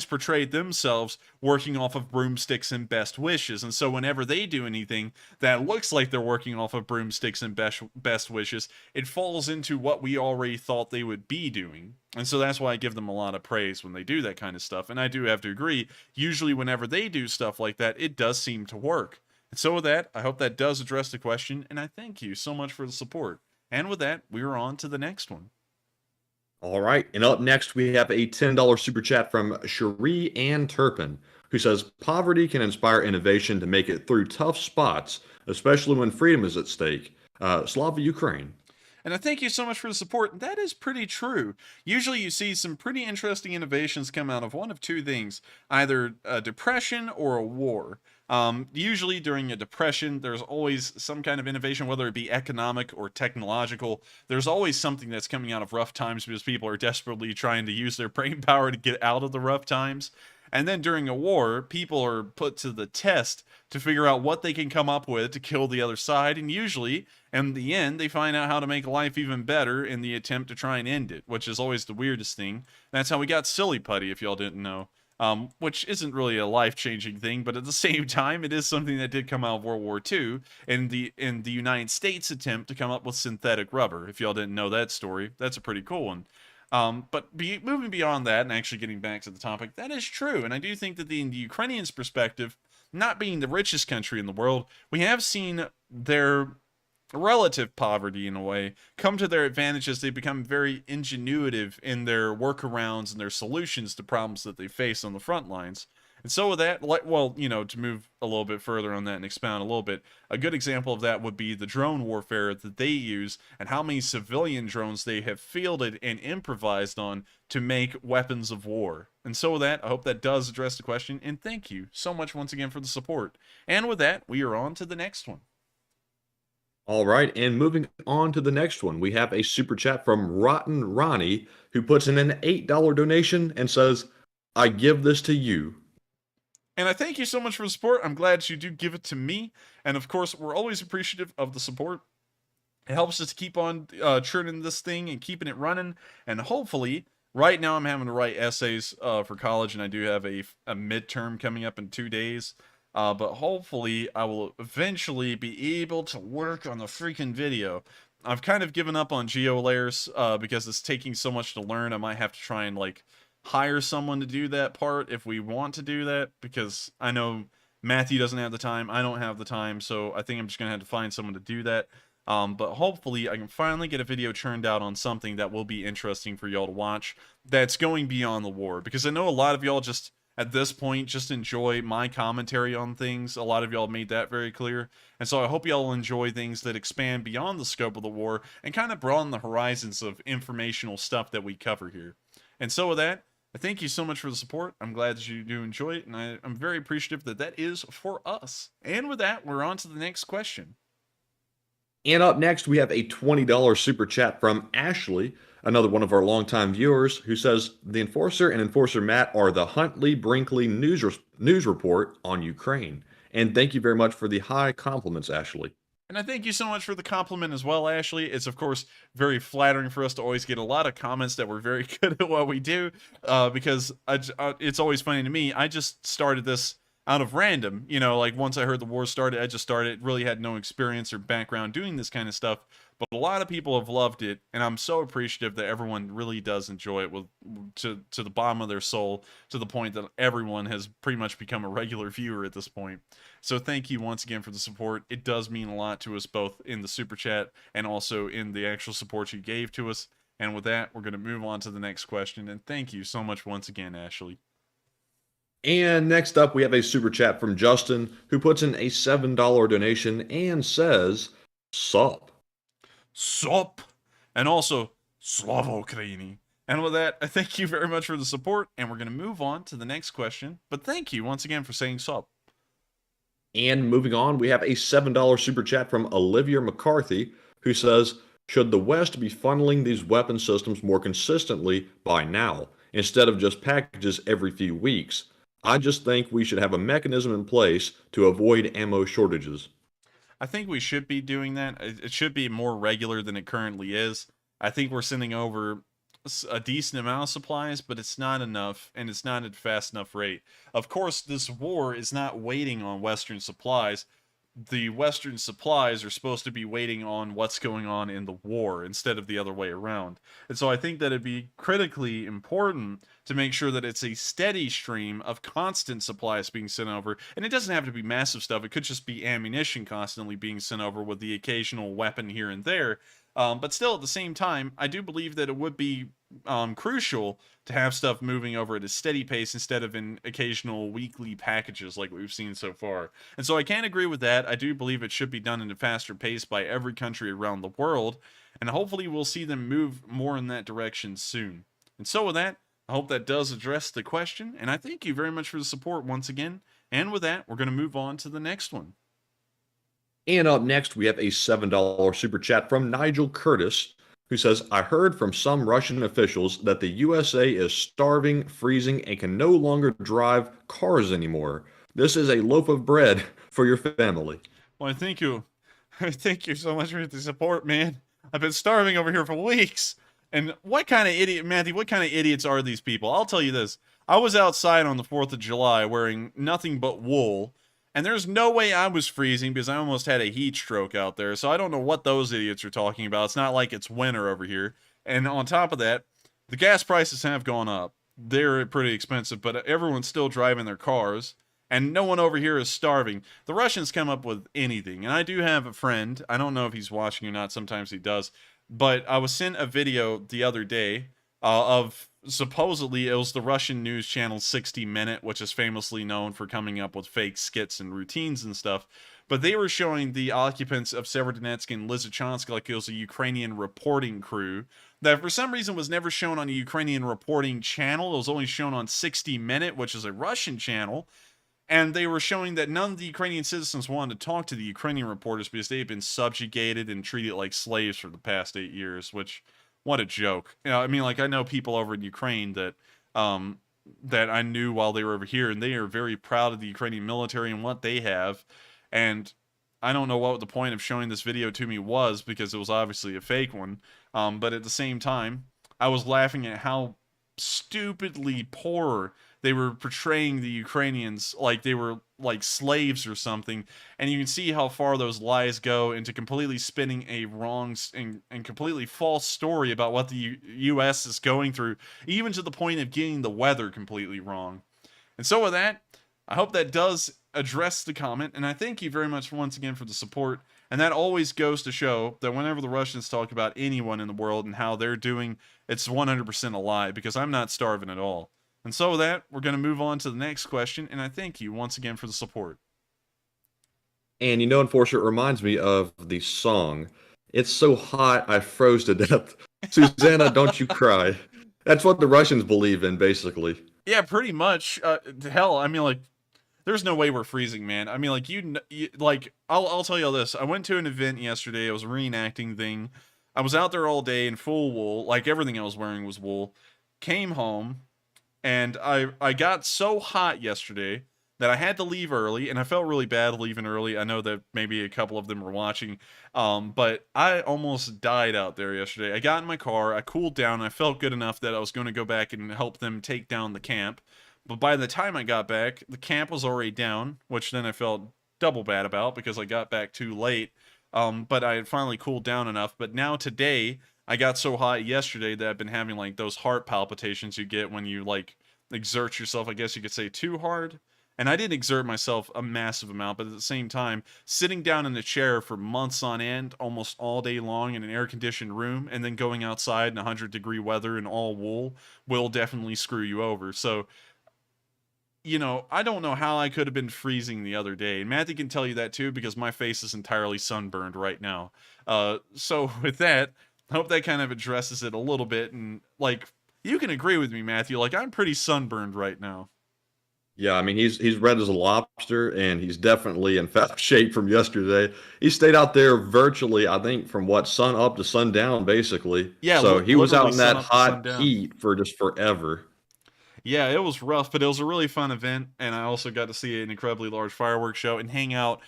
portrayed themselves working off of broomsticks and best wishes. And so whenever they do anything that looks like they're working off of broomsticks and best wishes, it falls into what we already thought they would be doing. And so that's why I give them a lot of praise when they do that kind of stuff. And I do have to agree, usually whenever they do stuff like that, it does seem to work. And so with that, I hope that does address the question, and I thank you so much for the support. And with that, we're on to the next one. All right, and up next we have a $10 super chat from Cherie Ann Turpin, who says, poverty can inspire innovation to make it through tough spots, especially when freedom is at stake. Slava Ukraine. And I thank you so much for the support. That is pretty true. Usually you see some pretty interesting innovations come out of one of two things, either a depression or a war. Usually during a depression, there's always some kind of innovation, whether it be economic or technological. There's always something that's coming out of rough times because people are desperately trying to use their brain power to get out of the rough times. And then during a war, people are put to the test to figure out what they can come up with to kill the other side. And usually, in the end, they find out how to make life even better in the attempt to try and end it, which is always the weirdest thing. That's how we got Silly Putty, if y'all didn't know. Which isn't really a life-changing thing, but at the same time, it is something that did come out of World War II in the United States attempt to come up with synthetic rubber. If y'all didn't know that story, that's a pretty cool one. But moving beyond that and actually getting back to the topic, that is true. And I do think that in the Ukrainians' perspective, not being the richest country in the world, we have seen their relative poverty, in a way, come to their advantage as they become very ingenuitive in their workarounds and their solutions to problems that they face on the front lines. And so with that, well, you know, to move a little bit further on that and expound a little bit, a good example of that would be the drone warfare that they use and how many civilian drones they have fielded and improvised on to make weapons of war. And so with that, I hope that does address the question, and thank you so much once again for the support. And with that, we are on to the next one. All right, and moving on to the next one, we have a super chat from Rotten Ronnie, who puts in an $8 donation and says, I give this to you. And I thank you so much for the support. I'm glad you do give it to me. And of course, we're always appreciative of the support. It helps us to keep on churning this thing and keeping it running. And hopefully, right now I'm having to write essays for college, and I do have a midterm coming up in 2 days. But hopefully I will eventually be able to work on the freaking video. I've kind of given up on geo layers because it's taking so much to learn. I might have to try and like hire someone to do that part if we want to do that, because I know Matthew doesn't have the time, I don't have the time, so I think I'm just gonna have to find someone to do that. But hopefully I can finally get a video churned out on something that will be interesting for y'all to watch that's going beyond the war, because I know a lot of y'all just at this point just enjoy my commentary on things. A lot of y'all made that very clear, and so I hope y'all enjoy things that expand beyond the scope of the war and kind of broaden the horizons of informational stuff that we cover here. And so with that, I thank you so much for the support. I'm glad that you do enjoy it, and I'm very appreciative that that is for us. And with that, we're on to the next question. And up next, we have a $20 super chat from Ashley, another one of our longtime viewers, who says, the Enforcer and Enforcer Matt are the Huntley-Brinkley news report on Ukraine. And thank you very much for the high compliments, Ashley. And I thank you so much for the compliment as well, Ashley. It's, of course, very flattering for us to always get a lot of comments that we're very good at what we do, because it's always funny to me. I just started this out of random. You know, like once I heard the war started, I just started. Really had no experience or background doing this kind of stuff. But a lot of people have loved it, and I'm so appreciative that everyone really does enjoy it to the bottom of their soul, to the point that everyone has pretty much become a regular viewer at this point. So thank you once again for the support. It does mean a lot to us, both in the super chat and also in the actual support you gave to us. And with that, we're going to move on to the next question. And thank you so much once again, Ashley. And next up, we have a super chat from Justin, who puts in a $7 donation and says, "Sup." Sup, and also Slava Ukraini. And with that, I thank you very much for the support, and we're going to move on to the next question. But thank you once again for saying sup. And moving on, we have a $7 super chat from Olivia McCarthy, who says, "Should the West be funneling these weapon systems more consistently by now, instead of just packages every few weeks? I just think we should have a mechanism in place to avoid ammo shortages." I think we should be doing that. It should be more regular than it currently is. I think we're sending over a decent amount of supplies, but it's not enough, and it's not at a fast enough rate. Of course, this war is not waiting on Western supplies. The Western supplies are supposed to be waiting on what's going on in the war instead of the other way around. And so I think that it'd be critically important to make sure that it's a steady stream of constant supplies being sent over. And it doesn't have to be massive stuff. It could just be ammunition constantly being sent over with the occasional weapon here and there. But still, at the same time, I do believe that it would be crucial to have stuff moving over at a steady pace instead of in occasional weekly packages like we've seen so far. And so I can agree with that. I do believe it should be done at a faster pace by every country around the world, and hopefully we'll see them move more in that direction soon. And so with that, I hope that does address the question, and I thank you very much for the support once again. And with that, we're going to move on to the next one. And up next, we have a $7 super chat from Nigel Curtis, who says, "I heard from some Russian officials that the USA is starving, freezing, and can no longer drive cars anymore. This is a loaf of bread for your family." Well, thank you. Thank you so much for the support, man. I've been starving over here for weeks. And what kind of idiot, Matthew, what kind of idiots are these people? I'll tell you this. I was outside on the 4th of July wearing nothing but wool, and there's no way I was freezing because I almost had a heat stroke out there. So I don't know what those idiots are talking about. It's not like it's winter over here. And on top of that, the gas prices have gone up. They're pretty expensive, but everyone's still driving their cars. And no one over here is starving. The Russians come up with anything. And I do have a friend. I don't know if he's watching or not. Sometimes he does. But I was sent a video the other day of supposedly it was the Russian news channel 60 Minute, which is famously known for coming up with fake skits and routines and stuff. But they were showing the occupants of Severodonetsk and Lysychansk like it was a Ukrainian reporting crew that for some reason was never shown on a Ukrainian reporting channel. It was only shown on 60 Minute, which is a Russian channel. And they were showing that none of the Ukrainian citizens wanted to talk to the Ukrainian reporters because they had been subjugated and treated like slaves for the past 8 years, which, what a joke. You know, I mean, like, I know people over in Ukraine that that I knew while they were over here, and they are very proud of the Ukrainian military and what they have. And I don't know what the point of showing this video to me was, because it was obviously a fake one. But at the same time, I was laughing at how stupidly poor they were portraying the Ukrainians like they were like slaves or something. And you can see how far those lies go into completely spinning a wrong and completely false story about what the U.S. is going through, even to the point of getting the weather completely wrong. And so with that, I hope that does address the comment, and I thank you very much once again for the support. And that always goes to show that whenever the Russians talk about anyone in the world and how they're doing, it's 100% a lie, because I'm not starving at all. And so with that, we're going to move on to the next question, and I thank you once again for the support. And you know, Enforcer, it reminds me of the song, "It's So Hot I Froze to Death." Susanna, don't you cry. That's what the Russians believe in, basically. Yeah, pretty much. Hell, I mean, like, there's no way we're freezing, man. I mean, like, like, I'll tell you all this. I went to an event yesterday. It was a reenacting thing. I was out there all day in full wool. Like, everything I was wearing was wool. Came home, and I got so hot yesterday that I had to leave early, and I felt really bad leaving early. I know that maybe a couple of them were watching, but I almost died out there yesterday. I got in my car, I cooled down, and I felt good enough that I was going to go back and help them take down the camp. But by the time I got back, the camp was already down, which then I felt double bad about because I got back too late. But I had finally cooled down enough. But now today, I got so hot yesterday that I've been having like those heart palpitations you get when you like exert yourself, I guess you could say, too hard. And I didn't exert myself a massive amount, but at the same time, sitting down in a chair for months on end, almost all day long in an air-conditioned room, and then going outside in 100-degree weather in all wool will definitely screw you over. So, you know, I don't know how I could have been freezing the other day. And Matthew can tell you that too, because my face is entirely sunburned right now. So with that, I hope that kind of addresses it a little bit. And, like, you can agree with me, Matthew. Like, I'm pretty sunburned right now. Yeah, I mean he's red as a lobster, and he's definitely in foul shape from yesterday. He stayed out there virtually, I think, from what, sun up to sundown, basically. Yeah, So he was out literally in sun that up to hot sundown. heat for just forever. Yeah, it was rough, but it was a really fun event, and I also got to see an incredibly large fireworks show and hang out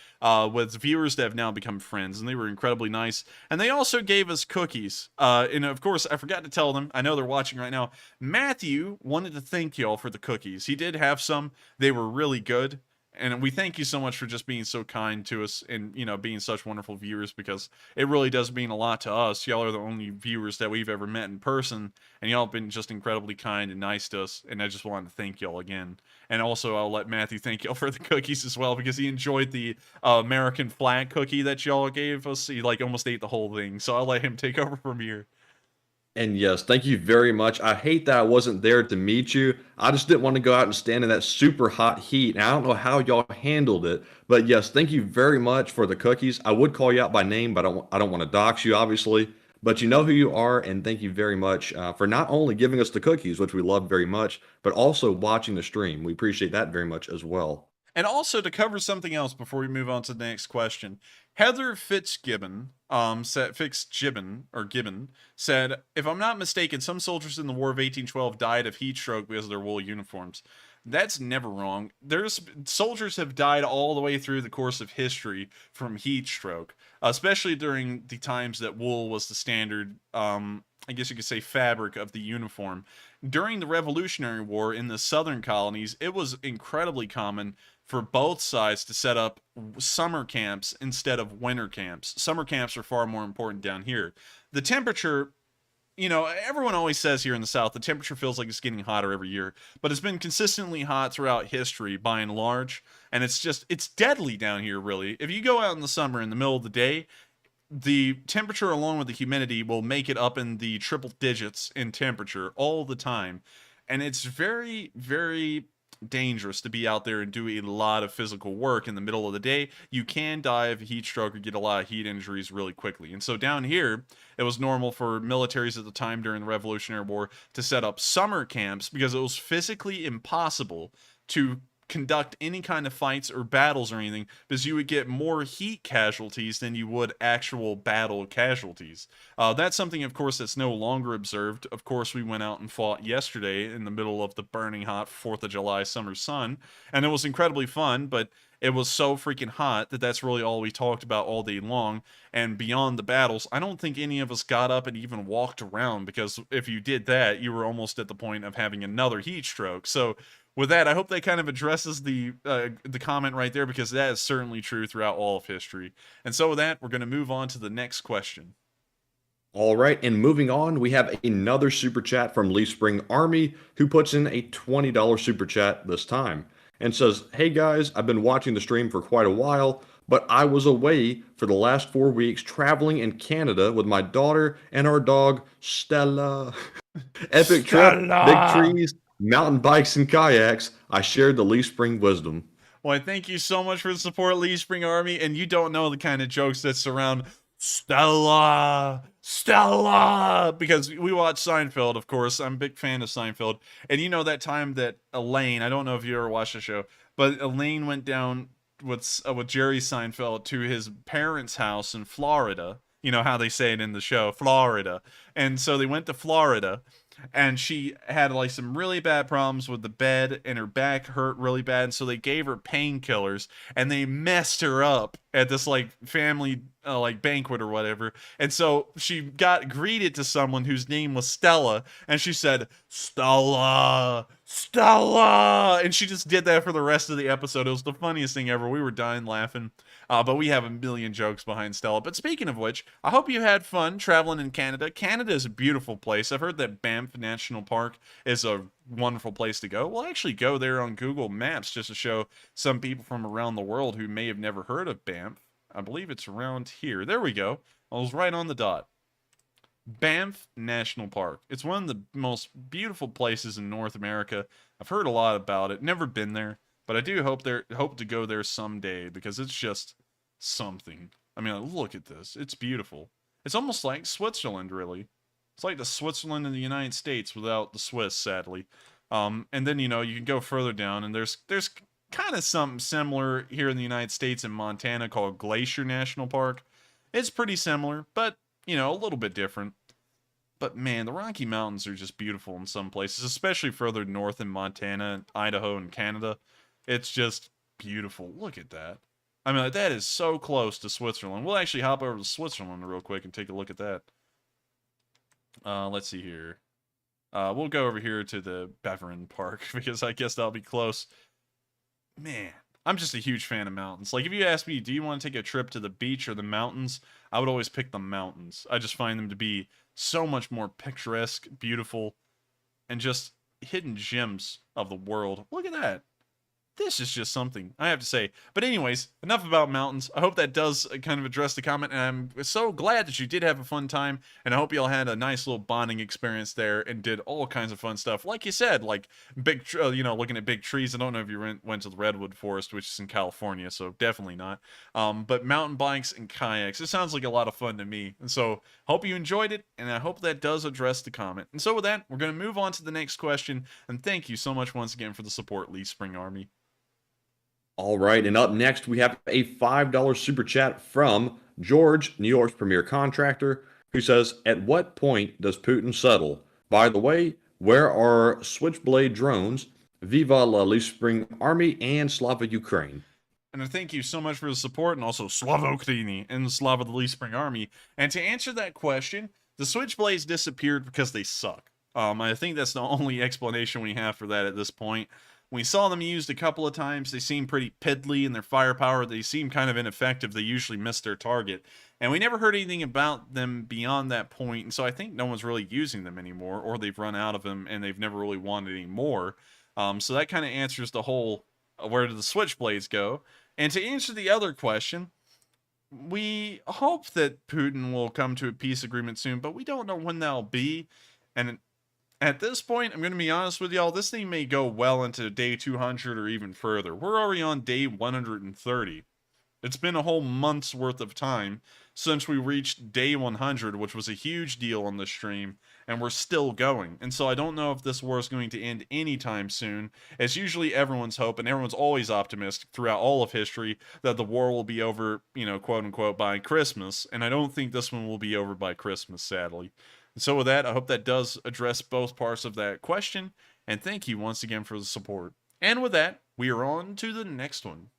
with viewers that have now become friends, and they were incredibly nice. And they also gave us cookies. And of course, I forgot to tell them, I know they're watching right now, Matthew wanted to thank y'all for the cookies. He did have some. They were really good. And we thank you so much for just being so kind to us and, you know, being such wonderful viewers, because it really does mean a lot to us. Y'all are the only viewers that we've ever met in person, and y'all have been just incredibly kind and nice to us, and I just wanted to thank y'all again. And also, I'll let Matthew thank y'all for the cookies as well, because he enjoyed the American flag cookie that y'all gave us. He, like, almost ate the whole thing, so I'll let him take over from here. And yes, thank you very much. I hate that I wasn't there to meet you. I just didn't want to go out and stand in that super hot heat. And I don't know how y'all handled it, but yes, thank you very much for the cookies. I would call you out by name, but I don't want to dox you, obviously. But you know who you are, and thank you very much for not only giving us the cookies, which we love very much, but also watching the stream. We appreciate that very much as well. And also, to cover something else before we move on to the next question, Heather Fitzgibbon, Gibbon, said, if I'm not mistaken, some soldiers in the War of 1812 died of heat stroke because of their wool uniforms. That's never wrong. Soldiers have died all the way through the course of history from heat stroke, especially during the times that wool was the standard, I guess you could say, fabric of the uniform. During the Revolutionary War in the southern colonies, it was incredibly common for both sides to set up summer camps instead of winter camps. Summer camps are far more important down here. The temperature, you know, everyone always says here in the South, the temperature feels like it's getting hotter every year, but it's been consistently hot throughout history by and large, and it's deadly down here, really. If you go out in the summer in the middle of the day, the temperature along with the humidity will make it up in the triple digits in temperature all the time. And it's very, very dangerous to be out there and do a lot of physical work in the middle of the day. You can die of a heat stroke or get a lot of heat injuries really quickly. And so down here, it was normal for militaries at the time during the Revolutionary War to set up summer camps because it was physically impossible to conduct any kind of fights or battles or anything, because you would get more heat casualties than you would actual battle casualties. That's something, of course, that's no longer observed. Of course, we went out and fought yesterday in the middle of the burning hot 4th of July summer sun, and it was incredibly fun, but it was so freaking hot that that's really all we talked about all day long. And beyond the battles, I don't think any of us got up and even walked around, because if you did that, you were almost at the point of having another heat stroke. So with that, I hope that kind of addresses the comment right there, because that is certainly true throughout all of history. And so with that, we're going to move on to the next question. All right, and moving on, we have another super chat from Lee Spring Army, who puts in a $20 super chat this time and says, hey guys, I've been watching the stream for quite a while, but I was away for the last 4 weeks traveling in Canada with my daughter and our dog, Stella. Epic trip, big trees, mountain bikes and kayaks. I shared the Lee Spring wisdom. Well, thank you so much for the support, Lee Spring Army. And you don't know the kind of jokes that surround Stella, because we watch Seinfeld, of course. I'm a big fan of Seinfeld. And you know that time that Elaine, I don't know if you ever watched the show, but Elaine went down with Jerry Seinfeld to his parents' house in Florida. You know how they say it in the show, Florida. And so they went to Florida, and she had like some really bad problems with the bed, and her back hurt really bad, and so they gave her painkillers, and they messed her up at this like family like banquet or whatever. And so she got greeted to someone whose name was Stella, and she said, "Stella, Stella," and she just did that for the rest of the episode. It was the funniest thing ever. We were dying laughing. But we have a million jokes behind Stella. But speaking of which, I hope you had fun traveling in Canada. Canada is a beautiful place. I've heard that Banff National Park is a wonderful place to go. We'll actually go there on Google Maps just to show some people from around the world who may have never heard of Banff. I believe it's around here. There we go. I was right on the dot. Banff National Park. It's one of the most beautiful places in North America. I've heard a lot about it. Never been there, but I do hope to go there someday because it's just something. I mean, look at this. It's beautiful. It's almost like Switzerland, really. It's like the Switzerland in the United States without the Swiss, sadly. And then, you can go further down, and there's kind of something similar here in the United States in Montana called Glacier National Park. It's pretty similar, but, a little bit different. But man, the Rocky Mountains are just beautiful in some places, especially further north in Montana, Idaho, and Canada. It's just beautiful. Look at that. I mean, that is so close to Switzerland. We'll actually hop over to Switzerland real quick and take a look at that. Let's see here. We'll go over here to the Beveren Park because I guess that'll be close. Man, I'm just a huge fan of mountains. Like, if you ask me, do you want to take a trip to the beach or the mountains? I would always pick the mountains. I just find them to be so much more picturesque, beautiful, and just hidden gems of the world. Look at that. This is just something, I have to say. But anyways, enough about mountains. I hope that does kind of address the comment, and I'm so glad that you did have a fun time, and I hope you all had a nice little bonding experience there and did all kinds of fun stuff. Like you said, like looking at big trees. I don't know if you went to the Redwood Forest, which is in California, so definitely not. But mountain bikes and kayaks, it sounds like a lot of fun to me. And so, hope you enjoyed it, and I hope that does address the comment. And so with that, we're going to move on to the next question, and thank you so much once again for the support, Lee Spring Army. All right, and up next, we have a $5 super chat from George, New York's premier contractor, who says, "At what point does Putin settle? By the way, where are Switchblade drones? Viva la Spring Army and Slava Ukraine." And I thank you so much for the support, and also Slava Ukraini and Slava the Spring Army. And to answer that question, the Switchblades disappeared because they suck. I think that's the only explanation we have for that at this point. We saw them used a couple of times. They seem pretty piddly in their firepower. They seem kind of ineffective. They usually miss their target. And we never heard anything about them beyond that point. And so I think no one's really using them anymore, or they've run out of them and they've never really wanted any more. So that kind of answers the whole, where do the Switchblades go? And to answer the other question, we hope that Putin will come to a peace agreement soon, but we don't know when that'll be. And at this point, I'm going to be honest with y'all, this thing may go well into day 200 or even further. We're already on day 130. It's been a whole month's worth of time since we reached day 100, which was a huge deal on the stream, and we're still going. And so I don't know if this war is going to end anytime soon. It's usually everyone's hope, and everyone's always optimistic throughout all of history that the war will be over, quote unquote, by Christmas. And I don't think this one will be over by Christmas, sadly. And so with that, I hope that does address both parts of that question, and thank you once again for the support. And with that, we are on to the next one.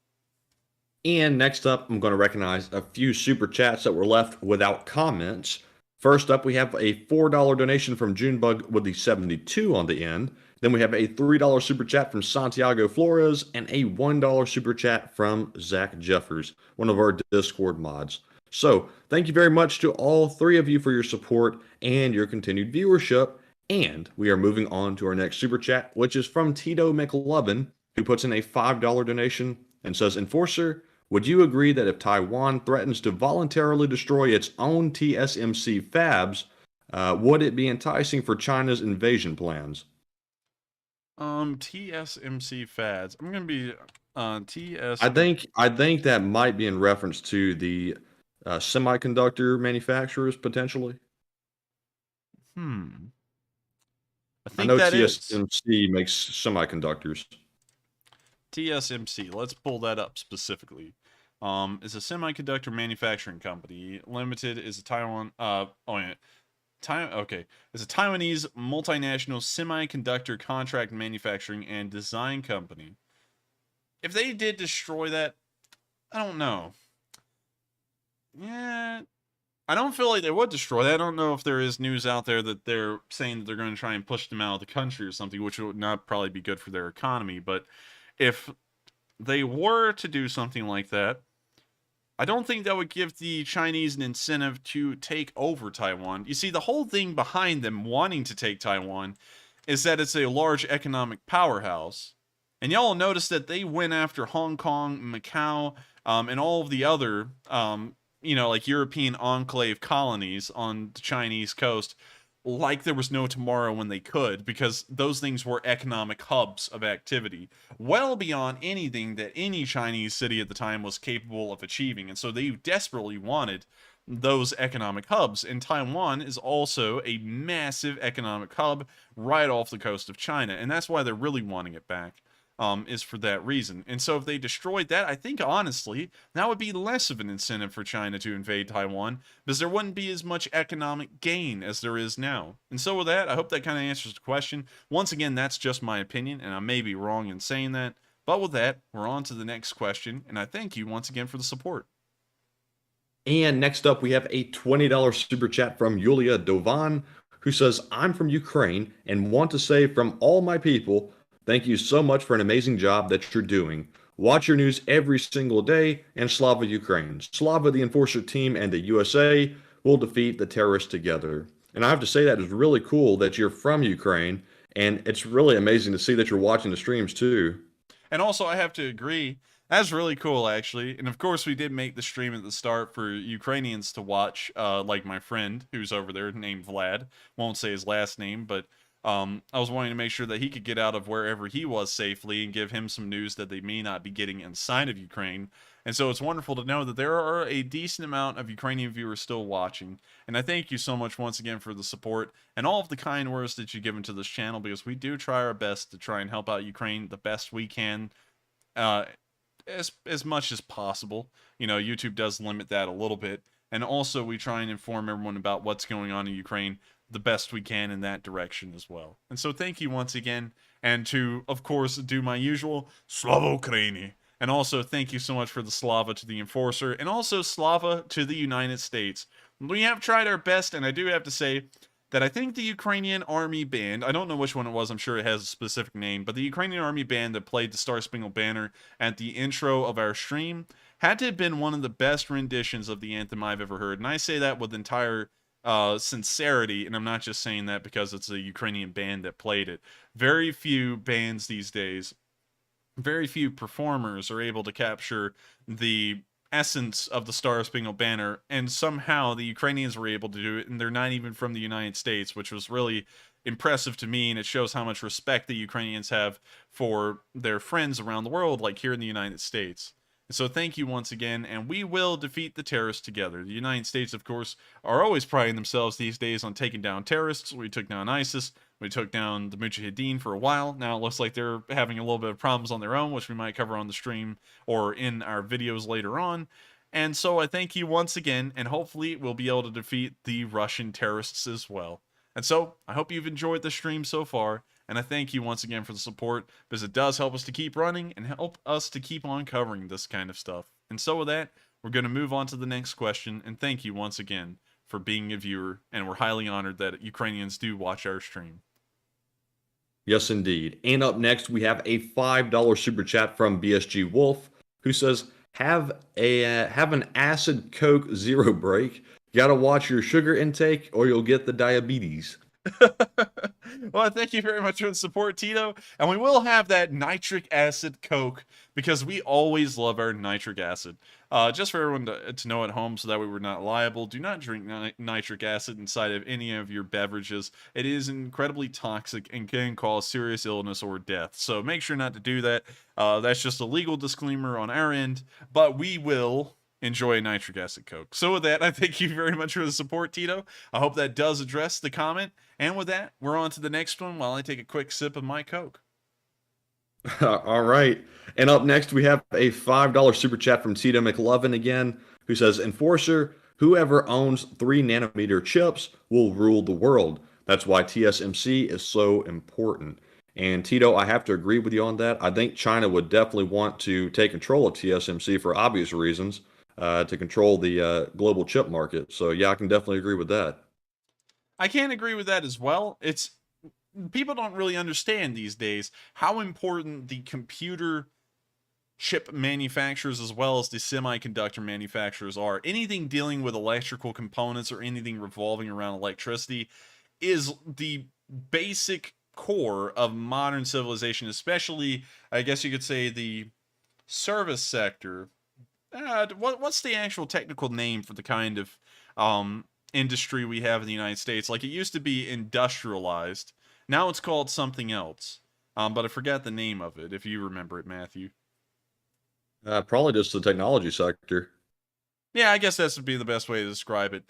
And next up, I'm going to recognize a few super chats that were left without comments. First up, we have a $4 donation from Junebug with the 72 on the end. Then we have a $3 super chat from Santiago Flores and a $1 super chat from Zach Jeffers, one of our Discord mods. So, thank you very much to all three of you for your support and your continued viewership. And we are moving on to our next super chat, which is from Tito McLovin, who puts in a $5 donation and says, "Enforcer, would you agree that if Taiwan threatens to voluntarily destroy its own TSMC fabs, would it be enticing for China's invasion plans?" TSMC fads. I'm gonna be TS. I think that might be in reference to the semiconductor manufacturers potentially. I know that TSMC makes semiconductors. TSMC. Let's pull that up specifically. It's a semiconductor manufacturing company. Limited is a Taiwan. Okay, it's a Taiwanese multinational semiconductor contract manufacturing and design company. If they did destroy that, I don't know. Yeah, I don't feel like they would destroy that. I don't know if there is news out there that they're saying that they're going to try and push them out of the country or something, which would not probably be good for their economy. But if they were to do something like that, I don't think that would give the Chinese an incentive to take over Taiwan. You see, the whole thing behind them wanting to take Taiwan is that it's a large economic powerhouse. And y'all notice that they went after Hong Kong, Macau, and all of the other, like European enclave colonies on the Chinese coast like there was no tomorrow when they could, because those things were economic hubs of activity, well beyond anything that any Chinese city at the time was capable of achieving. And so they desperately wanted those economic hubs. And Taiwan is also a massive economic hub right off the coast of China. And that's why they're really wanting it back. Is for that reason. And so if they destroyed that, I think honestly, that would be less of an incentive for China to invade Taiwan, because there wouldn't be as much economic gain as there is now. And so with that, I hope that kind of answers the question. Once again, that's just my opinion, and I may be wrong in saying that. But with that, we're on to the next question, and I thank you once again for the support. And next up, we have a $20 super chat from Yulia Dovan, who says, I'm from Ukraine and want to say from all my people, thank you so much for an amazing job that you're doing. Watch your news every single day, and Slava Ukraine. Slava, the Enforcer team, and the USA will defeat the terrorists together. And I have to say that is really cool that you're from Ukraine, and it's really amazing to see that you're watching the streams too. And also, I have to agree, that's really cool, actually. And of course, we did make the stream at the start for Ukrainians to watch, like my friend who's over there named Vlad. Won't say his last name, but I was wanting to make sure that he could get out of wherever he was safely and give him some news that they may not be getting inside of Ukraine. And so it's wonderful to know that there are a decent amount of Ukrainian viewers still watching. And I thank you so much once again for the support and all of the kind words that you've given to this channel, because we do try our best to try and help out Ukraine the best we can, as much as possible. You know, YouTube does limit that a little bit. And also we try and inform everyone about what's going on in Ukraine the best we can in that direction as well. And so thank you once again, and to, of course, do my usual Slava Ukraini. And also thank you so much for the Slava to the Enforcer, and also Slava to the United States. We have tried our best, and I do have to say that I think the Ukrainian Army Band, I don't know which one it was, I'm sure it has a specific name, but the Ukrainian Army Band that played the Star Spangled Banner at the intro of our stream had to have been one of the best renditions of the anthem I've ever heard. And I say that with entire sincerity, and I'm not just saying that because it's a Ukrainian band that played it. Very few bands these days, very few performers are able to capture the essence of the Star Spangled Banner, and somehow the Ukrainians were able to do it, and they're not even from the United States, which was really impressive to me, and it shows how much respect the Ukrainians have for their friends around the world, like here in the United States. So thank you once again, and we will defeat the terrorists together. The United States, of course, are always priding themselves these days on taking down terrorists. We took down ISIS. We took down the Mujahideen for a while. Now it looks like they're having a little bit of problems on their own, which we might cover on the stream or in our videos later on. And so I thank you once again, and hopefully we'll be able to defeat the Russian terrorists as well. And so I hope you've enjoyed the stream so far. And I thank you once again for the support, because it does help us to keep running and help us to keep on covering this kind of stuff. And so with that, we're going to move on to the next question. And thank you once again for being a viewer. And we're highly honored that Ukrainians do watch our stream. Yes, indeed. And up next, we have a $5 super chat from BSG Wolf, who says, have an acid Coke zero break. Gotta watch your sugar intake or you'll get the diabetes. Well, thank you very much for the support, Tito. And we will have that nitric acid Coke, because we always love our nitric acid. Just for everyone to know at home, so that way we're not liable, do not drink nitric acid inside of any of your beverages. It is incredibly toxic and can cause serious illness or death. So make sure not to do that. That's just a legal disclaimer on our end, but we will enjoy a nitric acid Coke. So with that, I thank you very much for the support, Tito. I hope that does address the comment. And with that, we're on to the next one while I take a quick sip of my Coke. All right. And up next, we have a $5 super chat from Tito McLovin again, who says, Enforcer, Whoever owns 3 nanometer chips will rule the world. That's why TSMC is so important. And Tito, I have to agree with you on that. I think China would definitely want to take control of TSMC for obvious reasons, to control the global chip market. So yeah, I can definitely agree with that. I can't agree with that as well. It's people don't really understand these days how important the computer chip manufacturers as well as the semiconductor manufacturers are. Anything dealing with electrical components or anything revolving around electricity is the basic core of modern civilization, especially, I guess you could say, the service sector. What's the actual technical name for the kind of industry we have in the United States? Like, it used to be industrialized. Now it's called something else. But I forgot the name of it, if you remember it, Matthew. Probably just the technology sector. Yeah, I guess that would be the best way to describe it.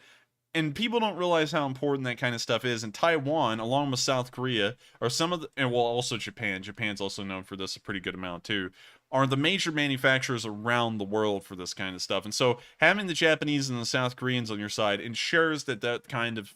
And people don't realize how important that kind of stuff is. And Taiwan, along with South Korea, are some of the, and well, also Japan. Japan's also known for this a pretty good amount too. Are the major manufacturers around the world for this kind of stuff. And so having the Japanese and the South Koreans on your side ensures that that kind of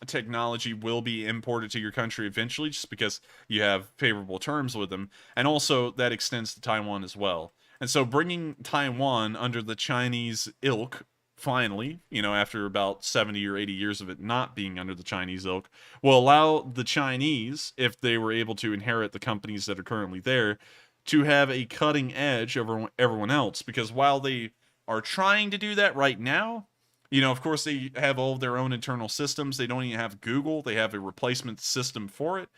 technology will be imported to your country eventually, just because you have favorable terms with them. And also that extends to Taiwan as well. And so bringing Taiwan under the Chinese ilk, finally, after about 70 or 80 years of it not being under the Chinese ilk, will allow the Chinese, if they were able to inherit the companies that are currently there, to have a cutting edge over everyone else. Because while they are trying to do that right now, of course they have all of their own internal systems. They don't even have Google. They have a replacement system for it.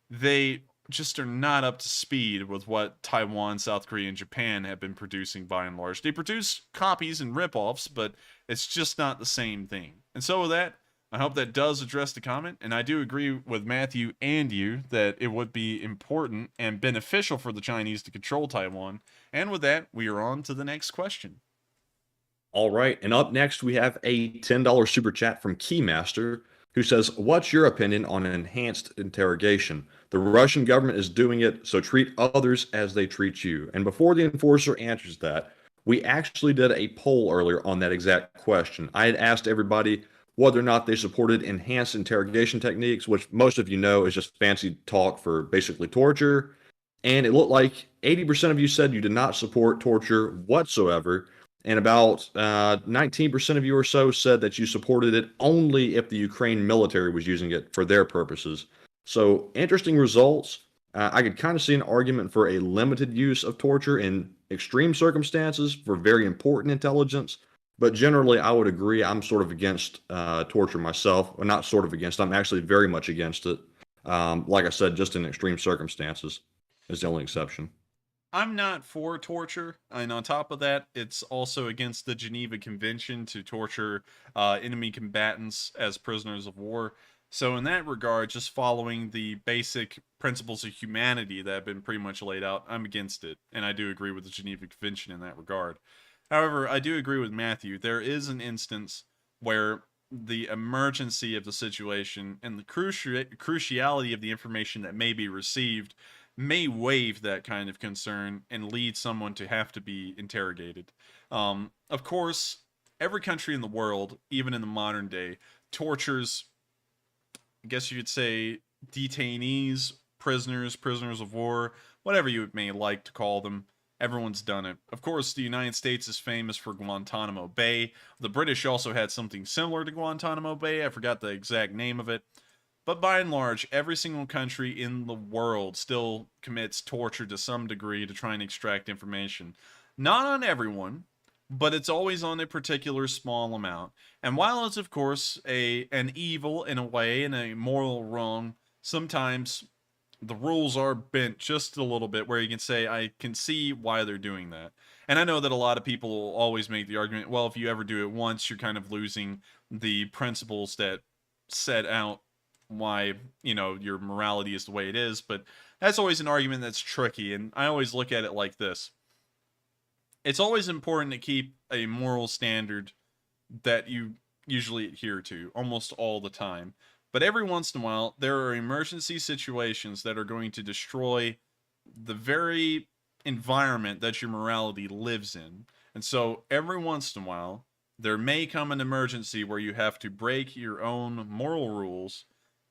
They just are not up to speed with what Taiwan, South Korea, and Japan have been producing by and large. They produce copies and ripoffs, but it's just not the same thing. And so with that, I hope that does address the comment, and I do agree with Matthew and you that it would be important and beneficial for the Chinese to control Taiwan. And with that, we are on to the next question. All right, and up next we have a $10 super chat from Keymaster, who says, "What's your opinion on enhanced interrogation? The Russian government is doing it, so treat others as they treat you." And before the enforcer answers that, we actually did a poll earlier on that exact question. I had asked everybody whether or not they supported enhanced interrogation techniques, which most of you know is just fancy talk for basically torture. And it looked like 80% of you said you did not support torture whatsoever. And about 19% of you or so said that you supported it only if the Ukraine military was using it for their purposes. So interesting results. I could kind of see an argument for a limited use of torture in extreme circumstances for very important intelligence. But generally, I would agree. I'm sort of against torture myself. Or not sort of against. I'm actually very much against it. Like I said, just in extreme circumstances is the only exception. I'm not for torture, and on top of that, it's also against the Geneva Convention to torture enemy combatants as prisoners of war. So in that regard, just following the basic principles of humanity that have been pretty much laid out, I'm against it, and I do agree with the Geneva Convention in that regard. However, I do agree with Matthew. There is an instance where the emergency of the situation and the cruciality of the information that may be received may waive that kind of concern and lead someone to have to be interrogated. Of course, every country in the world, even in the modern day, tortures, I guess you could say, detainees, prisoners of war, whatever you may like to call them. Everyone's done it. Of course, the United States is famous for Guantanamo Bay. The British also had something similar to Guantanamo Bay. I forgot the exact name of it. But by and large, every single country in the world still commits torture to some degree to try and extract information. Not on everyone, but it's always on a particular small amount. And while it's, of course, an evil in a way and a moral wrong, sometimes the rules are bent just a little bit where you can say, I can see why they're doing that. And I know that a lot of people will always make the argument, well, if you ever do it once, you're kind of losing the principles that set out why your morality is the way it is. But that's always an argument that's tricky, and I always look at it like this. It's always important to keep a moral standard that you usually adhere to almost all the time, but every once in a while there are emergency situations that are going to destroy the very environment that your morality lives in. And so every once in a while there may come an emergency where you have to break your own moral rules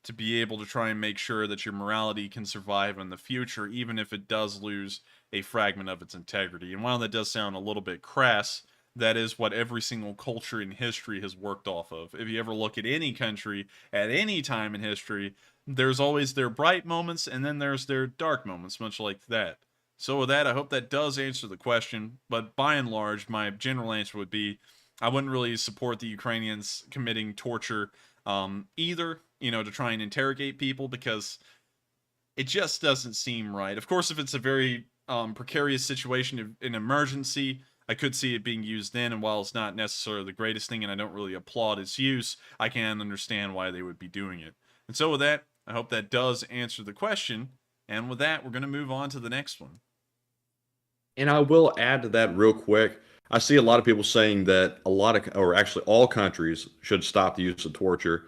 to be able to try and make sure that your morality can survive in the future, even if it does lose a fragment of its integrity. And while that does sound a little bit crass, that is what every single culture in history has worked off of. If you ever look at any country at any time in history, there's always their bright moments and then there's their dark moments, much like that. So with that, I hope that does answer the question, but by and large, my general answer would be I wouldn't really support the Ukrainians committing torture either, to try and interrogate people, because it just doesn't seem right. Of course, if it's a very precarious situation, an emergency, I could see it being used then, and while it's not necessarily the greatest thing and I don't really applaud its use, I can understand why they would be doing it. And so with that, I hope that does answer the question, and with that, we're going to move on to the next one. And I will add to that real quick. I see a lot of people saying that or actually all countries should stop the use of torture.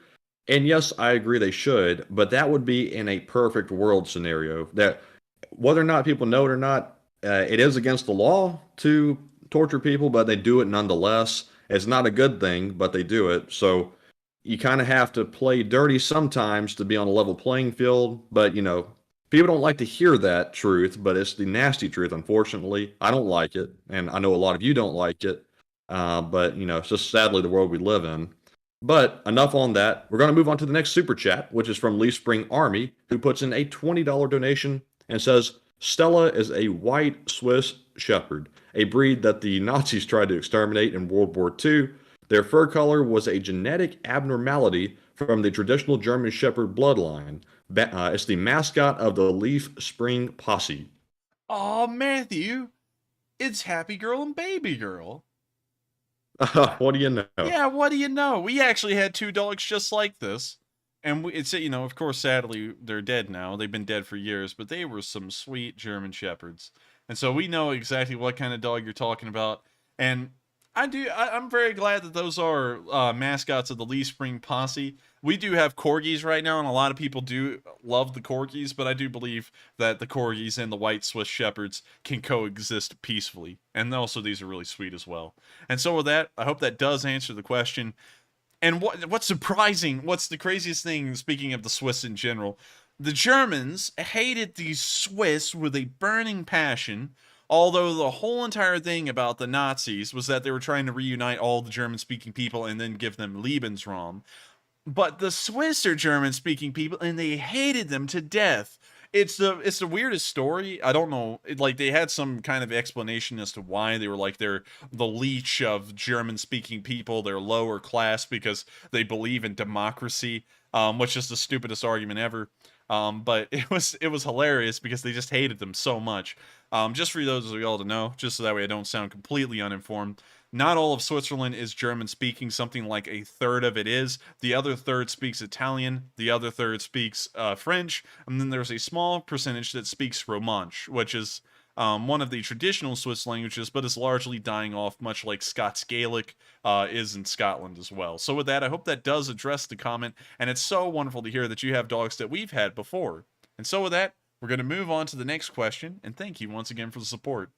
And yes, I agree they should, but that would be in a perfect world scenario. That whether or not people know it or not, it is against the law to torture people, but they do it nonetheless. It's not a good thing, but they do it. So you kind of have to play dirty sometimes to be on a level playing field. But, people don't like to hear that truth, but it's the nasty truth, unfortunately. I don't like it, and I know a lot of you don't like it. But, it's just sadly the world we live in. But enough on that. We're going to move on to the next super chat, which is from Lee Spring Army, who puts in a $20 donation and says, Stella is a white Swiss Shepherd, a breed that the Nazis tried to exterminate in World War II. Their fur color was a genetic abnormality from the traditional German Shepherd bloodline. It's the mascot of the Leaf Spring Posse. Oh, Matthew, it's Happy Girl and Baby Girl. What do you know? Yeah, what do you know? We actually had two dogs just like this. And it's, of course, sadly, they're dead now. They've been dead for years, but they were some sweet German Shepherds. And so we know exactly what kind of dog you're talking about. And I'm very glad that those are mascots of the Lee Spring Posse. We do have corgis right now, and a lot of people do love the corgis, but I do believe that the corgis and the white Swiss Shepherds can coexist peacefully. And also, these are really sweet as well. And so with that, I hope that does answer the question. And what's surprising, what's the craziest thing, speaking of the Swiss in general, the Germans hated the Swiss with a burning passion, although the whole entire thing about the Nazis was that they were trying to reunite all the German-speaking people and then give them Lebensraum. But the Swiss are German-speaking people, and they hated them to death. It's the weirdest story. I don't know. They had some kind of explanation as to why they were they're the leech of German-speaking people. They're lower class because they believe in democracy, which is the stupidest argument ever. But it was hilarious because they just hated them so much. Just for those of y'all to know, just so that way I don't sound completely uninformed, not all of Switzerland is German-speaking. Something like a third of it is. The other third speaks Italian. The other third speaks French. And then there's a small percentage that speaks Romansh, which is one of the traditional Swiss languages, but is largely dying off, much like Scots Gaelic is in Scotland as well. So with that, I hope that does address the comment, and it's so wonderful to hear that you have dogs that we've had before. And so with that, we're going to move on to the next question, and thank you once again for the support.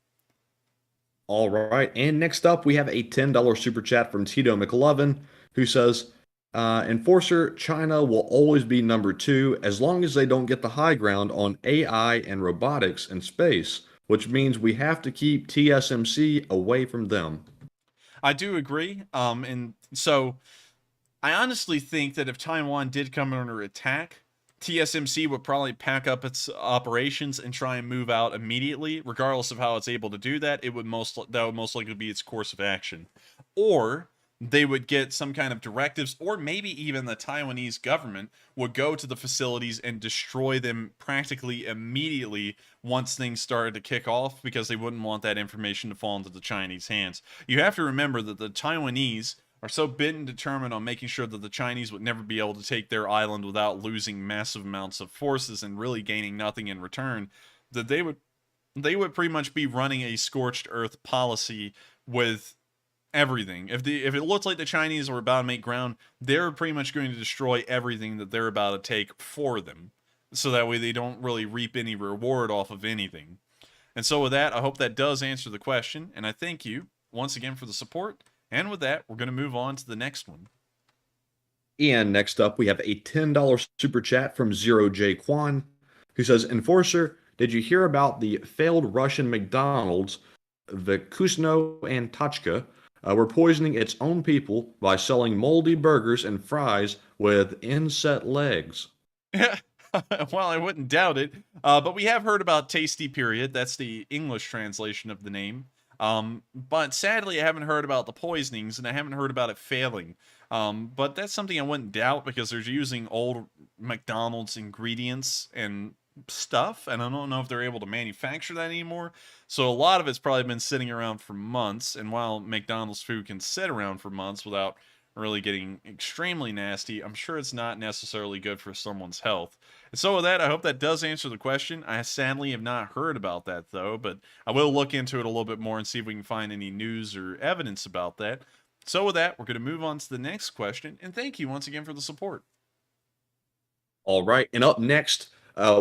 All right, and next up, we have a $10 super chat from Tito McLovin, who says, Enforcer, China will always be number 2 as long as they don't get the high ground on AI and robotics and space, which means we have to keep TSMC away from them. I do agree. And so I honestly think that if Taiwan did come under attack, TSMC would probably pack up its operations and try and move out immediately, regardless of how it's able to do that. That would most likely be its course of action. Or they would get some kind of directives, or maybe even the Taiwanese government would go to the facilities and destroy them practically immediately once things started to kick off, because they wouldn't want that information to fall into the Chinese hands. You have to remember that the Taiwanese are so bent and determined on making sure that the Chinese would never be able to take their island without losing massive amounts of forces and really gaining nothing in return, that they would pretty much be running a scorched earth policy with everything. If it looks like the Chinese were about to make ground, they're pretty much going to destroy everything that they're about to take for them, so that way they don't really reap any reward off of anything. And so with that, I hope that does answer the question, and I thank you once again for the support. And with that, we're going to move on to the next one. And next up, we have a $10 super chat from Zero J Kwan, who says, Enforcer, did you hear about the failed Russian McDonald's, Vkusno and Tachka, were poisoning its own people by selling moldy burgers and fries with inset legs? Well, I wouldn't doubt it. But we have heard about Tasty Period. That's the English translation of the name. But sadly, I haven't heard about the poisonings, and I haven't heard about it failing. But that's something I wouldn't doubt because they're using old McDonald's ingredients and stuff, and I don't know if they're able to manufacture that anymore. So a lot of it's probably been sitting around for months, and while McDonald's food can sit around for months without really getting extremely nasty, I'm sure it's not necessarily good for someone's health. And so with that, I hope that does answer the question. I sadly have not heard about that though, but I will look into it a little bit more and see if we can find any news or evidence about that. So with that, we're going to move on to the next question, and thank you once again for the support. All right, and up next,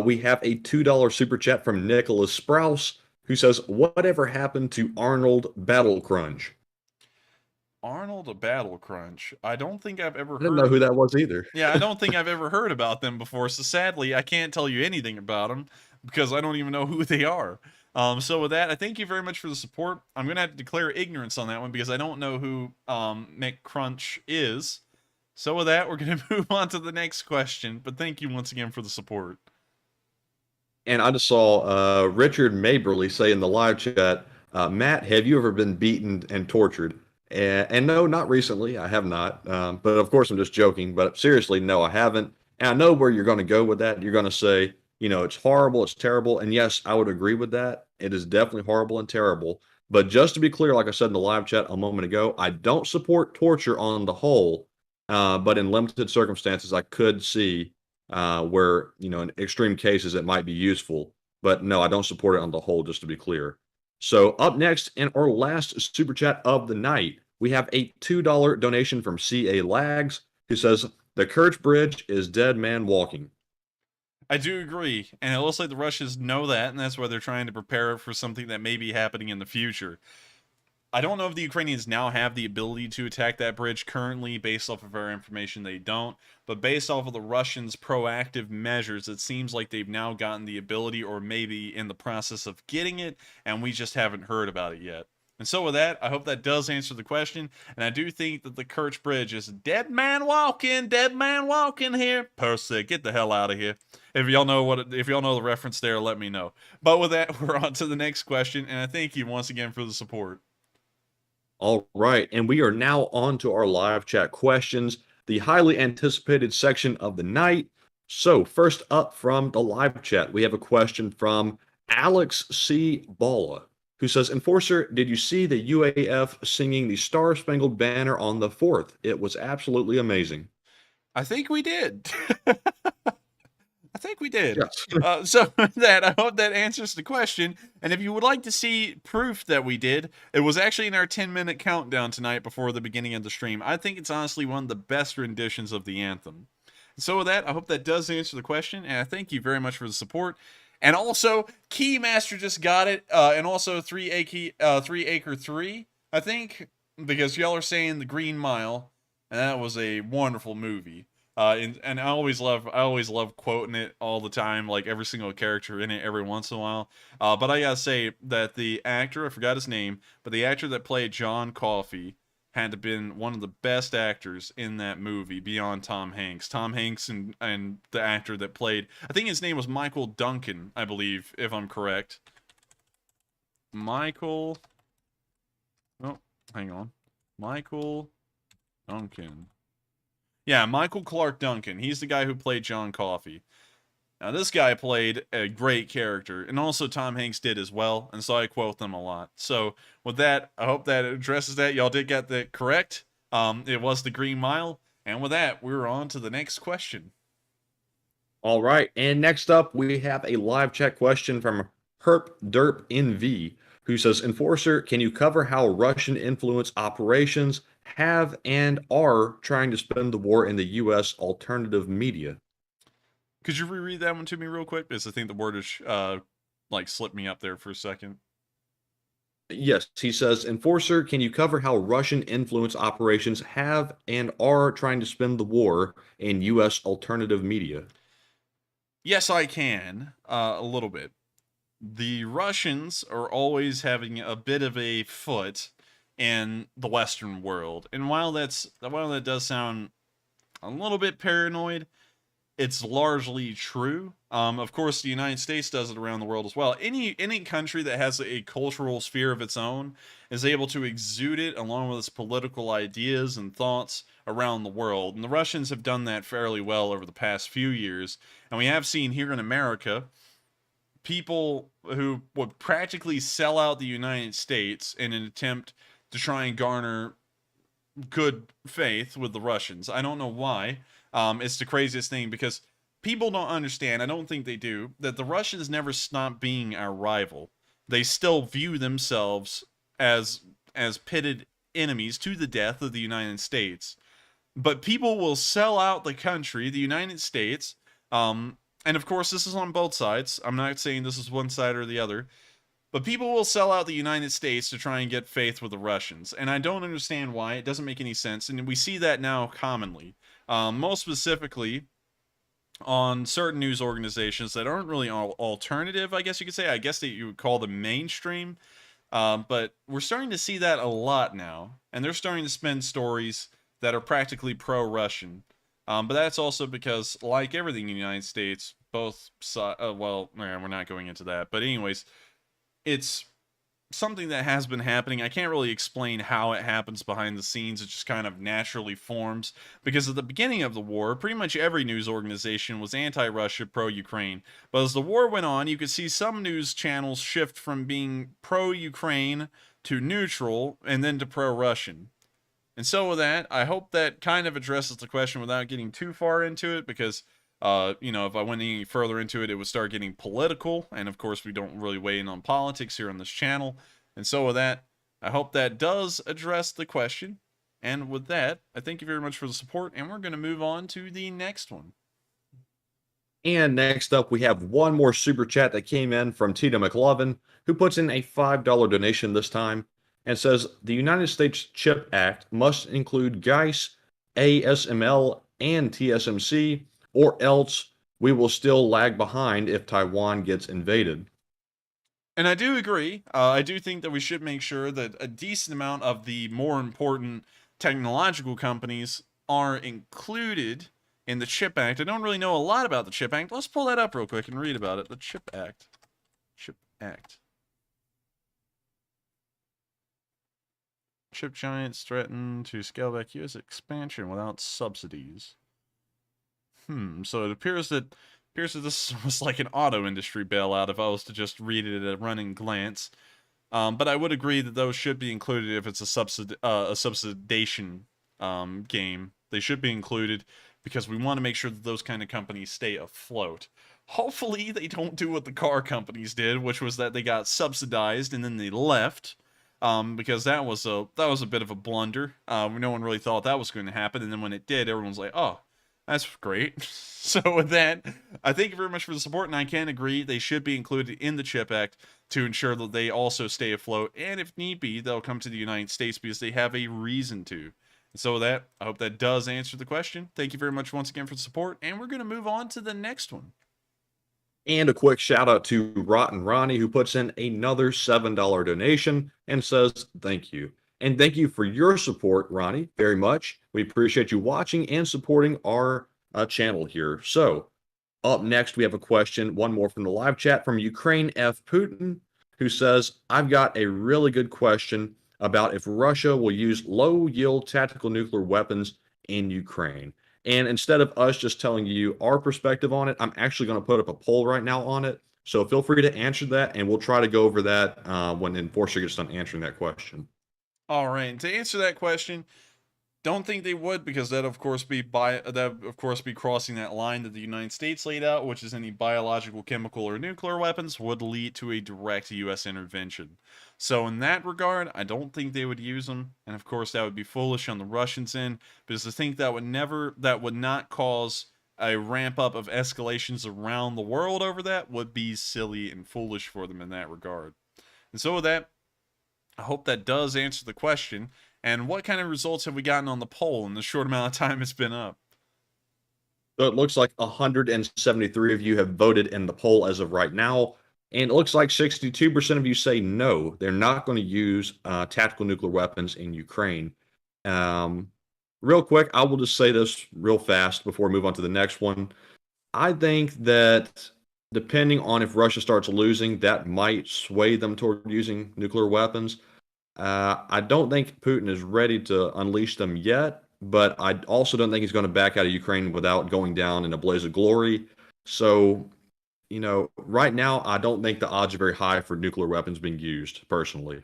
we have a $2 super chat from Nicholas Sprouse, who says, whatever happened to Arnold Battle Crunch? Arnold Battle Crunch. I don't think I've ever I didn't know who that was either. Yeah, I don't think I've ever heard about them before, so sadly, I can't tell you anything about them because I don't even know who they are. So with that, I thank you very much for the support. I'm going to have to declare ignorance on that one because I don't know who McCrunch is. So with that, we're going to move on to the next question, but thank you once again for the support. And I just saw Richard Maberly say in the live chat, Matt, have you ever been beaten and tortured? And no, not recently. I have not. But of course, I'm just joking. But seriously, no, I haven't. And I know where you're going to go with that. You're going to say, it's horrible, it's terrible. And yes, I would agree with that. It is definitely horrible and terrible. But just to be clear, like I said in the live chat a moment ago, I don't support torture on the whole. But in limited circumstances, I could see where, in extreme cases, it might be useful. But no, I don't support it on the whole, just to be clear. So up next, in our last super chat of the night, we have a $2 donation from C.A. Lags, who says, the Kerch Bridge is dead man walking. I do agree, and it looks like the Russians know that, and that's why they're trying to prepare for something that may be happening in the future. I don't know if the Ukrainians now have the ability to attack that bridge currently. Based off of our information, they don't. But based off of the Russians' proactive measures, it seems like they've now gotten the ability, or maybe in the process of getting it, and we just haven't heard about it yet. And so with that, I hope that does answer the question. And I do think that the Kerch Bridge is dead man walking here. Percy, get the hell out of here. If y'all know the reference there, let me know. But with that, we're on to the next question, and I thank you once again for the support. All right, and we are now on to our live chat questions, the highly anticipated section of the night. So first up from the live chat, we have a question from Alex C. Balla, who says, Enforcer, did you see the UAF singing the Star Spangled Banner on the 4th? It was absolutely amazing. I think we did. I think we did. Yes. So with that, I hope that answers the question. And if you would like to see proof that we did, it was actually in our 10-minute countdown tonight before the beginning of the stream. I think it's honestly one of the best renditions of the anthem. So with that, I hope that does answer the question, and I thank you very much for the support. And also, Keymaster just got it, and also 3 Acre 3, I think, because y'all are saying The Green Mile, and that was a wonderful movie. And I always love quoting it all the time, like every single character in it every once in a while. But I gotta say that the actor, I forgot his name, but the actor that played John Coffey had to have been one of the best actors in that movie beyond Tom Hanks. Tom Hanks and the actor that played, I think his name was Michael Duncan, I believe, if I'm correct. Michael Duncan. Yeah, Michael Clark Duncan. He's the guy who played John Coffey. Now, this guy played a great character, and also Tom Hanks did as well, and so I quote them a lot. So, with that, I hope that addresses that. Y'all did get that correct. It was The Green Mile, and with that, we're on to the next question. All right, and next up, we have a live chat question from Herp Derp NV, who says, Enforcer, can you cover how Russian influence operations have and are trying to spin the war in the U.S. alternative media? Could you reread that one to me real quick? Because I think the word is, slipped me up there for a second. Yes, he says, Enforcer, can you cover how Russian influence operations have and are trying to spin the war in U.S. alternative media? Yes, I can, a little bit. The Russians are always having a bit of a foot in the Western world, and while that does sound a little bit paranoid, it's largely true. Of course, the United States does it around the world as well. Any country that has a cultural sphere of its own is able to exude it along with its political ideas and thoughts around the world. And the Russians have done that fairly well over the past few years. And we have seen here in America people who would practically sell out the United States in an attempt to try and garner good faith with the Russians. I don't know why. It's the craziest thing because people don't understand, I don't think they do, that the Russians never stopped being our rival. They still view themselves as pitted enemies to the death of the United States. But people will sell out the country, the United States, and of course this is on both sides. I'm not saying this is one side or the other. But people will sell out the United States to try and get faith with the Russians. And I don't understand why. It doesn't make any sense. And we see that now commonly. Most specifically on certain news organizations that aren't really alternative, I guess you could say. I guess that you would call them mainstream. But we're starting to see that a lot now. And they're starting to spin stories that are practically pro-Russian. But that's also because, like everything in the United States, both sides... we're not going into that. But anyways... it's something that has been happening. I can't really explain how it happens behind the scenes. It just kind of naturally forms. Because at the beginning of the war, pretty much every news organization was anti-Russia, pro-Ukraine. But as the war went on, you could see some news channels shift from being pro-Ukraine to neutral, and then to pro-Russian. And so with that, I hope that kind of addresses the question without getting too far into it, because if I went any further into it, it would start getting political, and of course we don't really weigh in on politics here on this channel. And so with that, I hope that does address the question. And with that, I thank you very much for the support, and we're going to move on to the next one. And next up, we have one more super chat that came in from Tina McLovin, who puts in a $5 donation this time, and says, the United States CHIP Act must include GEIS, ASML, and TSMC, or else we will still lag behind if Taiwan gets invaded. And I do agree. I do think that we should make sure that a decent amount of the more important technological companies are included in the CHIP Act. I don't really know a lot about the CHIP Act. Let's pull that up real quick and read about it. The CHIP Act. CHIP Act. Chip giants threaten to scale back U.S. expansion without subsidies. So it appears that this was like an auto industry bailout if I was to just read it at a running glance. But I would agree that those should be included if it's a subsidization game. They should be included because we want to make sure that those kind of companies stay afloat. Hopefully they don't do what the car companies did, which was that they got subsidized and then they left. Because that was a bit of a blunder. No one really thought that was going to happen, and then when it did, everyone's like, oh, that's great. So with that, I thank you very much for the support, and I can agree they should be included in the CHIP Act to ensure that they also stay afloat, and if need be, they'll come to the United States because they have a reason to. And so with that, I hope that does answer the question. Thank you very much once again for the support, and we're going to move on to the next one. And a quick shout out to Rotten Ronnie, who puts in another $7 donation and says thank you. And thank you for your support, Ronnie, very much. We appreciate you watching and supporting our channel here. So up next, we have a question, one more from the live chat from Ukraine F. Putin, who says, I've got a really good question about if Russia will use low-yield tactical nuclear weapons in Ukraine. And instead of us just telling you our perspective on it, I'm actually going to put up a poll right now on it. So feel free to answer that, and we'll try to go over that when Enforcer gets done answering that question. All right. To answer that question, don't think they would, because that of course be crossing that line that the United States laid out, which is any biological, chemical, or nuclear weapons would lead to a direct U.S. intervention. So in that regard, I don't think they would use them, and of course that would be foolish on the Russians' end, because to think that would not cause a ramp up of escalations around the world over that would be silly and foolish for them in that regard. And so with that, I hope that does answer the question. And what kind of results have we gotten on the poll in the short amount of time it's been up? So it looks like 173 of you have voted in the poll as of right now. And it looks like 62% of you say no, they're not going to use tactical nuclear weapons in Ukraine. Real quick, I will just say this real fast before we move on to the next one. I think that depending on if Russia starts losing, that might sway them toward using nuclear weapons. I don't think Putin is ready to unleash them yet, but I also don't think he's going to back out of Ukraine without going down in a blaze of glory. So, right now, I don't think the odds are very high for nuclear weapons being used, personally.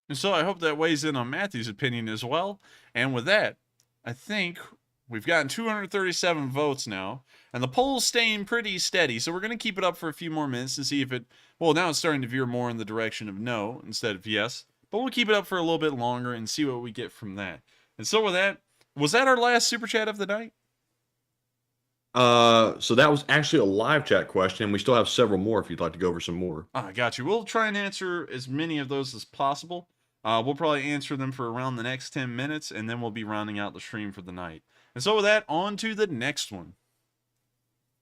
And so I hope that weighs in on Matthew's opinion as well. And with that, I think we've gotten 237 votes now, and the poll's staying pretty steady. So we're going to keep it up for a few more minutes to see if it, well, now it's starting to veer more in the direction of no instead of yes. But we'll keep it up for a little bit longer and see what we get from that. And so with that, was that our last super chat of the night? So that was actually a live chat question. We still have several more if you'd like to go over some more. I got you. We'll try and answer as many of those as possible. We'll probably answer them for around the next 10 minutes, and then we'll be rounding out the stream for the night. And so with that, on to the next one.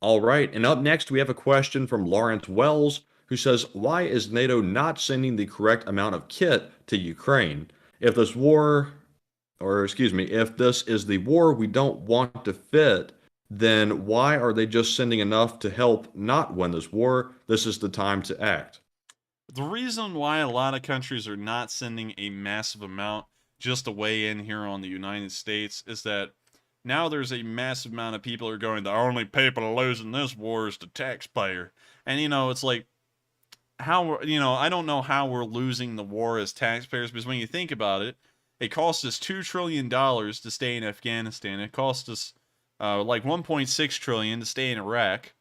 All right, and up next we have a question from Lawrence Wells, who says, why is NATO not sending the correct amount of kit to Ukraine? If this is the war we don't want to fit, then why are they just sending enough to help not win this war? This is the time to act. The reason why a lot of countries are not sending a massive amount just to weigh in here on the United States is that now there's a massive amount of people who are going, the only people losing this war is the taxpayer. And, it's like, I don't know how we're losing the war as taxpayers, because when you think about it, it cost us $2 trillion to stay in Afghanistan. It cost us like $1.6 trillion to stay in Iraq.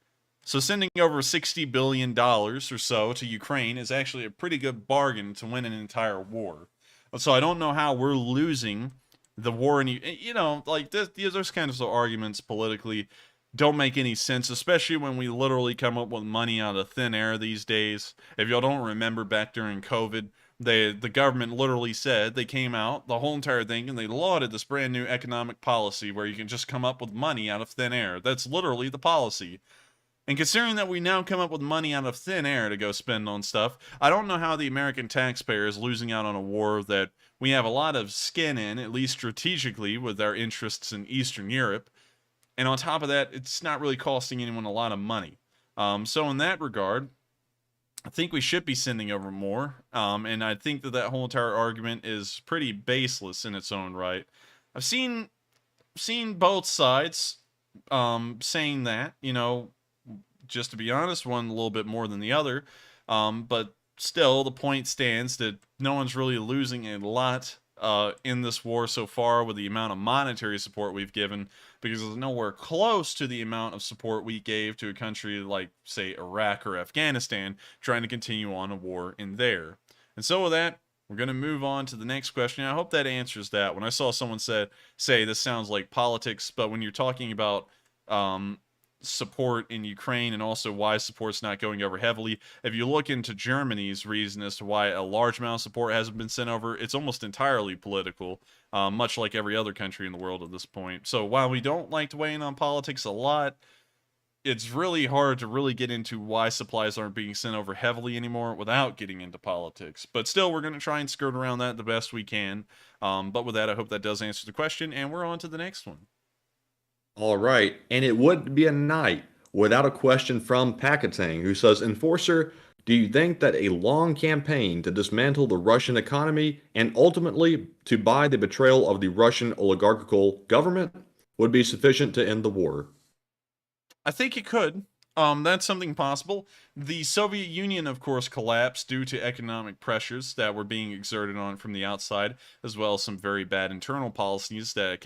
So sending over $60 billion or so to Ukraine is actually a pretty good bargain to win an entire war. So I don't know how we're losing the war. Like those kinds of arguments politically don't make any sense, especially when we literally come up with money out of thin air these days. If y'all don't remember back during COVID, the government literally said, they came out, the whole entire thing, and they lauded this brand new economic policy where you can just come up with money out of thin air. That's literally the policy. And considering that we now come up with money out of thin air to go spend on stuff, I don't know how the American taxpayer is losing out on a war that we have a lot of skin in, at least strategically, with our interests in Eastern Europe. And on top of that, it's not really costing anyone a lot of money. So in that regard, I think we should be sending over more. And I think that whole entire argument is pretty baseless in its own right. I've seen both sides saying that, just to be honest, one a little bit more than the other. But still, the point stands that no one's really losing a lot in this war so far with the amount of monetary support we've given, because it's nowhere close to the amount of support we gave to a country like, say, Iraq or Afghanistan, trying to continue on a war in there. And so with that, we're going to move on to the next question. I hope that answers that. When I saw someone say this sounds like politics, but when you're talking about support in Ukraine and also why support's not going over heavily, if you look into Germany's reason as to why a large amount of support hasn't been sent over, it's almost entirely political, much like every other country in the world at this point. So while we don't like to weigh in on politics a lot, it's really hard to really get into why supplies aren't being sent over heavily anymore without getting into politics. But still, we're going to try and skirt around that the best we can. But with that, I hope that does answer the question, and we're on to the next one. All right, and it wouldn't be a night without a question from Pakatang, who says, Enforcer, do you think that a long campaign to dismantle the Russian economy and ultimately to buy the betrayal of the Russian oligarchical government would be sufficient to end the war? I think it could. That's something possible. The Soviet Union, of course, collapsed due to economic pressures that were being exerted on it from the outside, as well as some very bad internal policies that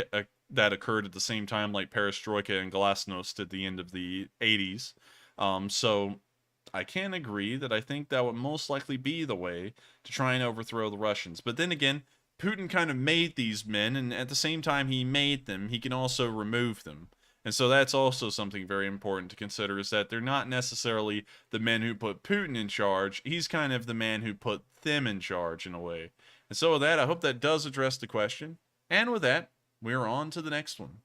occurred at the same time, like Perestroika and Glasnost at the end of the 80s. So I can agree that I think that would most likely be the way to try and overthrow the Russians. But then again, Putin kind of made these men, and at the same time he made them, he can also remove them. And so that's also something very important to consider, is that they're not necessarily the men who put Putin in charge. He's kind of the man who put them in charge in a way. And so with that, I hope that does address the question. And with that, we're on to the next one.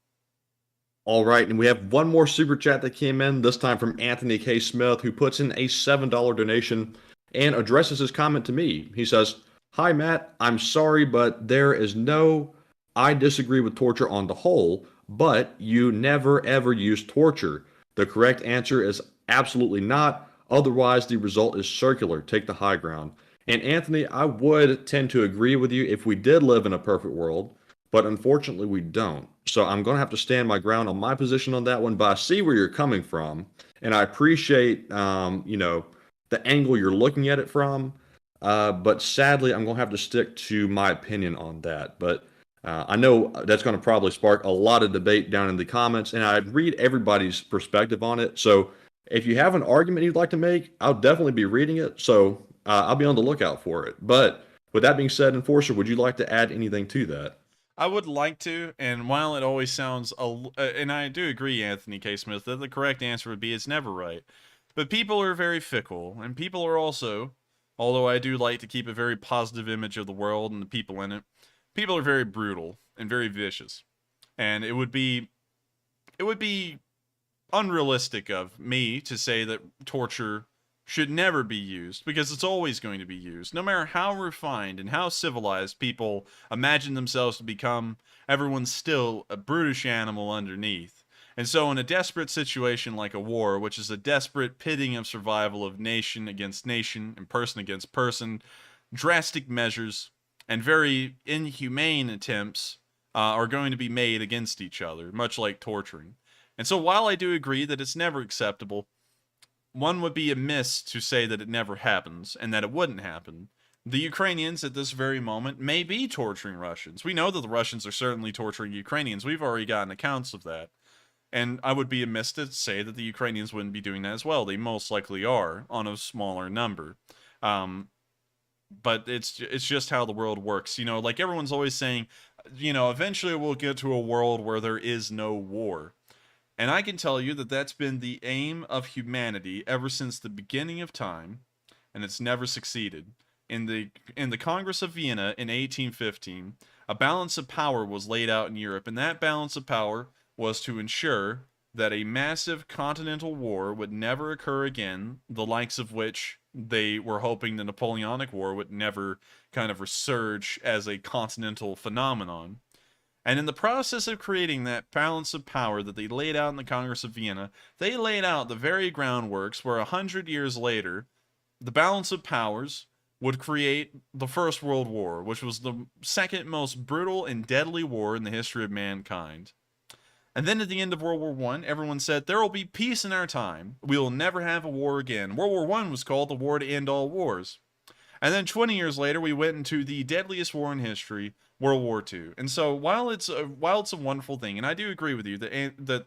All right, and we have one more super chat that came in, this time from Anthony K. Smith, who puts in a $7 donation and addresses his comment to me. He says, "Hi, Matt. I'm sorry, but there is no, I disagree with torture on the whole, but you never ever use torture. The correct answer is absolutely not. Otherwise, the result is circular. Take the high ground." And Anthony, I would tend to agree with you if we did live in a perfect world, but unfortunately we don't. So I'm going to have to stand my ground on my position on that one, but I see where you're coming from, and I appreciate, the angle you're looking at it from. But sadly, I'm going to have to stick to my opinion on that. But I know that's going to probably spark a lot of debate down in the comments, and I'd read everybody's perspective on it. So if you have an argument you'd like to make, I'll definitely be reading it. So I'll be on the lookout for it. But with that being said, Enforcer, would you like to add anything to that? I would like to, and while it always sounds, and I do agree, Anthony K. Smith, that the correct answer would be it's never right. But people are very fickle, and people are also, although I do like to keep a very positive image of the world and the people in it, people are very brutal and very vicious. And it would be unrealistic of me to say that torture should never be used, because it's always going to be used. No matter how refined and how civilized people imagine themselves to become, everyone's still a brutish animal underneath. And so in a desperate situation like a war, which is a desperate pitting of survival of nation against nation and person against person, drastic measures and very inhumane attempts are going to be made against each other, much like torturing. And so while I do agree that it's never acceptable, one would be amiss to say that it never happens and that it wouldn't happen. The Ukrainians at this very moment may be torturing Russians. We know that the Russians are certainly torturing Ukrainians. We've already gotten accounts of that. And I would be amiss to say that the Ukrainians wouldn't be doing that as well. They most likely are, on a smaller number. But it's just how the world works. Like everyone's always saying, eventually we'll get to a world where there is no war. And I can tell you that that's been the aim of humanity ever since the beginning of time, and it's never succeeded. In the Congress of Vienna in 1815, a balance of power was laid out in Europe, and that balance of power was to ensure that a massive continental war would never occur again, the likes of which they were hoping the Napoleonic War would never kind of resurge as a continental phenomenon. And in the process of creating that balance of power that they laid out in the Congress of Vienna, they laid out the very groundworks where 100 years later, the balance of powers would create the First World War, which was the second most brutal and deadly war in the history of mankind. And then at the end of World War I, everyone said, there will be peace in our time. We will never have a war again. World War I was called the war to end all wars. And then 20 years later, we went into the deadliest war in history, World War II. And so while it's a wonderful thing, and I do agree with you that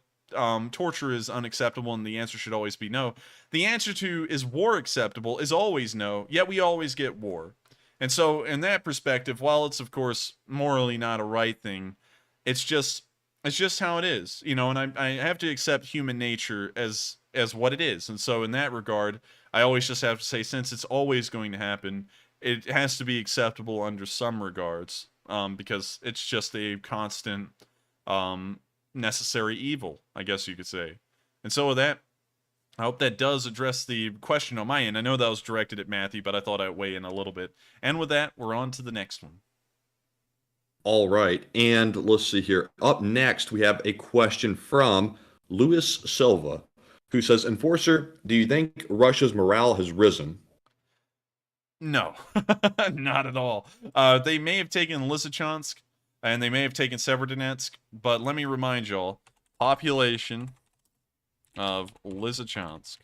torture is unacceptable and the answer should always be no, the answer to is war acceptable is always no, yet we always get war. And so in that perspective, while it's of course morally not a right thing, it's just how it is, and I have to accept human nature as what it is. And so in that regard, I always just have to say, since it's always going to happen, it has to be acceptable under some regards, because it's just a constant necessary evil, I guess you could say. And so with that, I hope that does address the question on my end. I know that was directed at Matthew, but I thought I'd weigh in a little bit. And with that, we're on to the next one. All right, and let's see here. Up next, we have a question from Luis Silva, who says, Enforcer, do you think Russia's morale has risen? No, not at all. They may have taken Lysychansk, and they may have taken Severodonetsk, but let me remind y'all, population of Lysychansk,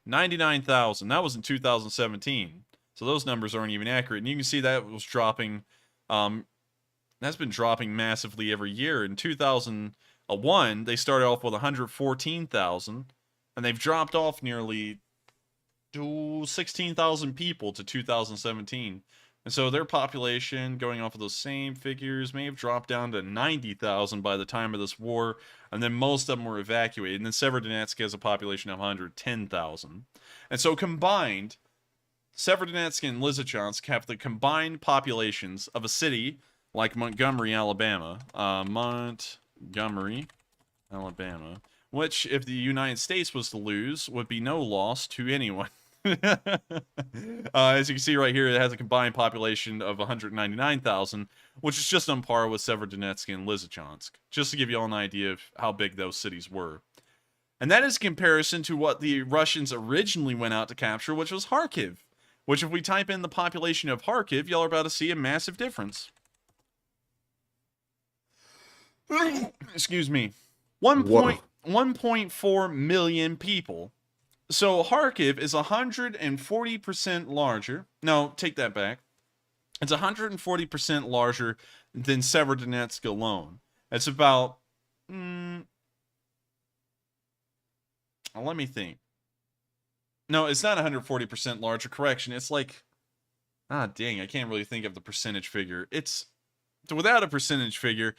99,000. That was in 2017. So those numbers aren't even accurate. And you can see that was dropping, that's been dropping massively every year. In 2001, they started off with 114,000, and they've dropped off nearly 16,000 people to 2017. And so their population, going off of those same figures, may have dropped down to 90,000 by the time of this war, and then most of them were evacuated. And then Severodonetsk has a population of 110,000. And so combined, Severodonetsk and Lysychansk have the combined populations of a city like Montgomery, Alabama. Montgomery, Alabama. Which, if the United States was to lose, would be no loss to anyone. As you can see right here, it has a combined population of 199,000, which is just on par with Severodonetsk and Lysychansk, just to give you all an idea of how big those cities were. And that is in comparison to what the Russians originally went out to capture, which was Kharkiv, which if we type in the population of Kharkiv, y'all are about to see a massive difference. Excuse me. 1.4 million people. So Kharkiv is 140% larger. No, take that back. It's 140% larger than Severodonetsk alone. It's about... let me think. No, it's not 140% larger. Correction. It's like... dang, I can't really think of the percentage figure. It's... Without a percentage figure,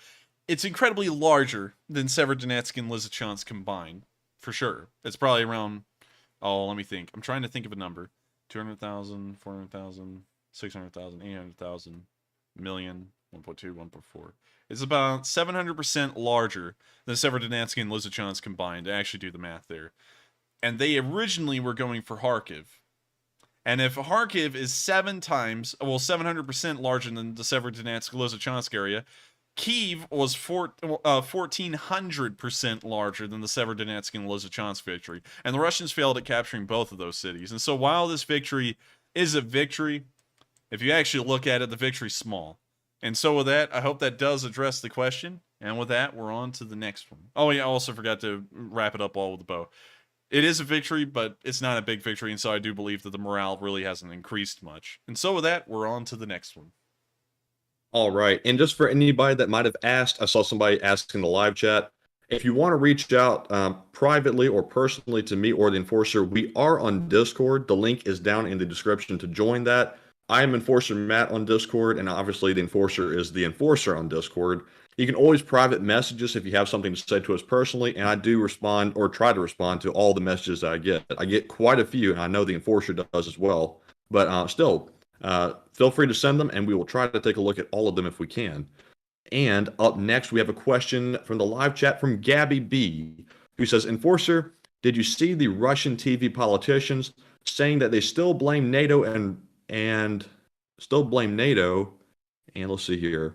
it's incredibly larger than Severodonetsk and Lysychansk combined. For sure. It's probably around... Oh, let me think. I'm trying to think of a number. 200,000, 400,000, 600,000, 800,000, million, 1.2, 1.4. It's about 700% larger than Severodonetsk and Lysychansk combined. To actually do the math there. And they originally were going for Kharkiv. And if Kharkiv is 700% larger than the Severodonetsk-Lysychansk area, Kyiv was 1,400% larger than the Severodonetsk and Lysychansk victory. And the Russians failed at capturing both of those cities. And so while this victory is a victory, if you actually look at it, the victory's small. And so with that, I hope that does address the question. And with that, we're on to the next one. Oh yeah, I also forgot to wrap it up all with a bow. It is a victory, but it's not a big victory. And so I do believe that the morale really hasn't increased much. And so with that, we're on to the next one. All right. And just for anybody that might have asked, I saw somebody asking in the live chat, if you want to reach out privately or personally to me or the Enforcer, we are on Discord. The link is down in the description to join that. I am Enforcer Matt on Discord, and obviously the Enforcer is the Enforcer on Discord. You can always private message us if you have something to say to us personally, and I do respond or try to respond to all the messages that I get. I get quite a few, and I know the Enforcer does as well. But still, feel free to send them, and we will try to take a look at all of them if we can. And up next, we have a question from the live chat from Gabby B, who says, Enforcer, did you see the Russian TV politicians saying that they still blame NATO and let's see here.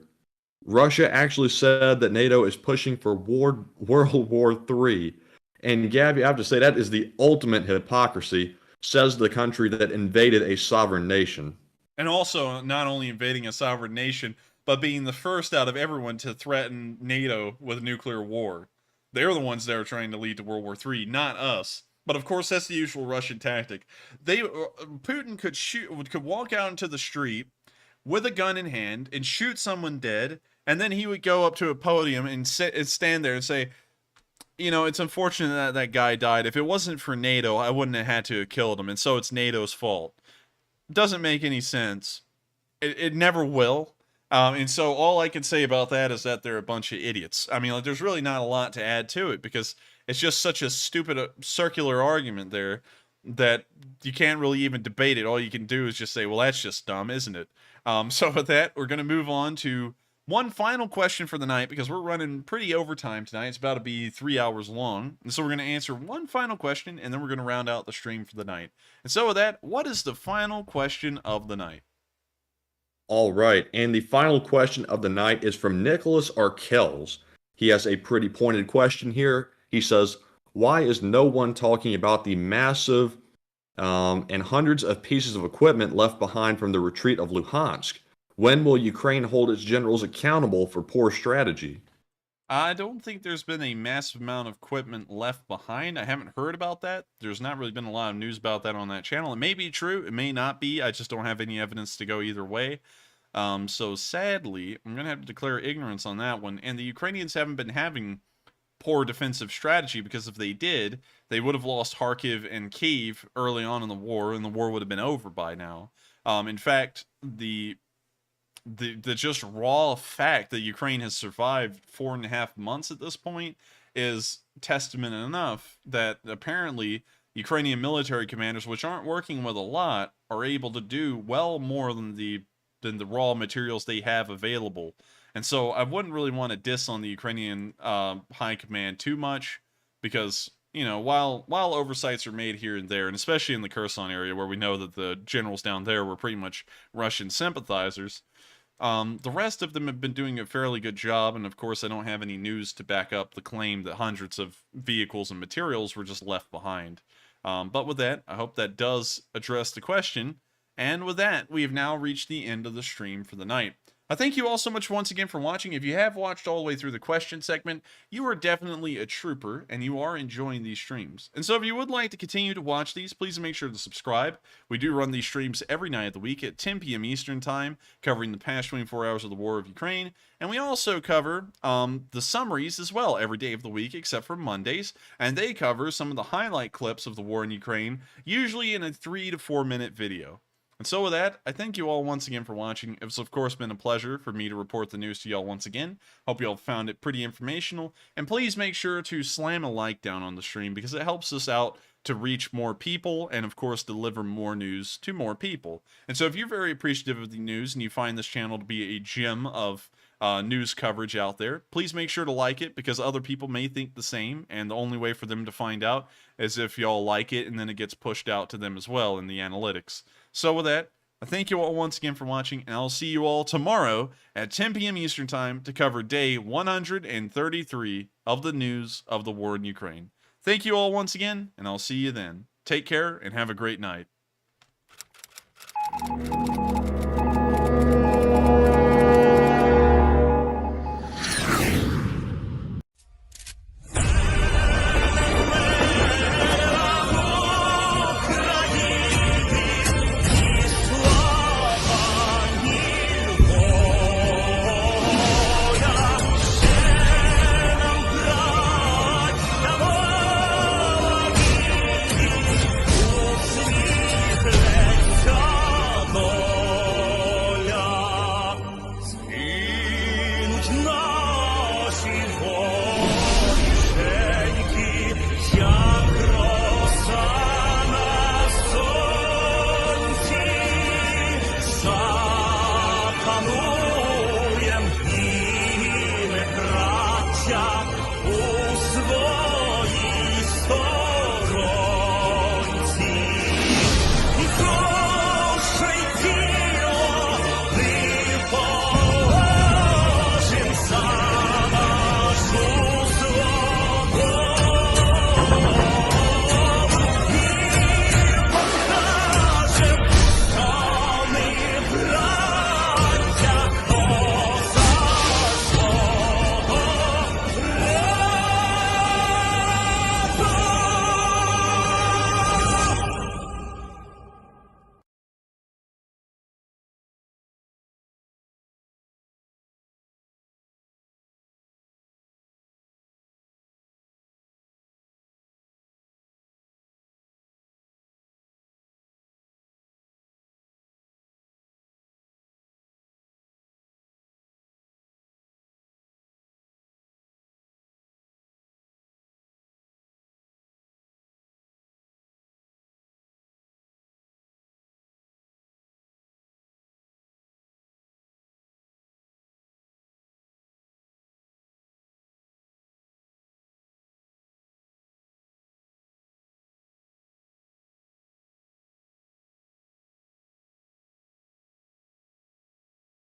Russia actually said that NATO is pushing for World War III. And Gabby, I have to say that is the ultimate hypocrisy, says the country that invaded a sovereign nation. And also, not only invading a sovereign nation, but being the first out of everyone to threaten NATO with nuclear war. They're the ones that are trying to lead to World War III, not us. But of course, that's the usual Russian tactic. Putin could walk out into the street with a gun in hand and shoot someone dead, and then he would go up to a podium and stand there and say, you know, it's unfortunate that that guy died. If it wasn't for NATO, I wouldn't have had to have killed him, and so it's NATO's fault. Doesn't make any sense. It never will. And so all I can say about that is that they're a bunch of idiots. I mean, like, there's really not a lot to add to it because it's just such a stupid circular argument there that you can't really even debate it. All you can do is just say, well, that's just dumb, isn't it? So with that, we're going to move on to one final question for the night because we're running pretty overtime tonight. It's about to be 3 hours long. And so we're going to answer one final question, and then we're going to round out the stream for the night. And so with that, what is the final question of the night? All right, and the final question of the night is from Nicholas Arkels. He has a pretty pointed question here. He says, why is no one talking about the massive and hundreds of pieces of equipment left behind from the retreat of Luhansk? When will Ukraine hold its generals accountable for poor strategy? I don't think there's been a massive amount of equipment left behind. I haven't heard about that. There's not really been a lot of news about that on that channel. It may be true. It may not be. I just don't have any evidence to go either way. So sadly, I'm going to have to declare ignorance on that one. And the Ukrainians haven't been having poor defensive strategy because if they did, they would have lost Kharkiv and Kyiv early on in the war, and the war would have been over by now. In fact, the just raw fact that Ukraine has survived 4.5 months at this point is testament enough that apparently Ukrainian military commanders, which aren't working with a lot, are able to do well more than the raw materials they have available. And so I wouldn't really want to diss on the Ukrainian high command too much, because, you know, while oversights are made here and there, and especially in the Kherson area where we know that the generals down there were pretty much Russian sympathizers, the rest of them have been doing a fairly good job. And of course, I don't have any news to back up the claim that hundreds of vehicles and materials were just left behind. But with that, I hope that does address the question. And with that, we have now reached the end of the stream for the night. I thank you all so much once again for watching. If you have watched all the way through the question segment, you are definitely a trooper, and you are enjoying these streams. And so if you would like to continue to watch these, please make sure to subscribe. We do run these streams every night of the week at 10 p.m. Eastern Time, covering the past 24 hours of the war of Ukraine. And we also cover the summaries as well every day of the week, except for Mondays. And they cover some of the highlight clips of the war in Ukraine, usually in a 3 to 4 minute video. And so with that, I thank you all once again for watching. It's of course been a pleasure for me to report the news to y'all once again. Hope y'all found it pretty informational. And please make sure to slam a like down on the stream, because it helps us out to reach more people and of course deliver more news to more people. And so if you're very appreciative of the news and you find this channel to be a gem of news coverage out there, please make sure to like it, because other people may think the same, and the only way for them to find out is if y'all like it, and then it gets pushed out to them as well in the analytics. So with that, I thank you all once again for watching, and I'll see you all tomorrow at 10 p.m. Eastern Time to cover day 133 of the news of the war in Ukraine. Thank you all once again, and I'll see you then. Take care and have a great night.